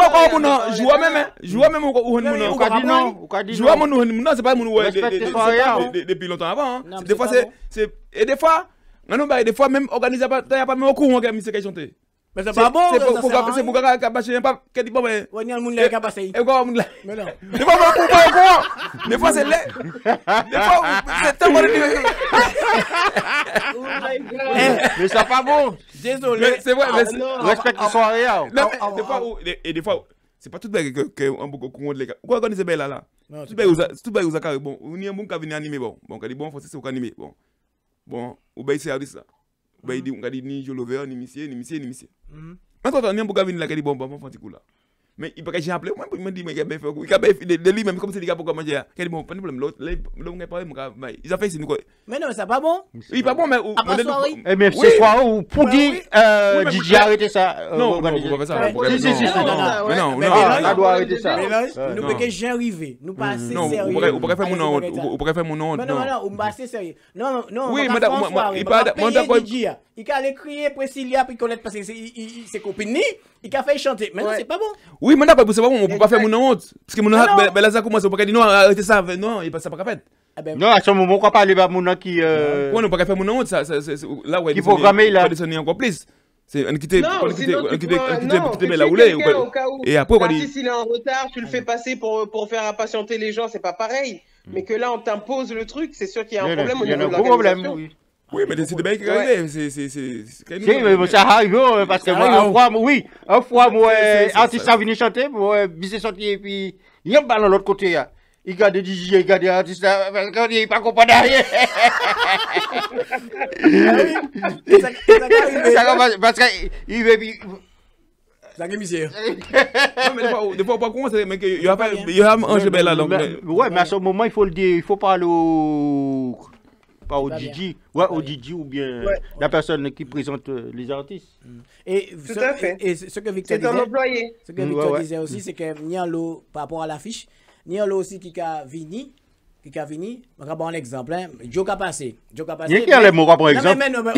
quand on joue même ou ka dit non joue non c'est pas mon depuis longtemps avant. Des fois c'est et des fois même organiser pas pas même au courant que monsieur qui chanter mais c'est pas bon c'est pour que bâcher pas que dit bon mais on y a le monde là qui passer et quoi monde là mais non des fois des fois c'est des fois c'est tellement mais ça pas bon désolé c'est vrai respecte l'histoire des fois c'est pas tout bague que un beaucoup courant les gars quoi organiser belle là tout bague vous a bon on y a un bon qui venir animer bon quand dit bon faut c'est animer bon ou ben c'est ça ou ben on dit ni Jolover ni monsieur maintenant on a beaucoup venir là qui dit bon fanti coup là mais il pas j'ai appelé moi il me dit mais il a bien fait il a bien de lui même comme c'est des gars pour manger qui dit bon pas de problème l'autre on pas ils a fait c'est quoi mais non c'est pas bon il pas bon mais mais c'est soir ou pour dire DJ arrêter ça non on va faire ça non on doit arrêter ça nous peut que j'ai arrivé nous pas assez sérieux on pourrait faire mon nom non on pas assez sérieux non oui madame il pas d'accord il a aller crier Priscilla puis connaître parce que c'est copine il a fait chanter mais non c'est pas bon oui mais d'accord c'est pas bon on peut pas faire mon nom parce que mon nom là ça commence on peut dire non arrêtez ça non il pas ça pas fait non à ce moment on peut pas aller vers mon nom qui on ne peut pas faire mon nom ça là ouais qui programmer là pas descendre encore plus c'est on quitter la roulée et après on dit s'il est en retard tu le fais passer pour faire impatienter les gens c'est pas pareil mais que là on t'impose le truc c'est sûr qu'il y a un problème au niveau de l'organisation. Oui, mais c'est bien qu'il arrive. C'est ça arrive parce que un fois moi artiste a venu chanter moi bisé sorti et puis il y a pas dans l'autre côté il garde des DJ il garde des artistes parce que il pas comprendre rien parce que il veut ça qui misère mais des fois pas comment c'est mais il y a un jeu là donc ouais mais à ce moment il faut le dire il faut pas pas au DJ, au DJ ou bien la personne qui présente les artistes. Et tout à fait. Et ce que Victor disait, employé. Ce que Victor disait aussi, c'est que Nialo, par rapport à l'affiche, Nialo aussi qui a vini, on va prendre un exemple, Joe a passé. Il y a les mots pour exemple. Non, mais on va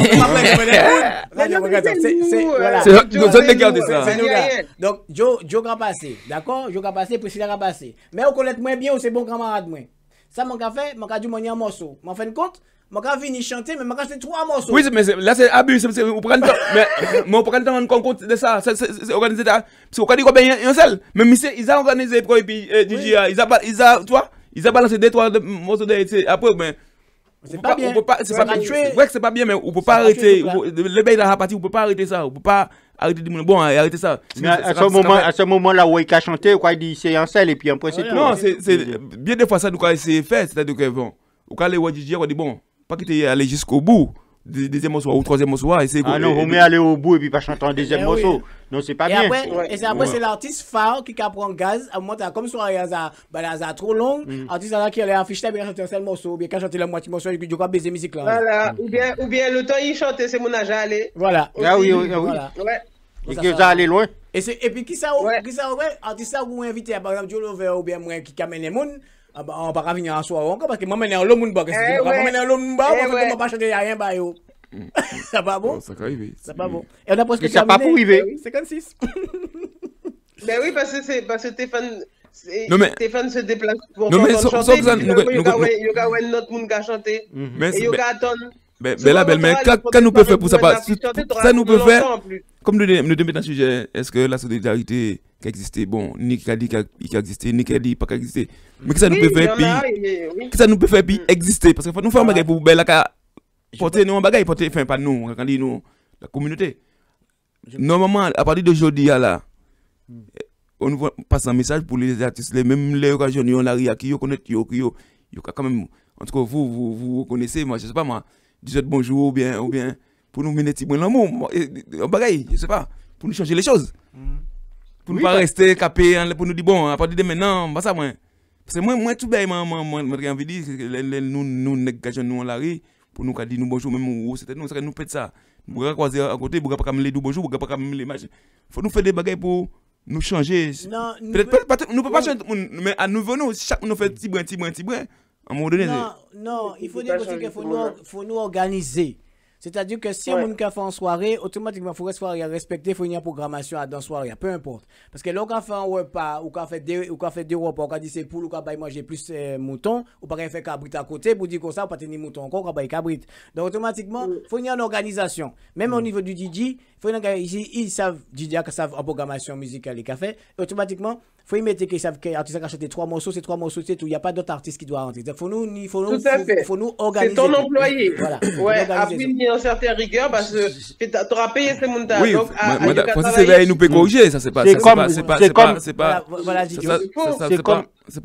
c'est donc Joe a passé, d'accord? Joe a passé, Priscilla a passé. Mais on connaît moins bien où c'est bon camarade moins. Ça, mon café, mon cas du un morceau. Mais en fin de compte, Je vais chanter, mais je vais chanter 3 morceaux. Oui, mais là, c'est abus. Vous prenez le temps. Mais on prend le temps de compte de ça. C'est organisé. C'est organisé comme un seul. Même si ils ont organisé pour DJ, ils ont balancé 2-3 morceaux de. Après, mais. C'est pas bien. C'est pas gratuit. Ouais, c'est pas bien, mais on peut pas arrêter. Le bail dans la partie, on peut pas arrêter ça. On peut pas arrêter de dire bon, arrêtez ça. Mais à ce moment-là où il a chanté, quoi, il dit c'est un seul et puis après c'est tout. Non, c'est bien des fois ça nous a essayé de faire. C'est-à-dire que bon, au cas où DJ, on dit bon. Pas quitter aller jusqu'au bout, deuxième morceau ou troisième morceau. Ah non, vous mettez aller au bout et puis pas chanter un deuxième morceau. Non, c'est pas bien. Et c'est l'artiste phare qui prend gaz, à un moment, comme soirée, elle trop long, l'artiste qui allait afficher, bien chanter un seul morceau, bien qu'à chanter la moitié morceau, il doit baiser musique là. Voilà, ou bien le temps il chante, c'est mon âge à aller. Voilà. Ah oui. Et que ça allait loin. Et puis qui ça, artiste ça vous invitez, par exemple, Joe Lover ou bien moi qui amène les gens. On va pas venir en soir encore parce que moi maintenant l'homme ne parce que je pas chanter rien bah yo. Ça pas bon. Ça arrive. Ça pas bon. Et on a presque ça pas pour arriver. 56. Mais oui parce que Stéphane se déplace pour chanter. Il y a notre monde qui chanter. Et il y a attendre. Mais là, quand nous pouvons faire pour ça, ça nous peut faire. Comme nous démettons dans le sujet, est-ce que la solidarité qui existait, bon, ni qui a dit qu'il existait, ni qui a dit pas qu'il existait. Mais que ça nous peut faire, puis. Que ça nous peut faire, puis exister. Parce qu'il faut nous faire un bagage pour belle, porter nous un bagage, porter, enfin, pas nous, quand nous, la communauté. Normalement, à partir d'aujourd'hui, là, on nous passe un message pour les artistes, même les occasions, la RIA, qui connaissent, quand même, en tout cas, vous connaissez, moi, je sais pas, moi. Disons bonjour ou bien pour nous mener un l'amour un bagage je sais pas pour nous changer les choses pour ne pas rester capé pour nous dire bon à partir de maintenant pas ça moi parce que moi tout bien moi envie de dire nous négations nous en la rue pour nous dire nous bonjour même c'était nous pète ça nous croiser à côté pour pas me dire bonjour pour pas me les match faut nous faire des bagages pour nous changer peut-être nous peut pas changer mais à nouveau nous chaque nous fait petit brin à un moment donné, non, il faut dire qu'il faut nous organiser. C'est-à-dire que si on fait en soirée, automatiquement, il faut respecter, il faut une programmation dans la soirée, peu importe. Parce que là, on fait un repas, ou on fait deux repas, on dit c'est poule, ou on manger plus mouton, ou pas faire cabrit à côté, pour dire comme ça, on pas tenir mouton encore, on va cabrit. Donc automatiquement, il faut une organisation. Même au niveau du DJ, ils savent, DJ qui savent en programmation musicale et café, automatiquement, il faut y mettre qu'ils savent que l'artiste a chanté 3 morceaux, c'est 3 morceaux, c'est tout. Il n'y a pas d'autre artiste qui doit rentrer. Il faut nous organiser. C'est ton employé. Voilà. Ouais, après, il y a une certaine rigueur parce que tu auras payé ces montants. Oui, c'est nous peut corriger. Ça, c'est pas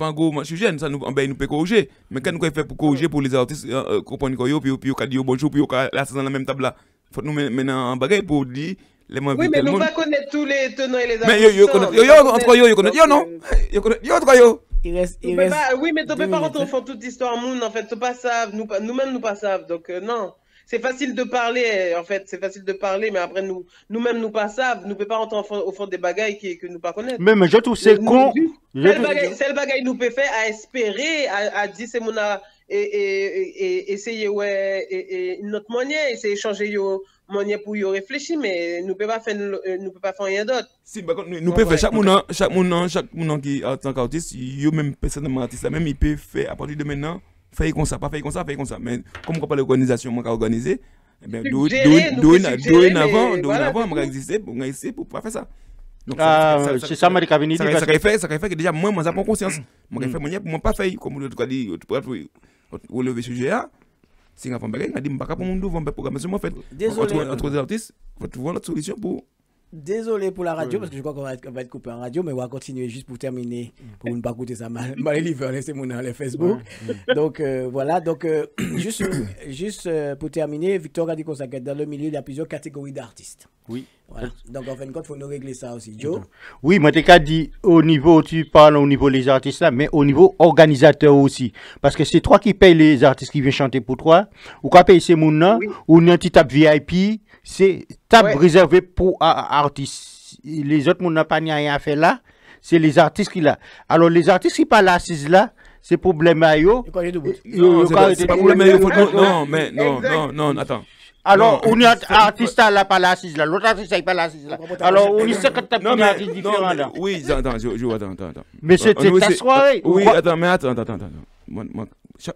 un gros sujet. Ça, nous peut corriger. Mais quand nous fait pour corriger pour les artistes, comprendre puis on dit bonjour, puis on là, c'est dans la même table là. Il faut nous mettre en bagaille pour dire. Oui, mais nous va connaître tous les tenants et les aboutissants. Mais yo connaît yo non. Yo entre yo. Oui, mais tu peux pas rentrer au fond toute l'histoire monde en fait, tu pas savent, nous-mêmes nous pas savent. Donc non, c'est facile de parler en fait, c'est facile de parler mais après nous-mêmes nous pas savent, nous peut pas rentrer au fond des bagailles que nous pas connaître. Mais je trouve c'est con. C'est le bagaille nous peut faire à espérer à dire c'est mon et essayer et notre moyen, essayer changer yo moyen pour y réfléchir mais nous peut pas faire rien d'autre. Si nous peut faire chaque monde qui en tant qu'artiste, yo même personnellement artiste même il peut faire à partir de maintenant faire comme ça, pas faire comme ça, faire comme ça mais comme on parle d'organisation moi organiser ben avant moi exister pour pas faire ça. Donc c'est ça m'a dit venir dire ça fait que déjà moi ça prend conscience. Moi fait moyen pour moi pas faire comme l'autre a dit pour relever sujet là. Si on a fait un bagage, on a dit que pour mon nouveau programmation, en fait, entre les artistes, il faut trouver notre solution pour. Désolé pour la radio, parce que je crois qu'on va être coupé en radio, mais on va continuer juste pour terminer, pour ne pas coûter ça mal. Laissez mon nom sur Facebook. Donc voilà, donc juste pour terminer, Victor a dit qu'on s'inquiète dans le milieu, il y a plusieurs catégories d'artistes. Oui. Voilà. Donc en fin de compte, il faut nous régler ça aussi. Joe? Oui, moi, t'ai dit au niveau, tu parles au niveau des artistes là, mais au niveau organisateur aussi. Parce que c'est toi qui payes les artistes qui viennent chanter pour toi, ou qui payent ces gens-là, ou une petite table VIP, c'est table réservée pour artistes. Les autres, n'ont pas rien à faire là, c'est les artistes qui là. Alors les artistes qui parlent assises là, c'est problème à eux. C'est pas problème à eux. Non, attends. Alors, on est artiste là, pas l'assise là. L'autre artiste n'est pas l'assise là. Alors, on est 50 artistes différents là. Oui, attends. Mais c'était ta soirée. Oui, attends. Moi,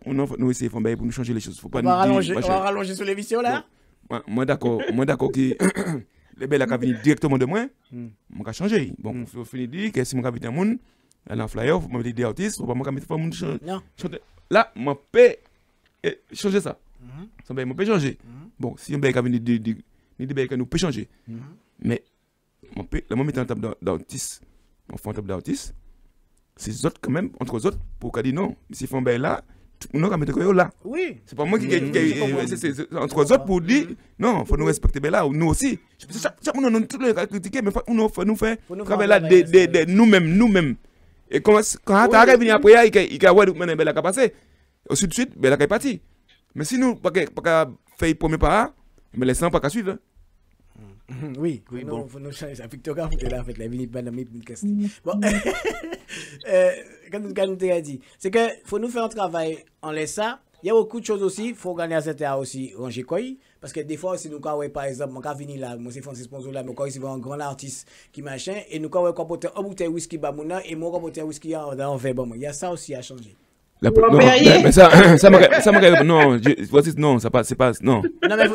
nous essayons de faire pour nous changer les choses. Faut pas on va rallonger sur l'émission là. Moi d'accord que les belles qui viennent directement de moi, on va changer. Bon, il faut finir de dire que si je suis un monde, elle a un flyer, il faut mettre des artistes, il faut pas mettre monde changer. Là, je peux changer ça. Ça je peux changer. Bon, si on peut venir dire que nous pouvons changer. Mais la moi mettre en table d'artistes, on fait en table d'artistes, c'est les autres quand même, entre les autres, pour qu'on dise non, si ils font bien là, tout le monde va mettre là. Oui. C'est pas moi qui c'est entre les autres pour dire non, il faut nous respecter bien là, nous aussi. Chaque monde nous tout le critiquer, mais il faut nous faire travailler là nous-mêmes. Et quand tu arrives venir après, il y a ouais la passer. Ensuite de suite, ben la est parti. Mais si nous pas faire premier pas, mais laissons pas qu'à suivre. Oui, bon. Faut nous changer ça. Victor, vous êtes là, faites la minute, madame, bon, quand nous t'ai dit, c'est que faut nous faire un travail en laissant. Il y a beaucoup de choses aussi, il faut gagner à cette heure aussi, ranger quoi. Parce que des fois, si nous, par exemple, mon cas venir là, moi c'est Francis Ponzo là, mais quand il un grand artiste qui machin, et nous, quand on comporte un bouteille whisky bamouna, et moi, comporte un whisky en verre, bon, il y a ça aussi à changer. Non, mais ça m'a non, non, ça passe, c'est pas, non. Non, mais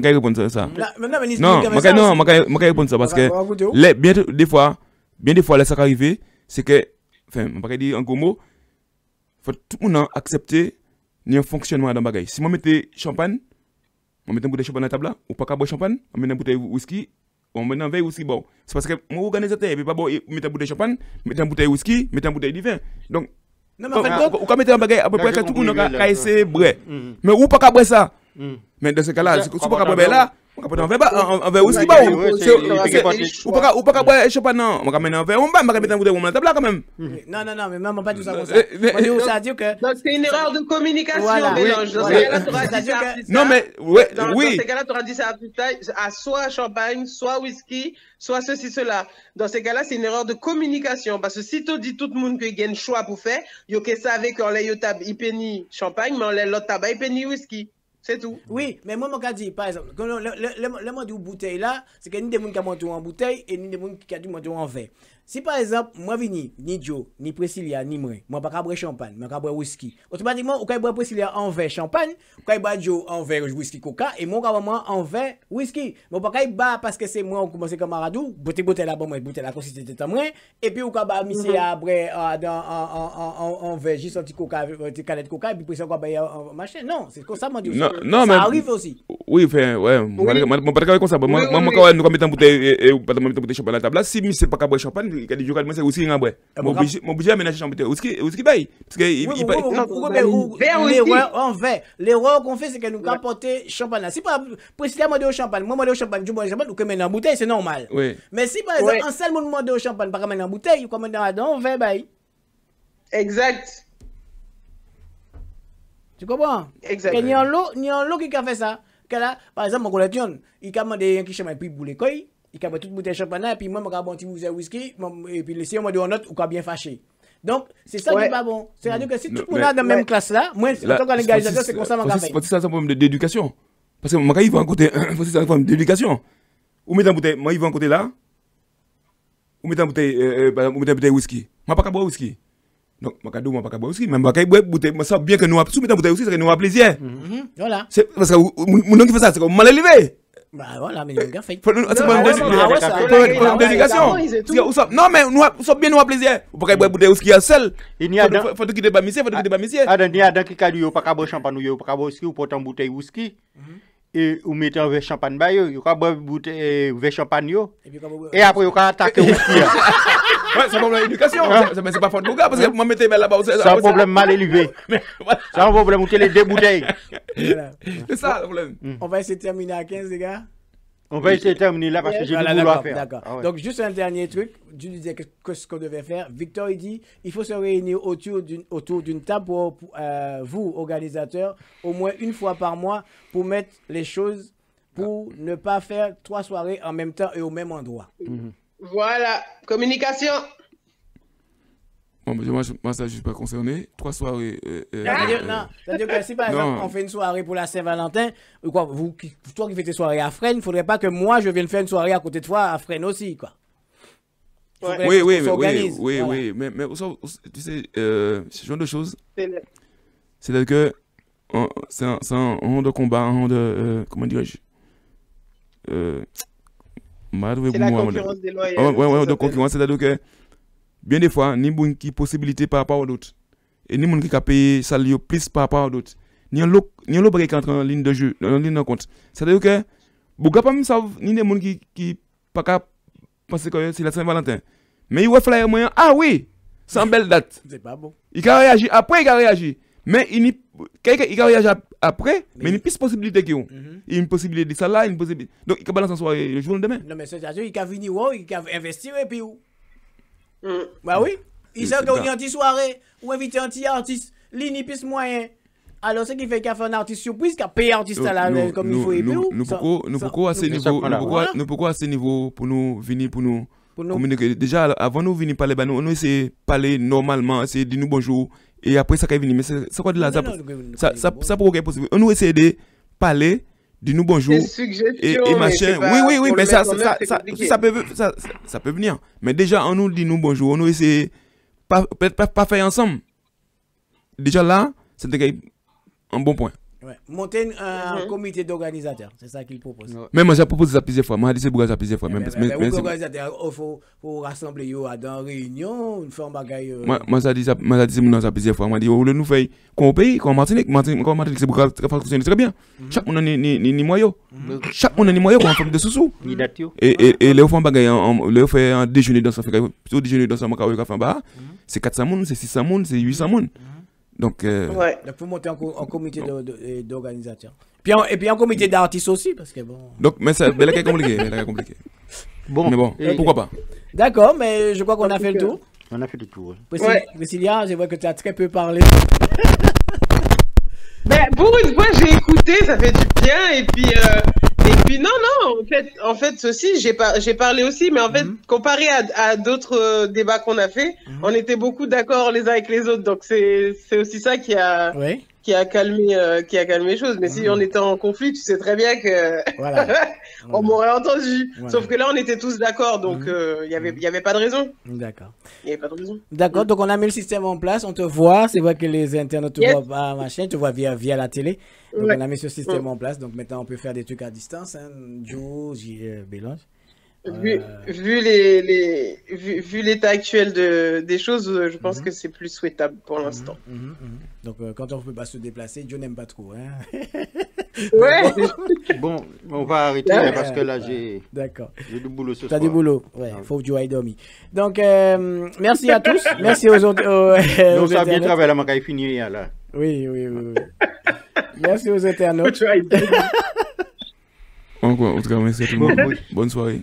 répondre ça. Non, mais répondre ça parce que, bien des fois, là, ça arrive, c'est que, enfin, on va dire en gros mot, faut tout le monde accepter un fonctionnement dans le bagage. Si moi mettais champagne, on met une bouteille de champagne à la table là, ou pas qu'à boire champagne, on met une bouteille de whisky, on met un verre whisky bon. C'est parce que mon organisateur, il ne peut pas mettre une bouteille de champagne, mettre une bouteille de whisky, mettre une bouteille de vin. Donc, on peut mettre un bagage à peu près que tout le monde a essayé de boire. Mais ou pas qu'à boire ça. Mais dans ce cas-là, si on pas qu'à boire là, on peut mettre un verre whisky bon. Ou pas qu'à boire champagne non. On peut mettre un verre, on va mettre une bouteille de table là quand même. Non, mais maman pas tout ça comme ça. Ça dire que c'est une erreur de communication, mélange. Dans non mais oui. Dans ces cas-là, tu auras dit ça à soit champagne, soit whisky, soit ceci, cela. Dans ces cas-là, c'est une erreur de communication. Parce que si tu dis tout le monde qu'il y a un choix pour faire, il y a savait qu'on l'a il penny champagne, mais on l'a l'autre tabac, il penny whisky. C'est tout. Oui, mais moi, je dis, par exemple, le mot de bouteille là, c'est que ni des gens qui montent en bouteille et ni des gens qui montent en verre. Si par exemple, moi, ni Joe, ni Priscilla, ni moi pas boire champagne, moi, boire whisky. Automatiquement, on peut boire Priscilla en verre champagne, on peut boire Joe en verre whisky coca, et moi, en verre whisky. Mais on peut pas boire parce que c'est moi, on commence comme Maradou, bouteille là, moi, bouteille là, consiste en moi, et puis on peut boire monsieur après en verre, juste un petit coca, une petite canette coca, et puis Priscilla, on peut boire en machin. Non, c'est comme ça, moi, non, ça arrive aussi. Oui, enfin, ouais, moi, pas comme ça. Moi, nous mettons une bouteille, et pas mettre une bouteille de champagne à la table là, si c'est pas qu'à boire champagne, il y a des jours c'est aussi un bois. Mon budget à ménager chambre whisky bail parce que l'erreur qu'on fait c'est que nous apporter champagne. Si pas précisément de champagne, moi de champagne, du bon champagne ou que mettre en bouteille, c'est normal. Mais si par exemple un seul monde de champagne pas mettre en bouteille, ou comme dans verre bail. Exact. Tu comprends? Exact. Et ni en l'eau qui a fait ça. Que là, par exemple, mon collègue, il a demandé un qui champagne puis boule quoi. Il a toute bouteille de champagne et puis moi je bois un petit bouteille de whisky et puis laisser moi de note ou bien fâché. Donc c'est ça qui est pas bon. C'est-à-dire que si tout le monde est dans la même classe là, moi en tant qu'organisateur c'est comme ça m'a fait. C'est un problème d'éducation. Parce que moi il va en côté c'est un problème d'éducation. Ou mettre un bouteille, moi il va en côté là. Ou mettre un bouteille de whisky. Moi pas boire whisky. Donc moi pas boire whisky, mais moi boire bouteille, moi ça bien que nous sous mettre bouteille whisky, ça nous a plaisir. Voilà. C'est parce que mon qui fait ça c'est comme mal élevé. Bah voilà, mais il a fait. C'est pas une dédication. Non, mais nous sommes bien nous à plaisir. Vous pouvez boire bouteille whisky à seul. Il y a faut quitter pas monsieur, faut quitter pas monsieur. Il y a dans qui cas du pas boire champagne ou pas boire whisky ou porter une bouteille whisky et ou mettre un verre champagne ba yo, pas boire bouteille verre champagne yo. Et après vous attaquer whisky. Ouais, c'est un problème d'éducation. Mais c'est pas faute de gars parce que moi mettez là-bas. C'est un problème mal élevé. C'est un problème où les deux bouteilles. C'est ça le problème. On va essayer de terminer à 15 les gars. On va essayer de terminer là parce que j'ai du boulot à faire. D'accord. Donc juste un dernier truc, tu disais que ce qu'on devait faire. Victor il dit, il faut se réunir autour d'une table pour vous organisateurs au moins une fois par mois pour mettre les choses pour ne pas faire 3 soirées en même temps et au même endroit. Voilà, communication. Bon, moi ça je suis pas concerné. 3 soirées. C'est-à-dire que si par exemple on fait une soirée pour la Saint-Valentin, ou quoi, toi qui fais tes soirées à Fresnes, il ne faudrait pas que moi je vienne faire une soirée à côté de toi à Fresnes aussi, quoi. Oui. Mais tu sais, ce genre de choses, c'est que c'est un rang de combat, un rang de. Comment dirais-je c'est la concurrence des loyers. Ouais, de concurrence, c'est-à-dire que bien des fois, ni bon qui possibilité par rapport à l'autre. Et ni bon qui a payé ça plus par rapport à l'autre. Ni un lot qui entre en ligne de jeu, en ligne de compte. C'est-à-dire que, beaucoup pas même savent, ni des gens qui pas qu'à penser que c'est la Saint-Valentin. Mais il va flyer moyen, ah oui, c'est une belle date. C'est pas bon. Il a réagi après, il a réagi. Mais il a réagi après, mais il y a une petite possibilité qu'il y a. Il y a une possibilité de ça là, une possibilité. Donc il a balancé en soirée le jour le demain. Non, mais c'est-à-dire qu'il a venu, il a investi et puis où? Bah oui. Il sait qu'on est anti-soirée ou invité anti-artiste, l'inipis moyen. Alors, ce qui fait qu'il a fait un artiste surprise, qu'il a payé l'artiste là comme il faut. Nous pourquoi à ce niveau pour nous venir, pour nous communiquer. Déjà, avant nous venir parler, nous essayons de parler normalement, essayer de dire nous bonjour. Et après, ça va venir. Mais c'est quoi de là? Ça pourrait être possible. On nous essaie de parler, de nous bonjour. Et machin. Oui, mais ça peut venir. Mais déjà, on nous dit nous bonjour. On nous essaie peut-être pas faire ensemble. Déjà là, c'est un bon point. Ouais. Monter un comité d'organisateurs, c'est ça qu'il propose. Mais moi j'ai proposé ça plusieurs fois. Moi j'ai dit c'est ça plusieurs fois. Mais organisateur, il faut rassembler dans une réunion, une forme bagaille. Moi ça dit ça plusieurs fois. Moi dit on nous fait qu'on pays, qu'on Martinique c'est pour fonctionner très bien. Chaque monde ni moyen. Chaque monde ni moyen qu'on forme de sous. Et les formes bagaille les fait un déjeuner dans ça fait plutôt déjeuner dans ça moi café en bas. C'est 400 monde, c'est 600 monde, c'est 800 monde. Donc, donc, pour monter en comité d'organisateurs. Et puis en comité d'artistes aussi, parce que bon. Donc, mais c'est compliqué. Bon, mais bon, pourquoi pas. D'accord, mais je crois qu'on a fait le tour. On a fait le tour. Priscilla, je vois que tu as très peu parlé. Mais pour une fois, j'ai écouté, ça fait du bien. Et puis non, en fait, ceci, j'ai parlé aussi, mais en fait, comparé à d'autres débats qu'on a fait, on était beaucoup d'accord les uns avec les autres. Donc c'est aussi ça qui a calmé les choses. Mais si on était en conflit, tu sais très bien que on m'aurait entendu. Voilà. Sauf que là, on était tous d'accord, donc il y avait pas de raison. D'accord. Il y avait pas de raison. D'accord. Donc on a mis le système en place. On te voit. C'est vrai que les internautes te voient pas, machin. Tu vois via la télé. Donc on a mis ce système en place. Donc maintenant on peut faire des trucs à distance. Joe, Bélange. Vu l'état actuel des choses, je pense que c'est plus souhaitable pour l'instant. Donc quand on ne peut pas se déplacer, Joe n'aime pas trop. Hein? Bon, on va arrêter parce que là j'ai du boulot ce soir. T'as du boulot, faut que Joe aille dormir. Donc merci à tous, merci aux autres. Donc ça a bien travaillé là, ma fini là. Oui. Merci aux internautes. En tout cas, merci à tout le monde. Bonne soirée.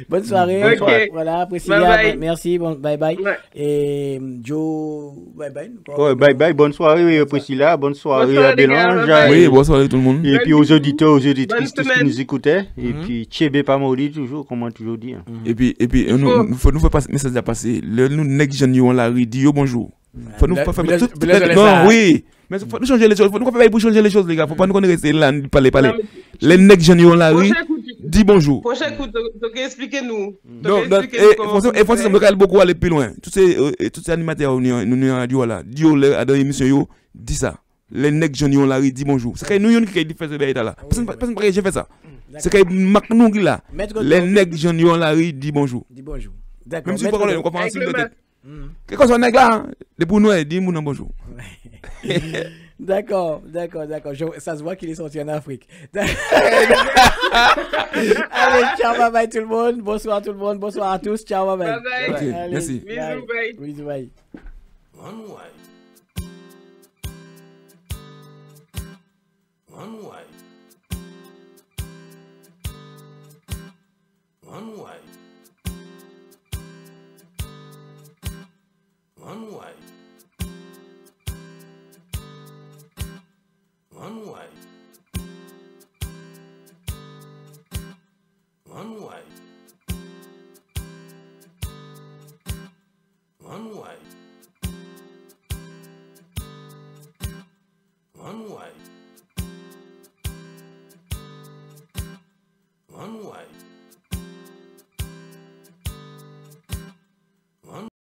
Bonne soirée. Okay. Voilà, Priscilla, merci. Bye bye. Et Joe, bye bye. Bye. Bonne soirée, Priscilla. Bonne soirée, Bélange. Oui, bonne soirée tout le monde. Et puis aux auditeurs, aux auditrices, tous qui nous écoutaient. Et puis, Tchébé Pamoli, toujours, comment toujours dire. Et puis, nous faut passer message à passer. Nous, next gen, on l'a dit, bonjour. Faut nous faire non, oui. Mais faut nous changer les choses. Faut nous faire pour changer les choses, les gars. Faut pas nous rester là, parler. Les next gen, on l'a dit. Dis bonjour. Prochain coup, donc expliquez-nous. Non, et faut que beaucoup aller plus loin. Tous ces animateurs nous radio là, Dio dans l'émission dit ça. Les next gen, on l'a dit, dis bonjour. C'est que nous qui fait ce débat là. Personne pas j'ai fait ça. C'est que Mac nous là. Les next gen, on l'a dit, bonjour. Dis bonjour. D'accord. Même si on comprend ensemble de tête. Qu'est-ce qu'on a là? Depuis nous, dis mon bonjour. D'accord. Ça se voit qu'il est sorti en Afrique. Allez, ciao, bye tout le monde. Bonsoir tout le monde. Bonsoir à tous. Ciao, bye. Okay, allez, merci. Bisous, bye. One way. One way. One way. One way. One way. One way. One way. One way. One way.